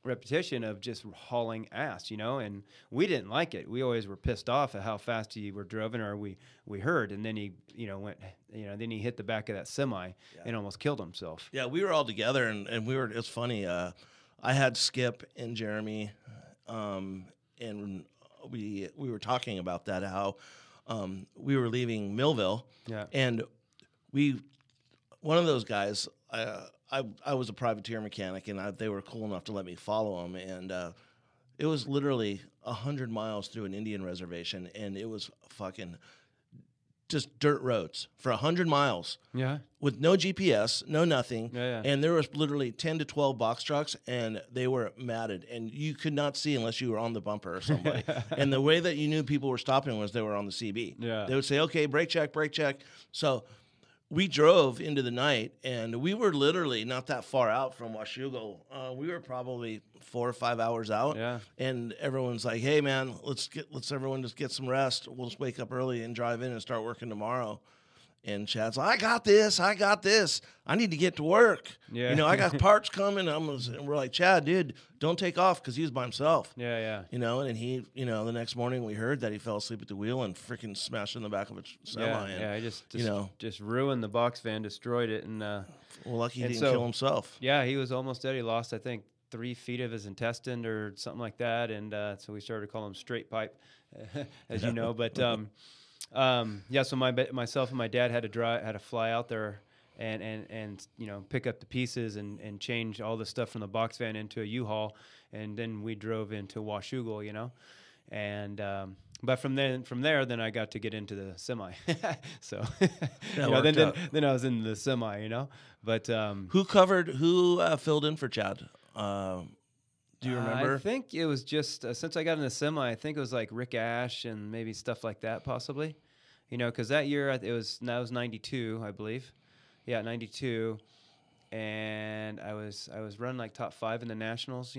repetition of just hauling ass, and we didn't like it. We always were pissed off at how fast he were driven, or we heard, and then he went, then he hit the back of that semi and almost killed himself. Yeah, we were all together, and we were. It's funny. I had Skip and Jeremy, and we were talking about that, how we were leaving Millville, and one of those guys, I was a privateer mechanic, and they were cool enough to let me follow them, and it was literally 100 miles through an Indian reservation, and it was fucking just dirt roads for 100 miles. Yeah. With no GPS, no nothing. Yeah. And there was literally 10 to 12 box trucks, and they were matted. And you could not see unless you were on the bumper or somebody. And the way that you knew people were stopping was they were on the CB. Yeah. They would say, okay, brake check, brake check. So we drove into the night, and we were literally not that far out from Washougal. We were probably 4 or 5 hours out. Yeah. And everyone's like, hey, man, let's everyone just get some rest. We'll just wake up early and drive in and start working tomorrow. And Chad's like, I got this. I need to get to work. Yeah. I got parts coming. And we're like, Chad, dude, don't take off, because he was by himself. Yeah. And he, the next morning we heard that he fell asleep at the wheel and freaking smashed in the back of a semi. Yeah, he just ruined the box van, destroyed it. And well, lucky he didn't kill himself. Yeah, he was almost dead. He lost, I think, 3 feet of his intestine or something like that. And so we started to call him straight pipe, as you know. But so myself and my dad had to fly out there and pick up the pieces and change all the stuff from the box van into a U-Haul, and then we drove into Washougal, and but from there then I got to get into the semi. So then I was in the semi, But who filled in for Chad? Do you remember? I think it was just since I got in the semi, I think it was like Rick Ash and maybe stuff like that, possibly. Because that year that was 92, I believe. Yeah, 92, and I was running like top 5 in the nationals.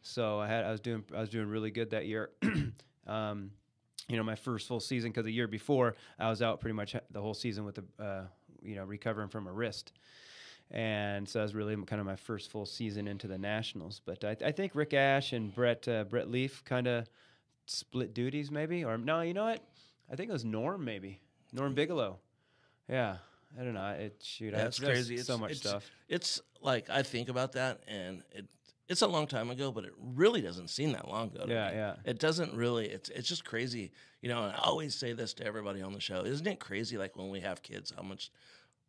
So I was doing really good that year. My first full season, because the year before I was out pretty much the whole season with the recovering from a wrist. And so that was really kind of my first full season into the Nationals. But I think Rick Ashe and Brett Leaf kind of split duties maybe. Or no, you know what? I think it was Norm maybe. Norm Bigelow. Yeah. I don't know. That's crazy. So much stuff. It's like, I think about that, and it's a long time ago, but it really doesn't seem that long ago. Yeah. It doesn't really. It's just crazy. And I always say this to everybody on the show. Isn't it crazy, like when we have kids, how much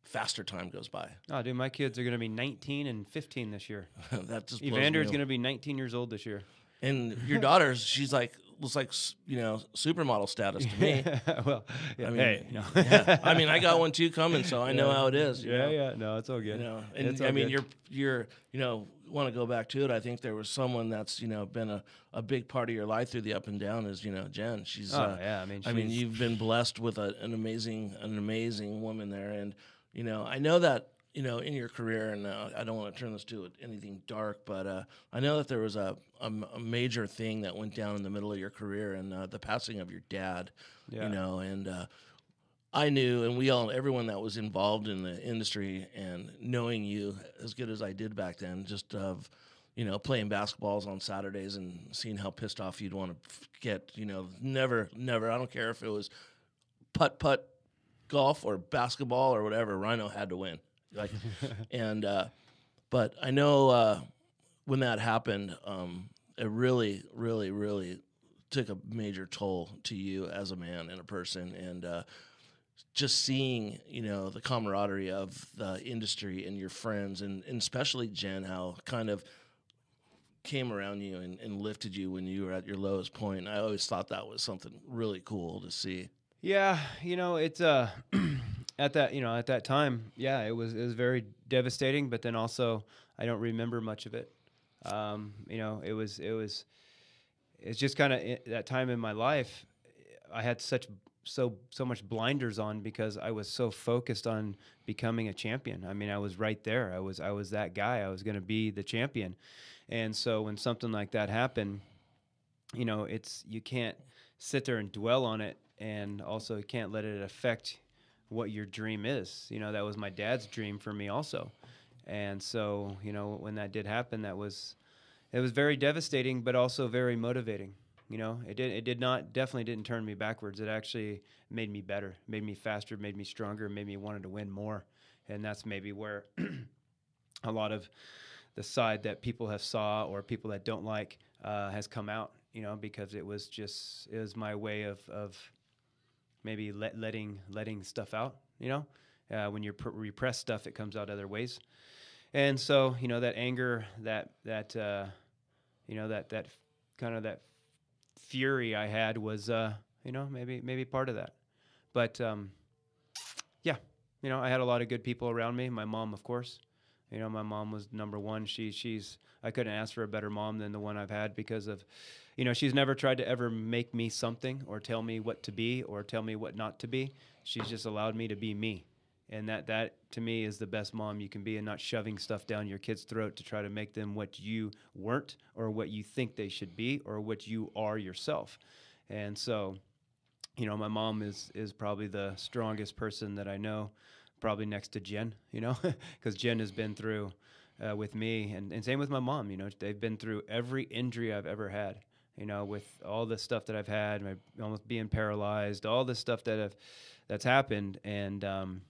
faster time goes by? Oh, dude, my kids are going to be 19 and 15 this year. That just blows Evander's me going to be 19 years old this year. And your daughter, she's like, looks like, supermodel status to me. Well, yeah, I mean, hey, no. Yeah. I mean, I got one too coming, so I know how it is. you know? Yeah. No, it's all good. And I mean, you're want to go back to it. I think there was someone that's been a big part of your life through the up and down is Jen. She's yeah. I mean, you've been blessed with an amazing woman there, and I know that. In your career, and I don't want to turn this to anything dark, but I know that there was a major thing that went down in the middle of your career, and the passing of your dad. Yeah. And I knew, and everyone that was involved in the industry, and knowing you as good as I did back then, just of playing basketballs on Saturdays and seeing how pissed off you'd want to get. Never. I don't care if it was putt golf or basketball or whatever. Rhino had to win. But I know when that happened, it really, really, really took a major toll to you as a man and a person, and just seeing the camaraderie of the industry and your friends, and especially Jen, how kind of came around you and lifted you when you were at your lowest point. I always thought that was something really cool to see. Yeah, it's at that time, yeah, it was very devastating. But then also, I don't remember much of it. It's just kind of that time in my life. I had so much blinders on because I was so focused on becoming a champion. I mean, I was right there. I was that guy. I was going to be the champion. And so when something like that happened, you can't sit there and dwell on it. And also, you can't let it affect what your dream is. That was my dad's dream for me also. And so, when that did happen, it was very devastating, but also very motivating. It definitely didn't turn me backwards. It actually made me better, made me faster, made me stronger, made me wanted to win more. And that's maybe where a lot of the side that people have saw or people that don't like has come out, because it was my way of maybe letting stuff out, when you repress stuff, it comes out other ways. And so, that anger, that kind of that fury I had was, maybe part of that. But, yeah, I had a lot of good people around me. My mom, of course, my mom was number one. I couldn't ask for a better mom than the one I've had because of, she's never tried to ever make me something or tell me what to be or tell me what not to be. She's just allowed me to be me. And that to me is the best mom you can be, and not shoving stuff down your kid's throat to try to make them what you weren't or what you think they should be or what you are yourself. And so, my mom is probably the strongest person that I know, probably next to Jen, because Jen has been through with me, and same with my mom. They've been through every injury I've ever had. With all the stuff that I've had, almost being paralyzed, all this stuff that's happened, and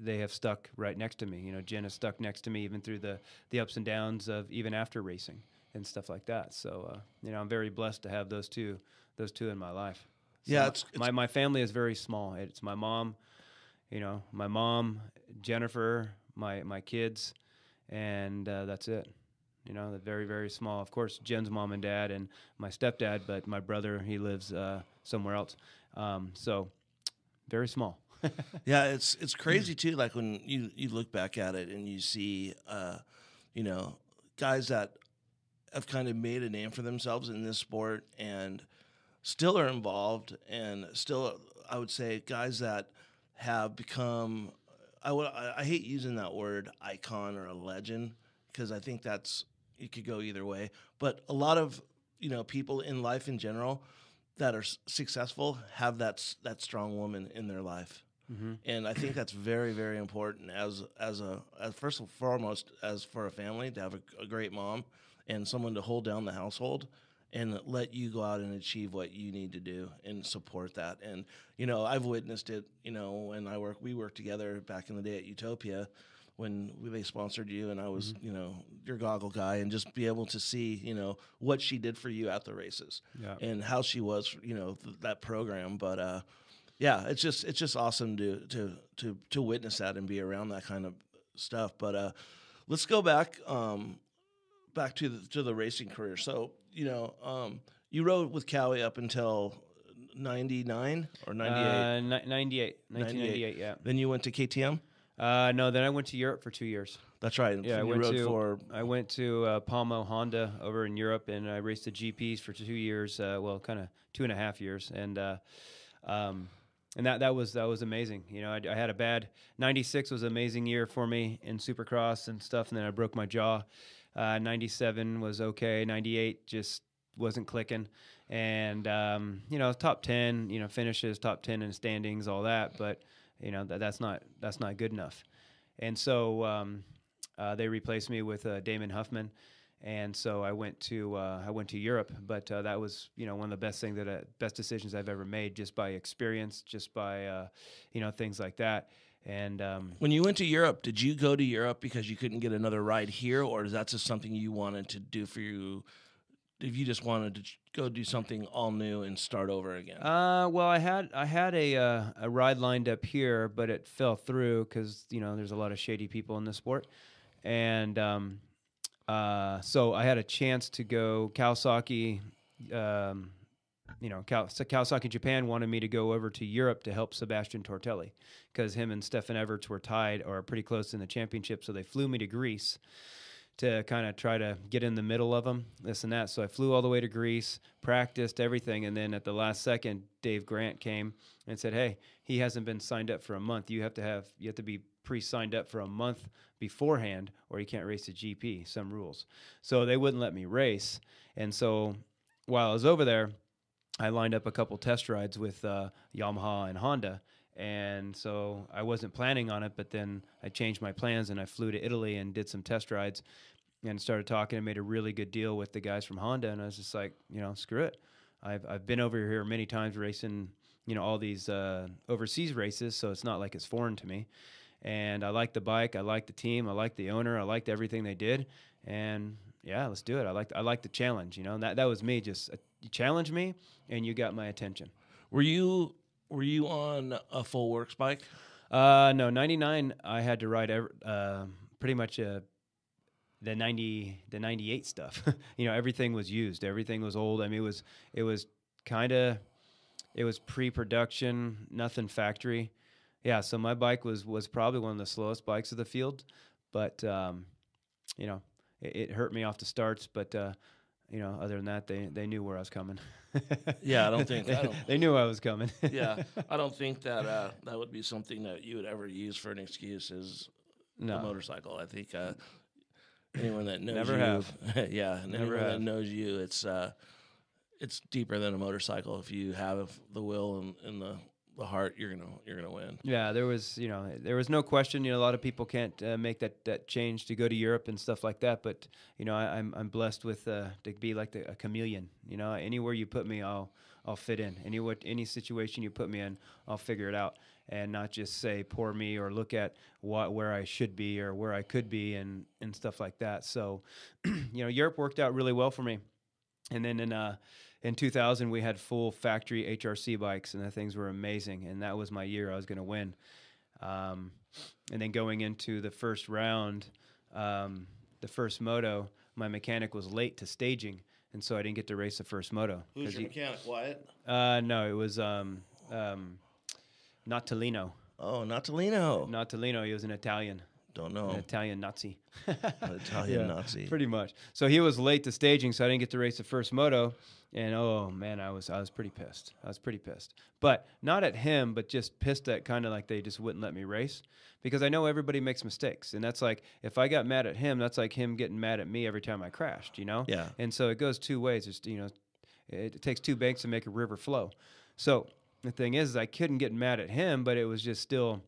they have stuck right next to me. Jen has stuck next to me even through the ups and downs of even after racing and stuff like that. So I'm very blessed to have those two in my life. So yeah, my family is very small. It's my mom, Jennifer, my kids, and that's it. They're very, very small. Of course, Jen's mom and dad and my stepdad, but my brother, he lives somewhere else. So very small. Yeah, it's crazy too. Like when you look back at it and you see, guys that have kind of made a name for themselves in this sport and still are involved, and still, I would say, guys that have become, I hate using that word icon or a legend, because I think it could go either way. But a lot of people in life in general that are successful have that strong woman in their life. And I think that's very, very important as first and foremost, as for a family, to have a great mom and someone to hold down the household and let you go out and achieve what you need to do and support that. And, I've witnessed it, when we worked together back in the day at Utopia when they sponsored you, and I was, your goggle guy, and just be able to see, what she did for you at the races and how she was, that program. But, yeah, it's just awesome to witness that and be around that kind of stuff. But let's go back to the racing career. So you rode with Cowie up until 99 or 98? 1998, yeah. Then you went to KTM? No, then I went to Europe for 2 years. That's right. Yeah, I went to Palmo Honda over in Europe, and I raced the GPs for 2 years. Well, kind of 2.5 years, and that was amazing. I had a bad 96 was an amazing year for me in Supercross and stuff, and then I broke my jaw. 97 was okay. 98 just wasn't clicking, and top 10, finishes, top 10 in standings, all that, but that's not good enough. And so they replaced me with Damon Huffman, and so I went to Europe. But that was one of the best decisions I've ever made, just by experience, just by things like that. And when you went to Europe, did you go to Europe because you couldn't get another ride here, or is that just something you wanted to do for you? If you just wanted to go do something all new and start over again? Well, I had a ride lined up here, but it fell through because there's a lot of shady people in this sport, and so I had a chance to go Kawasaki. Kawasaki Japan wanted me to go over to Europe to help Sebastian Tortelli because him and Stefan Everts were tied or pretty close in the championship. So they flew me to Greece to kind of try to get in the middle of them, this and that. So I flew all the way to Greece, practiced everything, and then at the last second, Dave Grant came and said, "Hey, he hasn't been signed up for a month. You have to be pre-signed up for a month beforehand, or you can't race the GP. Some rules." So they wouldn't let me race, and so while I was over there, I lined up a couple test rides with Yamaha and Honda. And so I wasn't planning on it, but then I changed my plans and I flew to Italy and did some test rides and started talking and made a really good deal with the guys from Honda. And I was just like, screw it. I've been over here many times racing, all these overseas races, so it's not like it's foreign to me. And I like the bike, I like the team, I like the owner, I liked everything they did. And yeah, let's do it. I like the challenge, and that was me. Just you challenged me and you got my attention. Were you on a full works bike? No, 99. I had to ride pretty much the 98 stuff. Everything was used. Everything was old. I mean, it was pre-production, nothing factory. Yeah. So my bike was probably one of the slowest bikes of the field, but it hurt me off the starts. But other than that, they knew where I was coming. Yeah, they knew I was coming. Yeah, I don't think that that would be something that you would ever use for an excuse as a motorcycle. I think anyone that knows never you, have. Yeah, and never anyone have. that knows you, it's deeper than a motorcycle. If you have the will and the heart, you're gonna win. Yeah, there was no question. A lot of people can't make that change to go to Europe and stuff like that. But I'm blessed with to be like a chameleon. Anywhere you put me, I'll fit in. Any situation you put me in, I'll figure it out, and not just say poor me or look at where I should be or where I could be and stuff like that. So, Europe worked out really well for me. And then in 2000, we had full factory HRC bikes, and the things were amazing. And that was my year. I was going to win. And then going into the first round, the first moto, my mechanic was late to staging, and so I didn't get to race the first moto. Who's your mechanic, Wyatt? No, it was Natalino. Oh, Natalino. Natalino. He was an Italian. Don't know. An Italian Nazi. An Italian Nazi. Pretty much. So he was late to staging, so I didn't get to race the first moto. And oh man, I was pretty pissed. But not at him, but just pissed at kind of like they just wouldn't let me race, because I know everybody makes mistakes, and that's like if I got mad at him, that's like him getting mad at me every time I crashed, Yeah. And so it goes two ways. It's it takes two banks to make a river flow. So the thing is I couldn't get mad at him, but it was just still,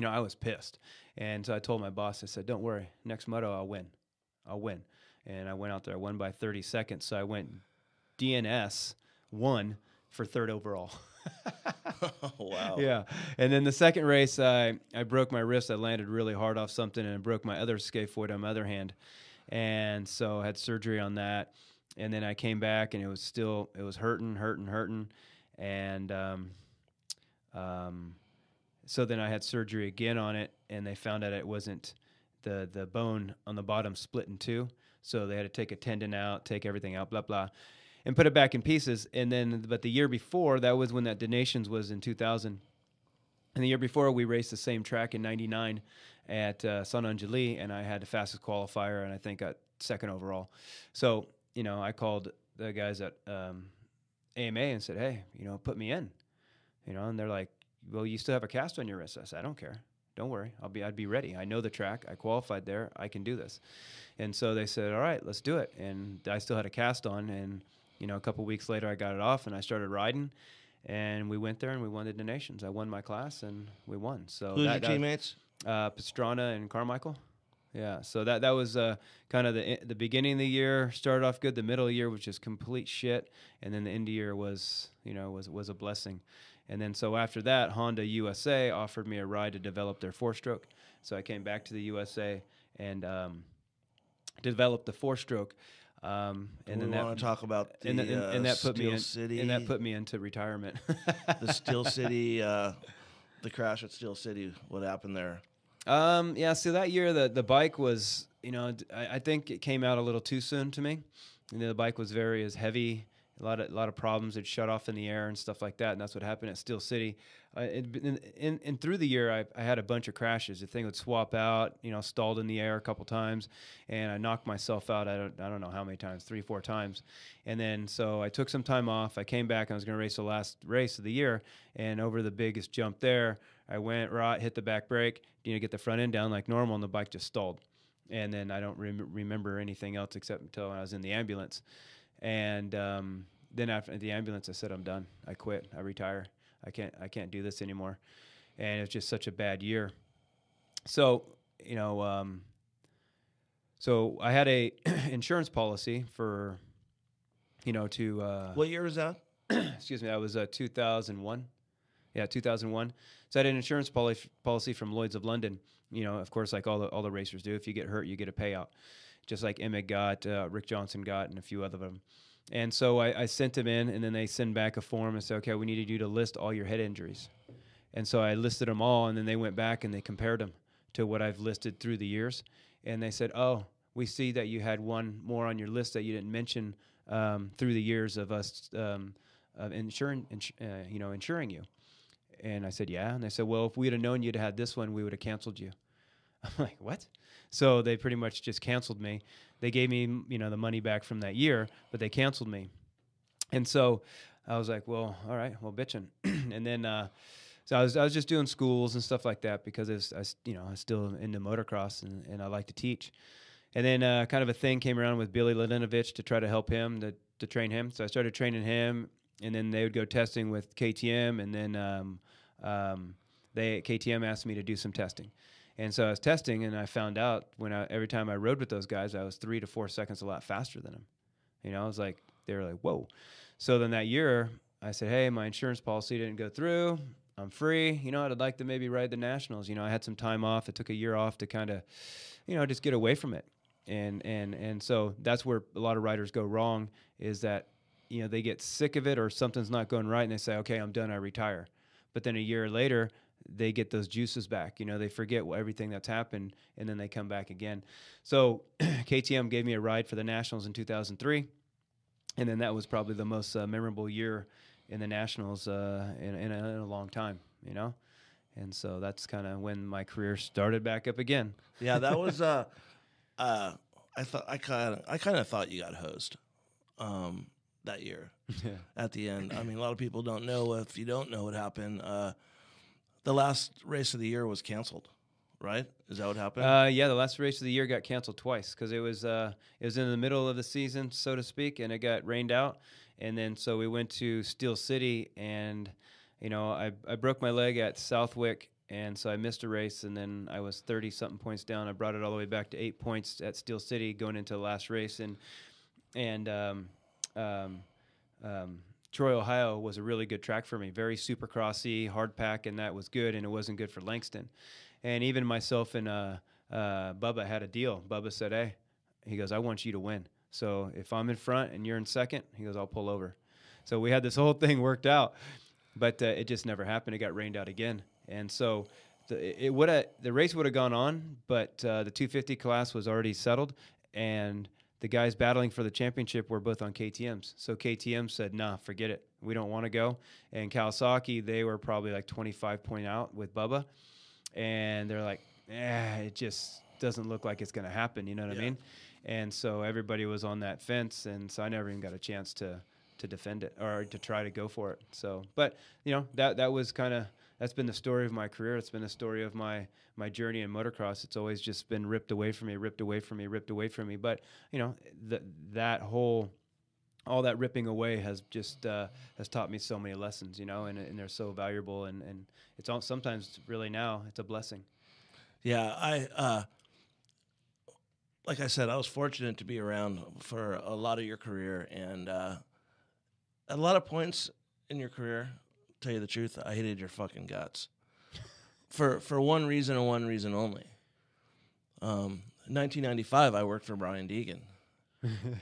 I was pissed. And so I told my boss, I said, don't worry, next moto I'll win. And I went out there, I won by 30 seconds. So I went DNS 1 for 3rd overall. Wow. Yeah. And then the second race, I broke my wrist. I landed really hard off something and I broke my other scaphoid on my other hand. And so I had surgery on that. And then I came back and it was hurting. And so then I had surgery again on it, and they found out it wasn't the bone on the bottom split in 2. So they had to take a tendon out, take everything out, blah, blah, and put it back in pieces. And then, but the year before, that was when that Donations was in 2000. And the year before, we raced the same track in 99 at San Angeli, and I had the fastest qualifier, and I think got 2nd overall. So, I called the guys at AMA and said, hey, put me in, and they're like, well, you still have a cast on your wrist. I said, I don't care. Don't worry. I'd be ready. I know the track. I qualified there. I can do this. And so they said, all right, let's do it. And I still had a cast on, and, a couple weeks later I got it off and I started riding, and we went there and we won the Donations. I won my class and we won. So who's your teammates? Pastrana and Carmichael. Yeah, so that was kind of the beginning of the year. Started off good. The middle of the year was just complete shit, and then the end of the year was a blessing. And then so after that, Honda USA offered me a ride to develop their 4-stroke. So I came back to the USA and developed the 4-stroke. And then we want to talk about the and that put Steel me City. And that put me into retirement. The Steel City, the crash at Steel City. What happened there? Yeah, so that year the bike was, I think it came out a little too soon to me. The bike was very heavy, a lot of problems. It shut off in the air and stuff like that, and that's what happened at Steel City. And through the year, I had a bunch of crashes. The thing would swap out, stalled in the air a couple times, and I knocked myself out. I don't know how many times, 3-4 times. And then so I took some time off. I came back. I was going to race the last race of the year, and over the biggest jump there, I went right, hit the back brake, get the front end down like normal, and the bike just stalled. And then I don't remember anything else except until I was in the ambulance. And then after the ambulance, I said, I'm done. I quit. I retire. I can't do this anymore. And it's just such a bad year. So, so I had a insurance policy for, to... what year was that? Excuse me. That was 2001. Yeah, 2001. So I had an insurance policy from Lloyd's of London. Of course, like all the racers do. If you get hurt, you get a payout, just like Emmett got, Rick Johnson got, and a few other of them. And so I sent them in, and then they send back a form and say, okay, we needed you to list all your head injuries. And so I listed them all, and then they went back and they compared them to what I've listed through the years. And they said, oh, we see that you had one more on your list that you didn't mention through the years of us of insuring you. And I said, yeah. And they said, well, if we'd have known you'd had this one, we would have canceled you. I'm like, what? So they pretty much just canceled me. They gave me, the money back from that year, but they canceled me. And so I was like, well, all right, well, bitching. And then, so I was just doing schools and stuff like that because I was still into motocross and I like to teach. And then kind of a thing came around with Billy Ladinovich to try to help him, to train him. So I started training him, and then they would go testing with KTM, and then KTM asked me to do some testing. And so I was testing, and I found out every time I rode with those guys, I was 3 to 4 seconds a lot faster than them. I was like, they were like, whoa. So then that year, I said, hey, my insurance policy didn't go through. I'm free. I'd like to maybe ride the Nationals. I had some time off. I took a year off to kind of, just get away from it. And so that's where a lot of riders go wrong, is that, they get sick of it or something's not going right, and they say, okay, I'm done, I retire. But then a year later, they get those juices back. They forget everything that's happened, and then they come back again. So KTM gave me a ride for the Nationals in 2003, and then that was probably the most memorable year in the Nationals in a long time, And so that's kind of when my career started back up again. Yeah, that was I kind of thought you got hosed that year. Yeah. At the end. I mean, a lot of people don't know. If you don't know what happened, the last race of the year was canceled, right? Is that what happened? Yeah, the last race of the year got canceled twice because it was in the middle of the season, so to speak, and it got rained out. And then so we went to Steel City, and I broke my leg at Southwick, and so I missed a race, and then I was 30-something points down. I brought it all the way back to 8 points at Steel City going into the last race, and Troy, Ohio was a really good track for me. Very supercrossy, hard pack, and that was good, and it wasn't good for Langston. And even myself and Bubba had a deal. Bubba said, hey, he goes, I want you to win. So if I'm in front and you're in second, he goes, I'll pull over. So we had this whole thing worked out, but it just never happened. It got rained out again. And so the race would have gone on, but the 250 class was already settled, and the guys battling for the championship were both on KTMs. So KTM said, nah, forget it. We don't want to go. And Kawasaki, they were probably like 25 point out with Bubba. And they're like, it just doesn't look like it's going to happen. You know what I mean? And so everybody was on that fence. And so I never even got a chance to defend it or to try to go for it. So, but, that was that's been the story of my career. It's been the story of my journey in motocross. It's always just been ripped away from me. But, all that ripping away has just has taught me so many lessons, and they're so valuable. And it's sometimes really now it's a blessing. Yeah, like I said, I was fortunate to be around for a lot of your career, and at a lot of points in your career, tell you the truth, I hated your fucking guts. For one reason and one reason only. In 1995, I worked for Brian Deegan.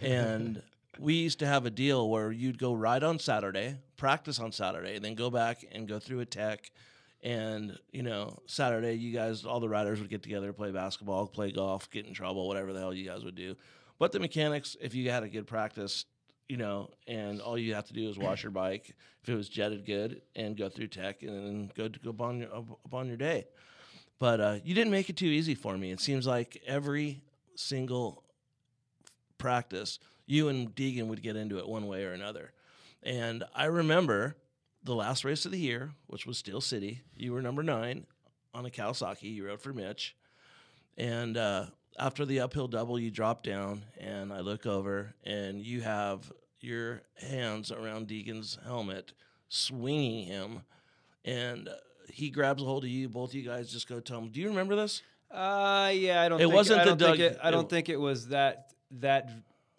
And we used to have a deal where you'd go ride on Saturday, practice on Saturday, then go back and go through a tech. And, Saturday, you guys, all the riders would get together, play basketball, play golf, get in trouble, whatever the hell you guys would do. But the mechanics, if you had a good practice, and all you have to do is wash your bike if it was jetted good and go through tech and then go upon your day. But you didn't make it too easy for me. It seems like every single practice, you and Deegan would get into it one way or another. And I remember the last race of the year, which was Steel City. You were number 9 on a Kawasaki. You rode for Mitch. And after the uphill double, you drop down, and I look over, and you have your hands around Deegan's helmet, swinging him, and he grabs a hold of you. Both of you guys just go tell him. Do you remember this? Yeah, I don't. I don't think it was that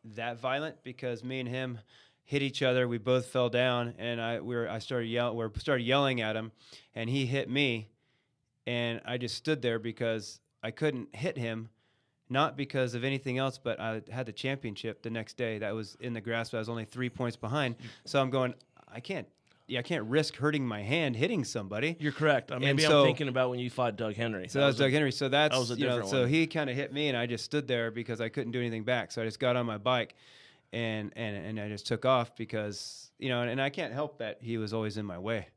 violent, because me and him hit each other. We both fell down, and I started yelling at him, and he hit me, and I just stood there because I couldn't hit him. Not because of anything else, but I had the championship the next day. That was in the grasp. I was only 3 points behind. So I'm going, I can't risk hurting my hand hitting somebody. You're correct. Maybe I'm thinking about when you fought Doug Henry. So that was Doug Henry. So that was a different one. So he kind of hit me, and I just stood there because I couldn't do anything back. So I just got on my bike, and I just took off because, and I can't help that he was always in my way.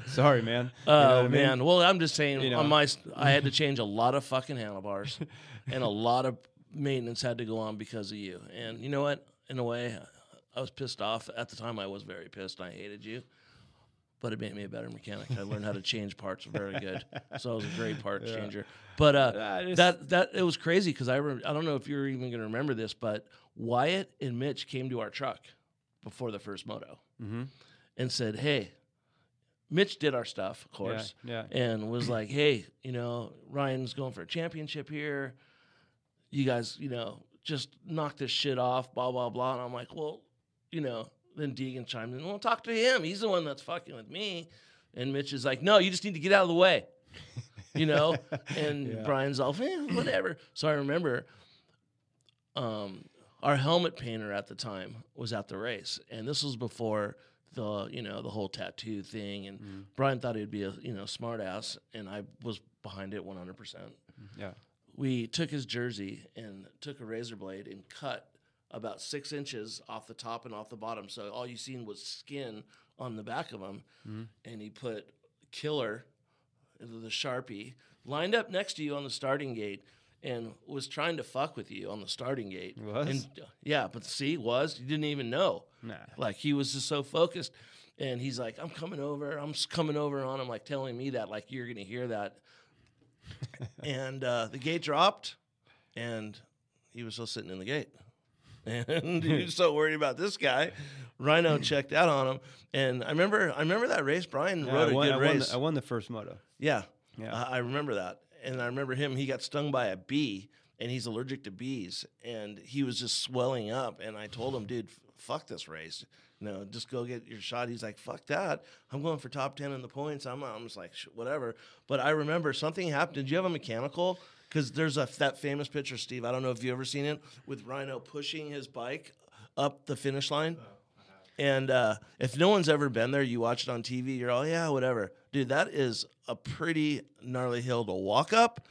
Sorry, man. Oh, man. Mean? Well, I'm just saying, I had to change a lot of fucking handlebars, and a lot of maintenance had to go on because of you. And you know what? In a way, I was pissed off. At the time, I was very pissed. I hated you. But it made me a better mechanic. I learned how to change parts very good. So I was a great part changer. But it was crazy because I don't know if you're even going to remember this, but Wyatt and Mitch came to our truck before the first moto. Mm-hmm. And said, hey, Mitch did our stuff, of course, and was like, hey, Ryan's going for a championship here. You guys, just knock this shit off, blah, blah, blah. And I'm like, well, then Deegan chimed in, well, talk to him. He's the one that's fucking with me. And Mitch is like, no, you just need to get out of the way, And Brian's all, whatever. So I remember our helmet painter at the time was at the race, and this was before the whole tattoo thing, and Brian thought he'd be a smart ass, and I was behind it 100%. Yeah. We took his jersey and took a razor blade and cut about 6 inches off the top and off the bottom, so all you seen was skin on the back of him, and he put Killer, the Sharpie, lined up next to you on the starting gate, and was trying to fuck with you on the starting gate. Was? And, but you didn't even know. Nah. Like, he was just so focused. And he's like, I'm coming over on him, like, telling me that, like, you're going to hear that. And the gate dropped, and he was still sitting in the gate. And you're so worried about this guy. Rhino checked out on him. And I remember that race. Brian rode a good race. I won the first moto. Yeah. Yeah. I remember that. And I remember he got stung by a bee, and he's allergic to bees. And he was just swelling up. And I told him, dude, fuck this race. Just go get your shot. He's like, fuck that. I'm going for top 10 in the points. I'm just like, whatever. But I remember something happened. Did you have a mechanical? Because there's that famous picture, Steve. I don't know if you've ever seen it, with Rhino pushing his bike up the finish line. And if no one's ever been there, you watch it on TV, you're all, yeah, whatever. Dude, that is a pretty gnarly hill to walk up,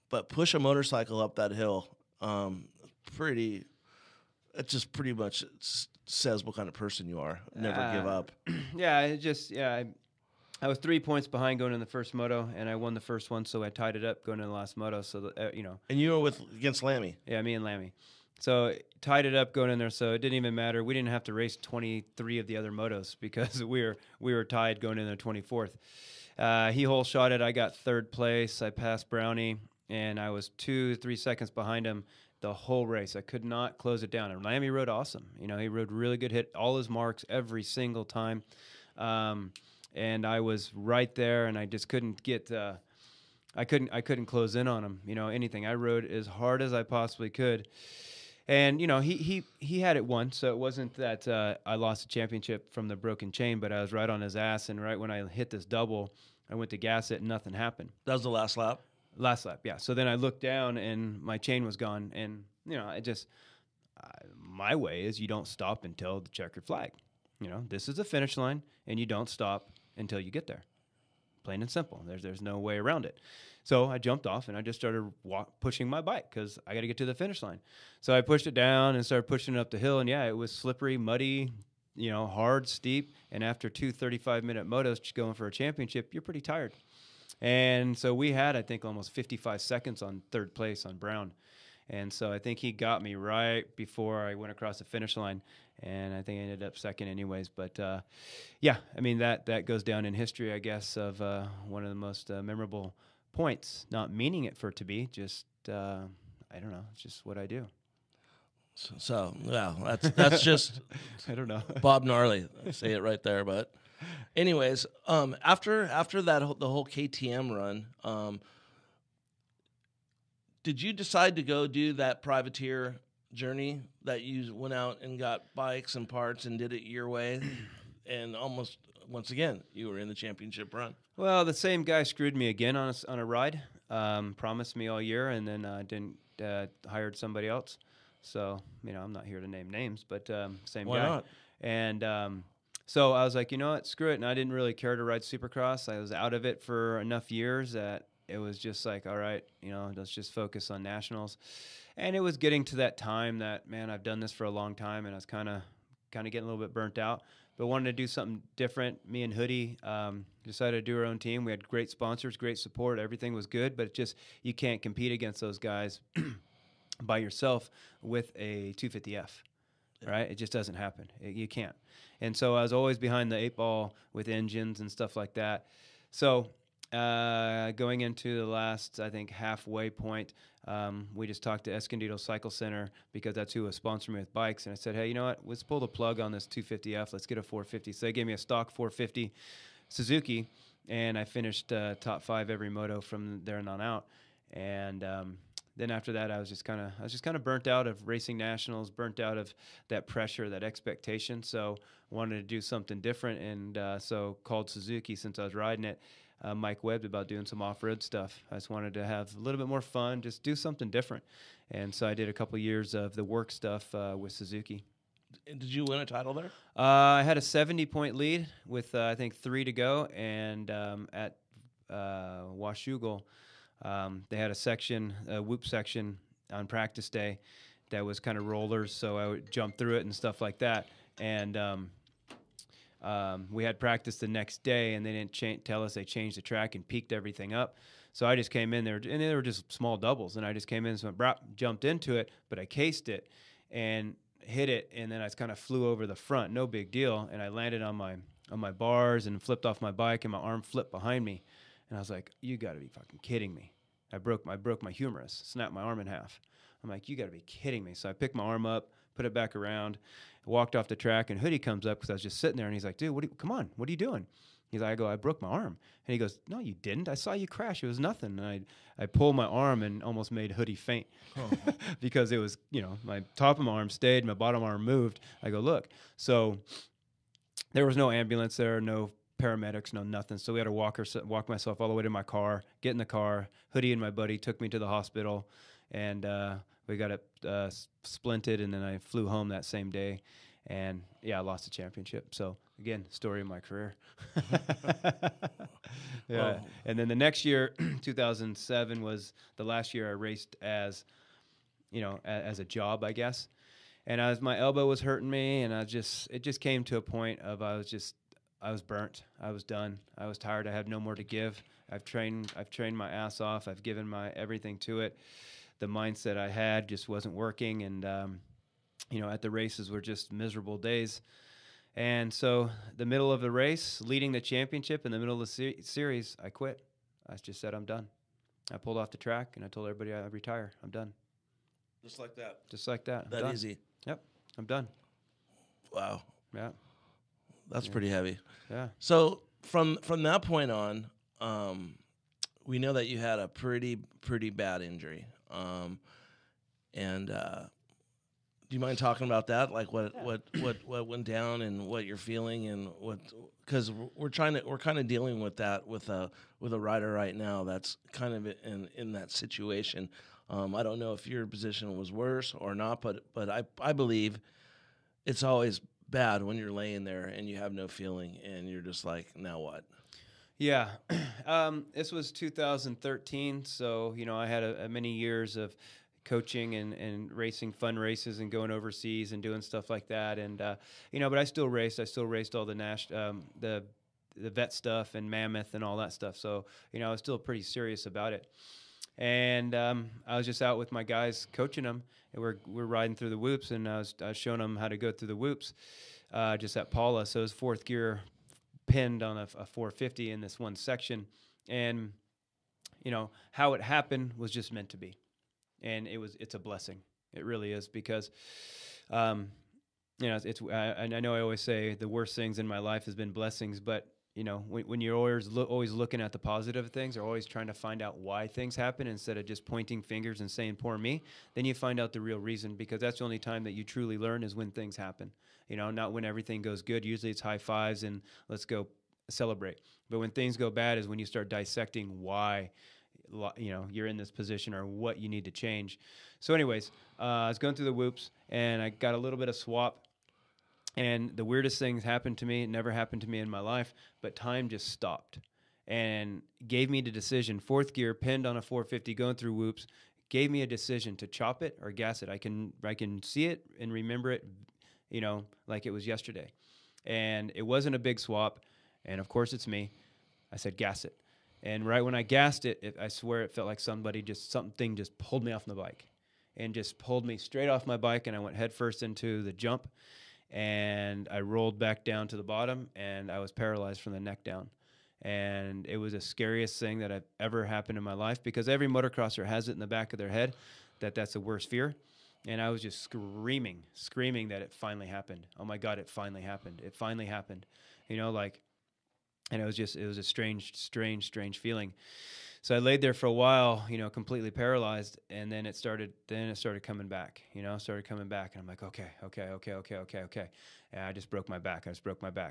but push a motorcycle up that hill, it just pretty much says what kind of person you are. Never give up. Yeah, I was 3 points behind going in the first moto, and I won the first one, so I tied it up going in the last moto. So And you were against Lammy. Yeah, me and Lammy. So tied it up going in there, so it didn't even matter. We didn't have to race 23 of the other motos because we were tied going in there 24th. He hole shot it. I got third place. I passed Brownie, and I was 2-3 seconds behind him the whole race. I could not close it down. And Lammy rode awesome. He rode really good, hit all his marks every single time. And I was right there, and I just couldn't get. I couldn't close in on him. Anything. I rode as hard as I possibly could. And, he had it won, so it wasn't that I lost the championship from the broken chain, but I was right on his ass, and right when I hit this double, I went to gas it, and nothing happened. That was the last lap? Last lap, yeah. So then I looked down, and my chain was gone, and, my way is you don't stop until the checkered flag. This is a finish line, and you don't stop until you get there. Plain and simple. There's no way around it. So I jumped off, and I just started pushing my bike because I got to get to the finish line. So I pushed it down and started pushing it up the hill, and yeah, it was slippery, muddy, hard, steep. And after 2 35-minute motos going for a championship, you're pretty tired. And so we had, I think, almost 55 seconds on third place on Brown. And so I think he got me right before I went across the finish line, and I think I ended up second anyways. But, that goes down in history, I guess, of one of the most memorable points. Not meaning it for it to be, just, I don't know, it's just what I do. So that's just I don't know. Bob Gnarly. I say it right there. But anyways, after that the whole KTM run, did you decide to go do that privateer journey that you went out and got bikes and parts and did it your way? And almost, once again, you were in the championship run. Well, the same guy screwed me again on a ride, promised me all year, and then hired somebody else. So, I'm not here to name names, but same Why guy. Not? And so I was like, you know what, screw it. And I didn't really care to ride Supercross. I was out of it for enough years that it was just like, all right, let's just focus on nationals. And it was getting to that time that, man, I've done this for a long time, and I was kind of getting a little bit burnt out, but wanted to do something different. Me and Hoodie decided to do our own team. We had great sponsors, great support. Everything was good, but you can't compete against those guys by yourself with a 250F, right? It just doesn't happen. You can't. And so I was always behind the 8-ball with engines and stuff like that. So going into the last, I think, halfway point, we just talked to Escondido Cycle Center because that's who was sponsoring me with bikes. And I said, hey, you know what? Let's pull the plug on this 250F. Let's get a 450. So they gave me a stock 450 Suzuki, and I finished top 5 every moto from there on out. And then after that, I was just kind of burnt out of racing nationals, burnt out of that pressure, that expectation. So wanted to do something different, and so called Suzuki since I was riding it. Mike Webb about doing some off-road stuff. I just wanted to have a little bit more fun, just do something different. And so I did a couple years of the work stuff with Suzuki. Did you win a title there? I had a 70-point lead with, I think, 3 to go. And at Washougal, they had a whoop section on practice day that was kind of rollers, so I would jump through it and stuff like that. And we had practice the next day, and they didn't tell us they changed the track and peaked everything up. So I just came in there, and they were just small doubles, and I just came in and jumped into it, but I cased it and hit it, and then I kind of flew over the front, no big deal, and I landed on my bars and flipped off my bike, and my arm flipped behind me, and I was like, you got to be fucking kidding me. I broke my humerus, snapped my arm in half. I'm like, you got to be kidding me. So I picked my arm up, put it back around, walked off the track, and Hoodie comes up because I was just sitting there, and he's like, dude, come on, what are you doing? He's like, I broke my arm. And he goes, no, you didn't. I saw you crash. It was nothing. And I pulled my arm and almost made Hoodie faint because it was, my top of my arm stayed, my bottom arm moved. I go, look. So there was no ambulance there, no paramedics, no nothing. So we had to walk myself all the way to my car, get in the car. Hoodie and my buddy took me to the hospital, and we got it splinted, and then I flew home that same day. And, yeah, I lost the championship. So, again, story of my career. Yeah. And then the next year, 2007, was the last year I raced as a job, I guess. And my elbow was hurting me, and it just came to a point of I was burnt. I was done. I was tired. I had no more to give. I've trained my ass off. I've given my everything to it. The mindset I had just wasn't working, and at the races were just miserable days. And so the middle of the race, leading the championship, in the middle of the series, I quit. I just said, I'm done. I pulled off the track, and I told everybody I retire. I'm done. Just like that. Just like that. That done. easy. Yep. I'm done. Wow. Yeah. That's pretty heavy. Yeah. So from that point on, we know that you had a pretty bad injury. Do you mind talking about that? Like what went down and what you're feeling and because we're kind of dealing with that with a rider right now that's kind of in that situation. I don't know if your position was worse or not, but I believe it's always bad when you're laying there and you have no feeling and you're just like, now what? Yeah. This was 2013, so I had a many years of coaching and racing fun races and going overseas and doing stuff like that, and but I still raced. I still raced all the the vet stuff and Mammoth and all that stuff. So I was still pretty serious about it. And I was just out with my guys coaching them, and we're riding through the whoops, and I was showing them how to go through the whoops, just at Paula. So it was fourth gear, pinned on a 450 in this one section, and how it happened was just meant to be, and it's a blessing. It really is, because I know I always say the worst things in my life has been blessings, but when you're always looking at the positive things, or always trying to find out why things happen instead of just pointing fingers and saying poor me, then you find out the real reason, because that's the only time that you truly learn is when things happen. Not when everything goes good. Usually it's high fives and let's go celebrate. But when things go bad is when you start dissecting why you're in this position or what you need to change. So anyways, I was going through the whoops and I got a little bit of swap. And the weirdest things happened to me. It never happened to me in my life, but time just stopped and gave me the decision. Fourth gear, pinned on a 450, going through whoops, gave me a decision to chop it or gas it. I can see it and remember it, like it was yesterday. And it wasn't a big swap. And of course it's me. I said, gas it. And right when I gassed it, I swear it felt like something just pulled me off the bike and just pulled me straight off my bike. And I went headfirst into the jump. And I rolled back down to the bottom, and I was paralyzed from the neck down. And it was the scariest thing that I've ever happened in my life, because every motocrosser has it in the back of their head that's the worst fear. And I was just screaming that it finally happened. Oh my God, it finally happened. It finally happened. And it was a strange feeling. So I laid there for a while, completely paralyzed, and then it started coming back, started coming back, and I'm like, okay. And I just broke my back.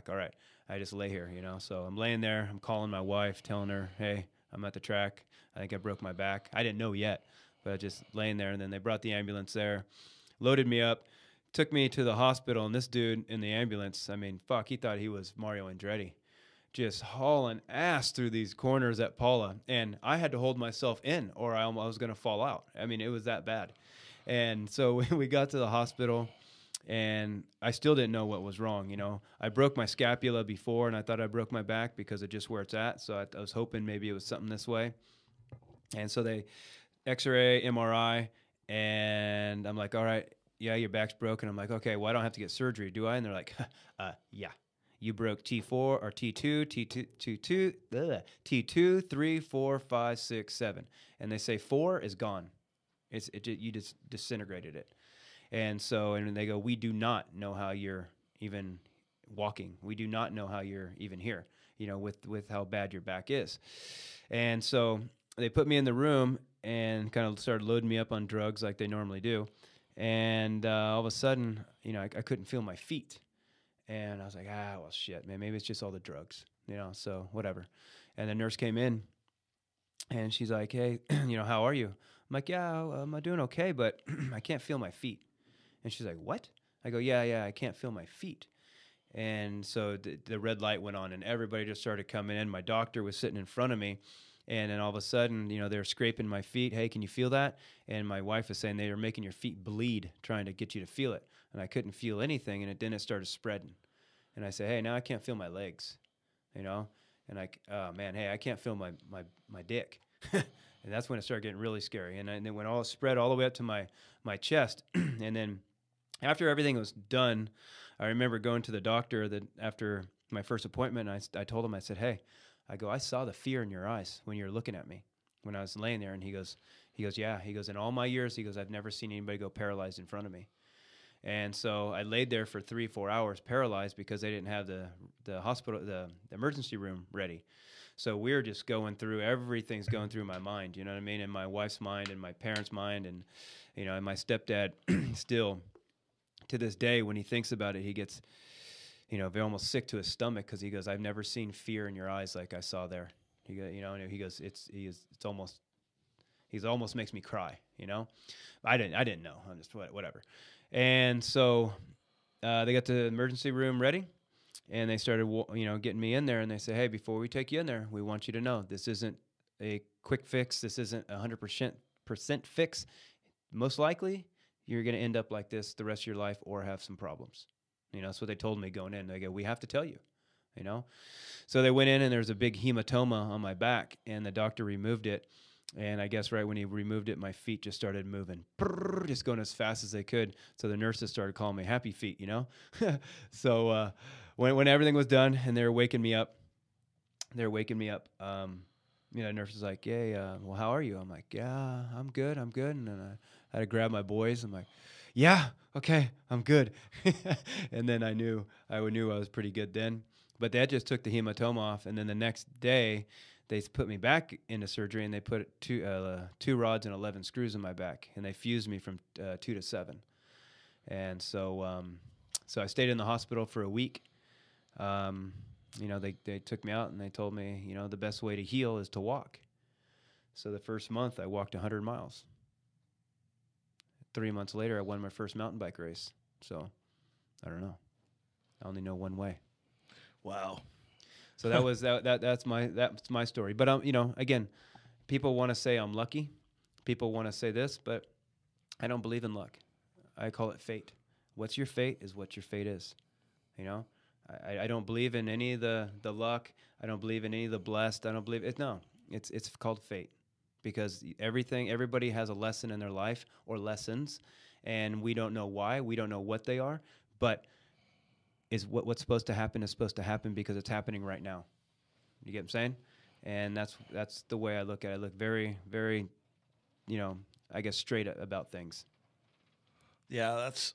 All right. I just lay here, So I'm laying there. I'm calling my wife, telling her, hey, I'm at the track. I think I broke my back. I didn't know yet, but just laying there. And then they brought the ambulance there, loaded me up, took me to the hospital. And this dude in the ambulance, he thought he was Mario Andretti, just hauling ass through these corners at Paula. And I had to hold myself in or I was going to fall out. It was that bad. And so we got to the hospital, and I still didn't know what was wrong. I broke my scapula before, and I thought I broke my back because of just where it's at. So I was hoping maybe it was something this way. And so they X-ray, MRI, and I'm like, all right, yeah, your back's broken. I'm like, okay, well, I don't have to get surgery, do I? And they're like, yeah. You broke T4 or T2, T2, 3, 4, 5, 6, 7. And they say 4 is gone. You just disintegrated it. And so, and they go, we do not know how you're even walking. We do not know how you're even here, with how bad your back is. And so they put me in the room and kind of started loading me up on drugs like they normally do. And all of a sudden, I couldn't feel my feet. And I was like, well, shit, man, maybe it's just all the drugs, so whatever. And the nurse came in, and she's like, hey, how are you? I'm like, yeah, I'm doing okay, but I can't feel my feet. And she's like, what? I go, yeah, I can't feel my feet. And so the red light went on, and everybody just started coming in. My doctor was sitting in front of me, and then all of a sudden, they're scraping my feet. Hey, can you feel that? And my wife was saying they were making your feet bleed, trying to get you to feel it. And I couldn't feel anything, and then it started spreading. And I said, hey, now I can't feel my legs, And oh man, hey, I can't feel my dick. And that's when it started getting really scary. And then when all spread all the way up to my chest, and then after everything was done, I remember going to the doctor after my first appointment. And I told him, I said, hey, I saw the fear in your eyes when you were looking at me when I was laying there. And he goes, yeah. He goes, in all my years, I've never seen anybody go paralyzed in front of me. And so I laid there for 3-4 hours paralyzed because they didn't have the hospital, the emergency room ready. So we're just going through, everything's going through my mind, you know what I mean? And my wife's mind and my parents' mind. And, and my stepdad still, to this day, when he thinks about it, he gets, very almost sick to his stomach because he goes, I've never seen fear in your eyes like I saw there. He goes, it's almost makes me cry, I didn't know. I'm just whatever. And so they got the emergency room ready, and they started, getting me in there. And they say, hey, before we take you in there, we want you to know this isn't a quick fix. This isn't 100% fix. Most likely, you're going to end up like this the rest of your life or have some problems. That's what they told me going in. They go, we have to tell you, So they went in, and there was a big hematoma on my back, and the doctor removed it. And I guess right when he removed it, my feet just started moving, just going as fast as they could. So the nurses started calling me happy feet, So when everything was done and they were waking me up, the nurse was like, hey, well, how are you? I'm like, yeah, I'm good. And then I had to grab my boys. I'm like, yeah, okay, I'm good. And then I knew I was pretty good then. But that just took the hematoma off. And then the next day, they put me back into surgery, and they put two rods and 11 screws in my back, and they fused me from 2 to 7. And so I stayed in the hospital for a week. They took me out, and they told me, the best way to heal is to walk. So the first month I walked 100 miles. 3 months later, I won my first mountain bike race. So I don't know. I only know one way. Wow. So that was that's my story. But again, people want to say I'm lucky. People want to say this, but I don't believe in luck. I call it fate. What's your fate is what your fate is. I don't believe in any of the luck. I don't believe in any of the blessed. I don't believe it. No, it's called fate, because everybody has a lesson in their life or lessons, and we don't know why. We don't know what they are, but is what's supposed to happen is supposed to happen because it's happening right now. You get what I'm saying? And that's the way I look at it. I look very, very, I guess straight about things. Yeah, that's,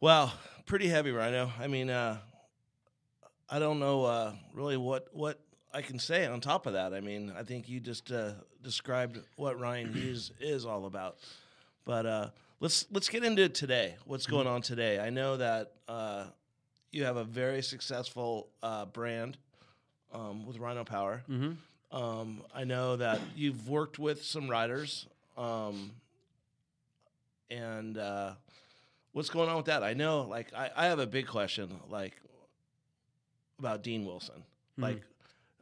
wow, pretty heavy, Rhino. I mean, I don't know really what I can say on top of that. I mean, I think you just described what Ryan Hughes is all about. But let's get into today. What's going on today? I know that you have a very successful brand with Rhino Power. Mm-hmm. I know that you've worked with some riders. And what's going on with that? I know, I have a big question, about Dean Wilson. Mm-hmm.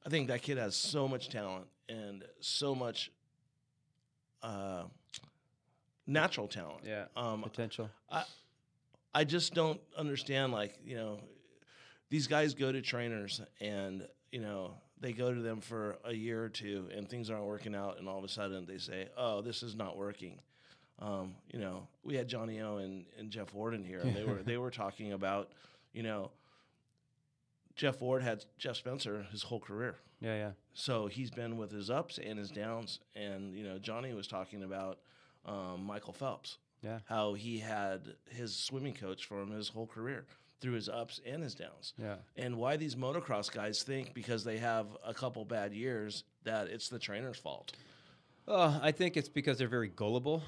I think that kid has so much talent and so much natural talent. Yeah, potential. I just don't understand, these guys go to trainers and, they go to them for a year or two and things aren't working out, and all of a sudden they say, oh, this is not working. We had Johnny O and Jeff Warden here, and they were talking about, Jeff Ward had Jeff Spencer his whole career. Yeah. So he's been with his ups and his downs. And, Johnny was talking about Michael Phelps. Yeah. How he had his swimming coach for him his whole career through his ups and his downs. Yeah. And why these motocross guys think because they have a couple bad years that it's the trainer's fault. I think it's because they're very gullible.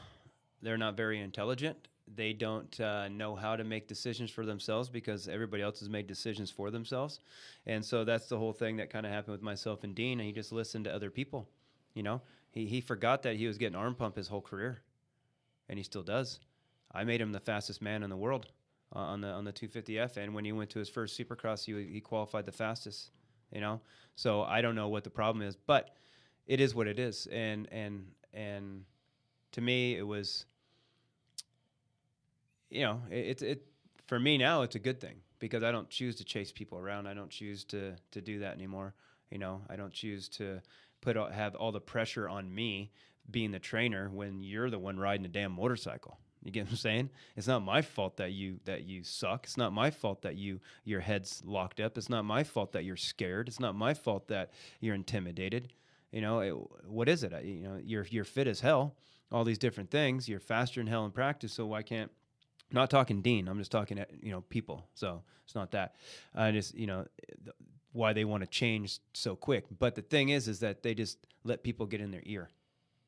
They're not very intelligent. They don't know how to make decisions for themselves because everybody else has made decisions for themselves. And so that's the whole thing that kind of happened with myself and Dean. And he just listened to other people. He forgot that he was getting arm pump his whole career, and he still does. I made him the fastest man in the world on the 250F. And when he went to his first Supercross, he qualified the fastest. So I don't know what the problem is, but it is what it is. And to me, it was. For me now, it's a good thing because I don't choose to chase people around. I don't choose to do that anymore. I don't choose to have all the pressure on me being the trainer when you're the one riding a damn motorcycle. You get what I'm saying? It's not my fault that you suck. It's not my fault that your head's locked up. It's not my fault that you're scared. It's not my fault that you're intimidated. What is it? You're fit as hell. All these different things. You're faster than hell in practice. So why can't? I'm not talking Dean. I'm just talking people. So it's not that. Why they want to change so quick. But the thing is that they just let people get in their ear,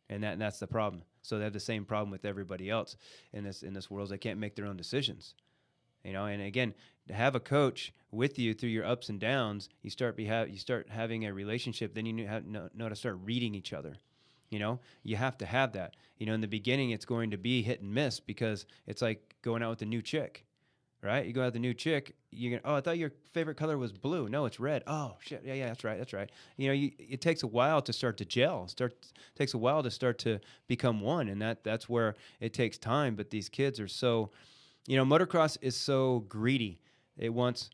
and that's the problem. So they have the same problem with everybody else in this world. They can't make their own decisions. And again, to have a coach with you through your ups and downs, you start having a relationship. Then you know how to start reading each other. You have to have that. In the beginning, it's going to be hit and miss because it's like going out with a new chick, right? You go out with a new chick, I thought your favorite color was blue. No, it's red. Oh, shit. Yeah, that's right. It takes a while to start to gel. Takes a while to start to become one, and that's where it takes time. But these kids are so, motocross is so greedy. It wants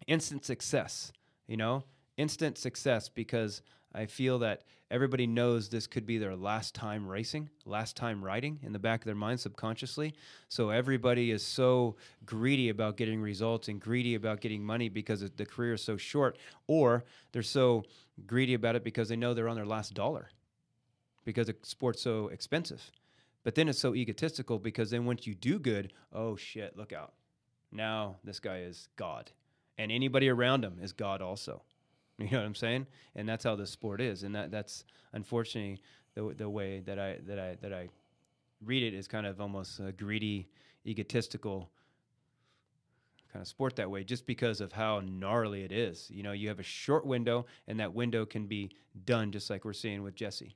instant success, instant success because I feel that everybody knows this could be their last time racing, last time riding in the back of their mind subconsciously. So everybody is so greedy about getting results and greedy about getting money because the career is so short, or they're so greedy about it because they know they're on their last dollar because the sport's so expensive. But then it's so egotistical because then once you do good, oh shit, look out. Now this guy is God. And anybody around him is God also. You know what I'm saying? And that's how this sport is. And that's unfortunately the way that I read it is kind of almost a greedy, egotistical kind of sport that way, just because of how gnarly it is. You have a short window, and that window can be done just like we're seeing with Jesse.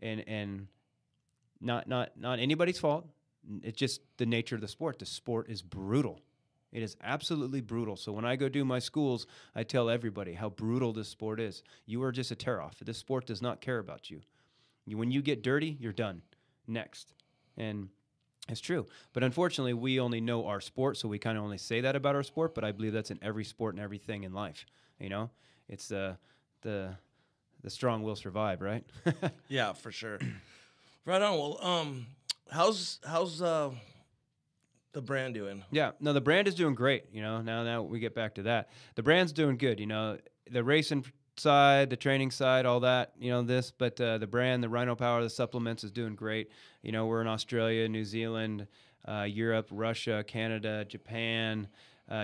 And not anybody's fault. It's just the nature of the sport. The sport is brutal. It is absolutely brutal. So when I go do my schools, I tell everybody how brutal this sport is. You are just a tear-off. This sport does not care about you. When you get dirty, you're done. Next. And it's true. But unfortunately, we only know our sport, so we kind of only say that about our sport, but I believe that's in every sport and everything in life. It's the strong will survive, right? Yeah, for sure. Right on. Well, how's the brand doing? Yeah, no, the brand is doing great. Now we get back to that. The brand's doing good. The racing side, the training side, all that. But the brand, the Rhino Power, the supplements is doing great. We're in Australia, New Zealand, Europe, Russia, Canada, Japan,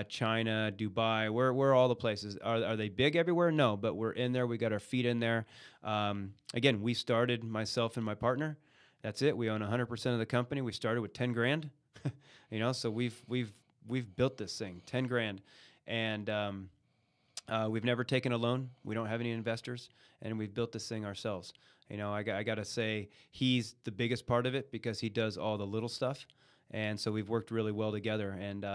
China, Dubai. We're all the places. Are they big everywhere? No, but we're in there. We got our feet in there. Again, we started, myself and my partner. That's it. We own 100% of the company. We started with 10 grand. So we've built this thing, 10 grand, and we've never taken a loan. We don't have any investors, and we've built this thing ourselves. I got to say he's the biggest part of it because he does all the little stuff, and so we've worked really well together. And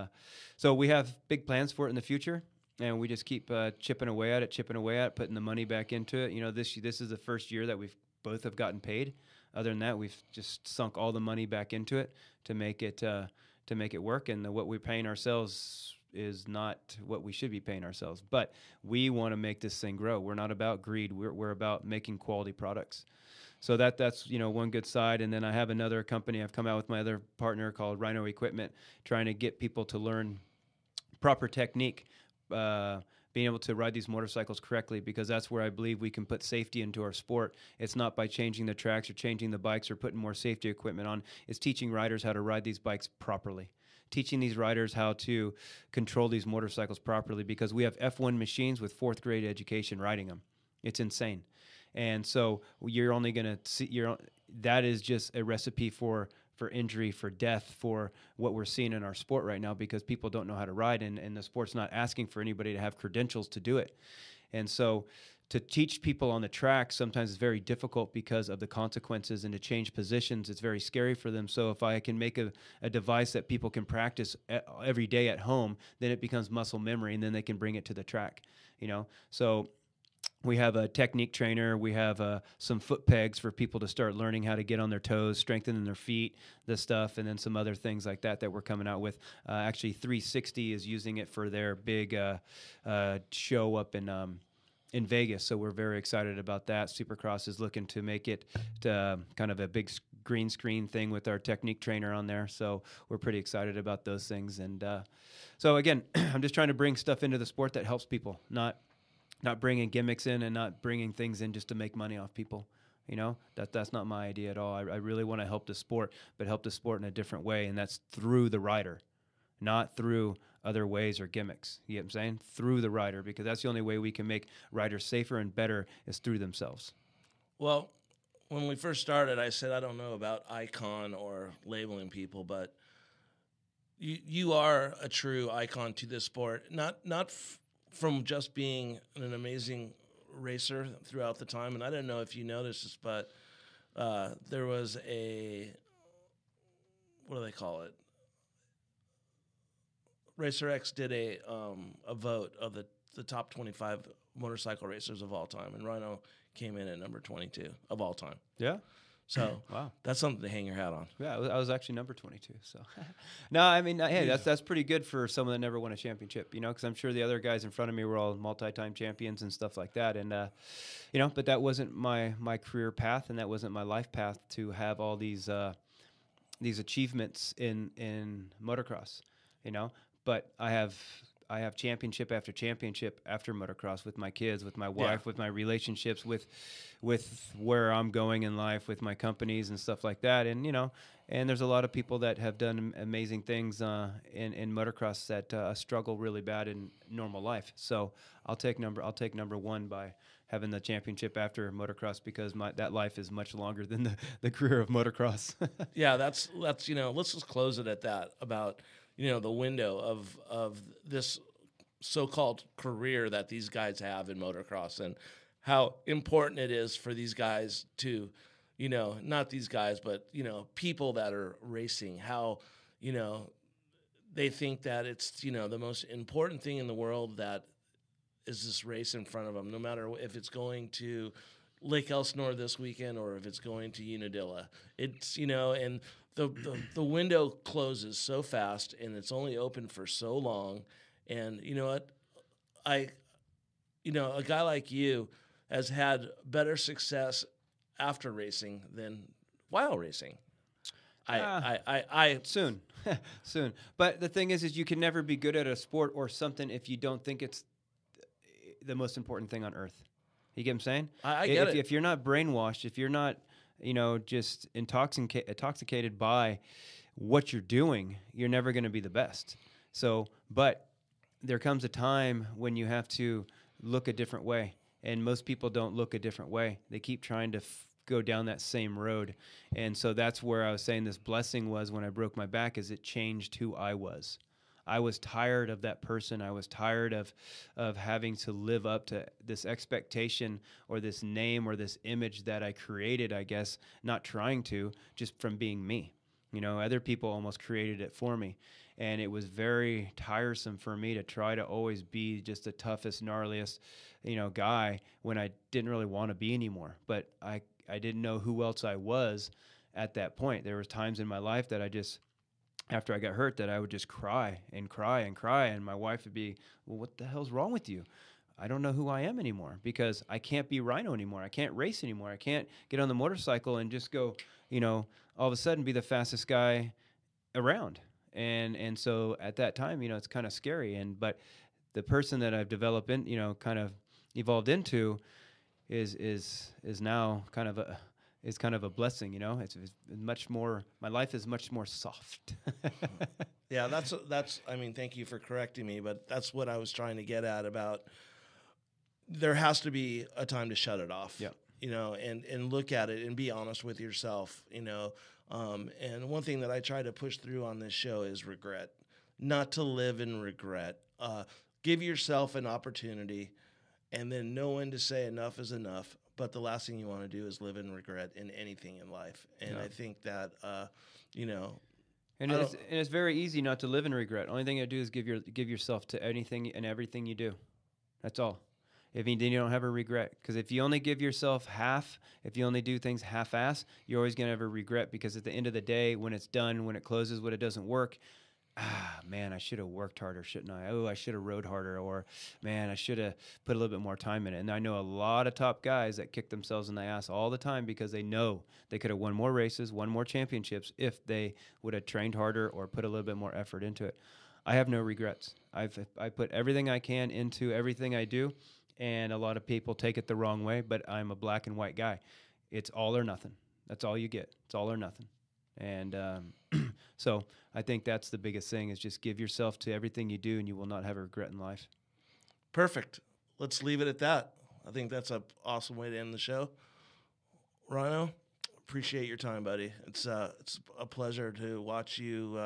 so we have big plans for it in the future, and we just keep chipping away at it, putting the money back into it. This is the first year that we've both have gotten paid. Other than that, we've just sunk all the money back into it to make it work. And what we're paying ourselves is not what we should be paying ourselves. But we want to make this thing grow. We're not about greed. We're about making quality products. So that's one good side. And then I have another company I've come out with my other partner called Rhino Equipment, trying to get people to learn proper technique, being able to ride these motorcycles correctly, because that's where I believe we can put safety into our sport. It's not by changing the tracks or changing the bikes or putting more safety equipment on. It's teaching riders how to ride these bikes properly, teaching these riders how to control these motorcycles properly, because we have F1 machines with 4th grade education riding them. It's insane. And so you're only going to see, that is just a recipe for injury, for death, for what we're seeing in our sport right now, because people don't know how to ride, and the sport's not asking for anybody to have credentials to do it. And so to teach people on the track sometimes is very difficult because of the consequences, and to change positions, it's very scary for them. So if I can make a device that people can practice every day at home, then it becomes muscle memory, and then they can bring it to the track, So we have a technique trainer. We have some foot pegs for people to start learning how to get on their toes, strengthening their feet, this stuff, and then some other things like that we're coming out with. Actually, 360 is using it for their big show up in Vegas, so we're very excited about that. Supercross is looking to make it kind of a big green screen thing with our technique trainer on there, so we're pretty excited about those things. And so again, I'm just trying to bring stuff into the sport that helps people, not bringing gimmicks in and not bringing things in just to make money off people. That's not my idea at all. I really want to help the sport, but help the sport in a different way, and that's through the rider, not through other ways or gimmicks. You get what I'm saying? Through the rider, because that's the only way we can make riders safer and better, is through themselves. Well, when we first started, I said I don't know about icon or labeling people, but you are a true icon to this sport. Not from just being an amazing racer throughout the time. And I don't know if you noticed this, but there was what do they call it? Racer X did a vote of the top 25 motorcycle racers of all time, and Rhino came in at number 22 of all time. Yeah. So wow, that's something to hang your hat on. Yeah, I was actually number 22. So no, I mean, hey, that's pretty good for someone that never won a championship, because I'm sure the other guys in front of me were all multi-time champions and stuff like that. And but that wasn't my career path, and that wasn't my life path to have all these achievements in motocross. But I have championship after championship after motocross with my kids, with my wife, with my relationships, with where I'm going in life, with my companies and stuff like that. And and there's a lot of people that have done amazing things in motocross that struggle really bad in normal life. So I'll take number one by having the championship after motocross, because that life is much longer than the career of motocross. Yeah, that's let's just close it at that, about the window of this so-called career that these guys have in motocross, and how important it is for these guys to, not these guys, but, people that are racing, how, they think that it's, the most important thing in the world that is this race in front of them, no matter if it's going to Lake Elsinore this weekend or if it's going to Unadilla. It's, and the window closes so fast, and it's only open for so long. And you know what? A guy like you has had better success after racing than while racing. Soon. Soon. But the thing is you can never be good at a sport or something if you don't think it's the most important thing on earth. You get what I'm saying? I get it. If you're not brainwashed, if you're not, just intoxicated by what you're doing, you're never going to be the best. So, but there comes a time when you have to look a different way, and most people don't look a different way. They keep trying to go down that same road. And so that's where I was saying this blessing was when I broke my back, is it changed who I was. I was tired of that person. I was tired of having to live up to this expectation or this name or this image that I created, I guess, not trying to, just from being me. Other people almost created it for me. And it was very tiresome for me to try to always be just the toughest, gnarliest, guy when I didn't really want to be anymore. But I didn't know who else I was at that point. There was times in my life that after I got hurt, that I would just cry and cry and cry. And my wife would be, well, what the hell's wrong with you? I don't know who I am anymore, because I can't be Rhino anymore. I can't race anymore. I can't get on the motorcycle and just go, all of a sudden be the fastest guy around. And so at that time, it's kind of scary. But the person that I've developed in, kind of evolved into is now kind of a blessing. It's much more, my life is much more soft. Yeah, that's I mean, thank you for correcting me, but that's what I was trying to get at about there has to be a time to shut it off. Yeah. And look at it and be honest with yourself, and one thing that I try to push through on this show is regret, not to live in regret. Give yourself an opportunity and then know when to say enough is enough. But the last thing you want to do is live in regret in anything in life. And I think that, And it's very easy not to live in regret. Only thing you do is give yourself to anything and everything you do. That's all. Then you don't have a regret. Because if you only give yourself half, if you only do things half-ass, you're always going to have a regret. Because at the end of the day, when it's done, when it closes, when it doesn't work, man, I should have worked harder, shouldn't I? Oh, I should have rode harder. Or, man, I should have put a little bit more time in it. And I know a lot of top guys that kick themselves in the ass all the time because they know they could have won more races, won more championships if they would have trained harder or put a little bit more effort into it. I have no regrets. I put everything I can into everything I do, and a lot of people take it the wrong way, but I'm a black and white guy. It's all or nothing. That's all you get. It's all or nothing. And so I think that's the biggest thing is just give yourself to everything you do and you will not have a regret in life. Perfect. Let's leave it at that. I think that's an awesome way to end the show. Rhino, appreciate your time, buddy. It's a pleasure to watch you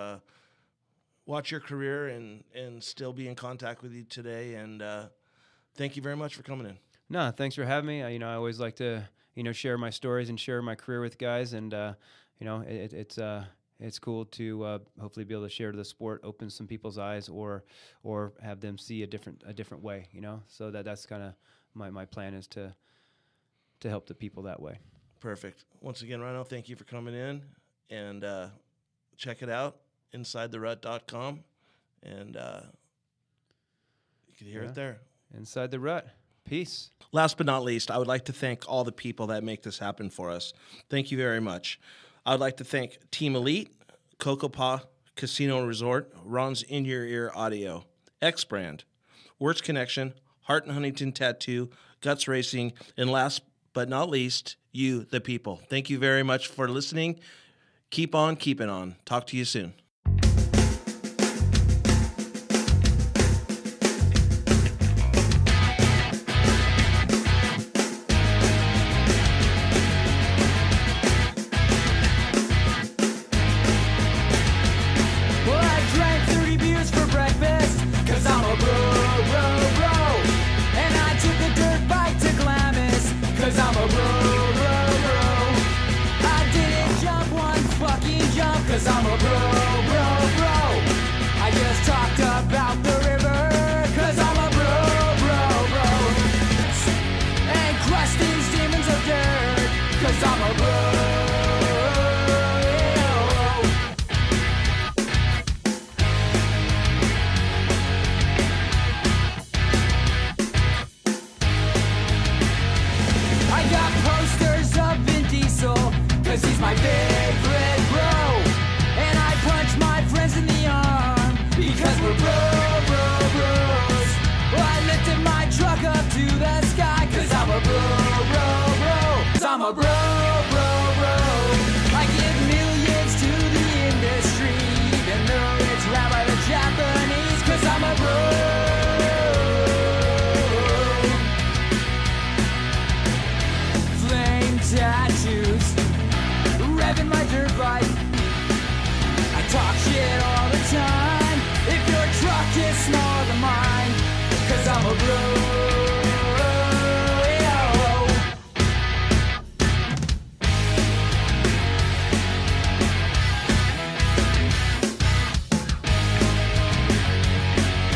watch your career and still be in contact with you today. And thank you very much for coming in. No, thanks for having me. I always like to share my stories and share my career with guys, and it's cool to hopefully be able to share the sport, open some people's eyes, or have them see a different way. So that's kind of my plan is to help the people that way. Perfect. Once again, Rhino, thank you for coming in, and check it out, InsideTheRut.com, and you can hear it there. Inside the Rut. Peace. Last but not least, I would like to thank all the people that make this happen for us. Thank you very much. I would like to thank Team Elite, Coco Pa Casino and Resort, Ron's In Your Ear Audio, X Brand, Words Connection, Hart and Huntington Tattoo, Guts Racing, and last but not least, you, the people. Thank you very much for listening. Keep on keeping on. Talk to you soon. Cause I'm a bro. I just talked about the river. Cause I'm a bro. And crush these demons of dirt. Cause I'm a bro. I got posters of Vin Diesel. Cause he's my favorite bro. And I punch my friends in the arm because we're bros. Well, I lifted my truck up to the sky cause I'm a bro. Cause I'm a bro. I give millions to the industry even though it's ran by the Japanese cause I'm a bro. Flame tattoos, revving my dirt bike. I talk shit all the time. If your truck is smaller than mine, cause I'm a bro.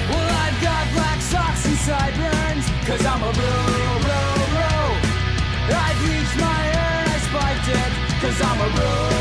Well, I've got black socks and sideburns, cause I'm a bro. I bleached my hair and I spiked it, cause I'm a bro.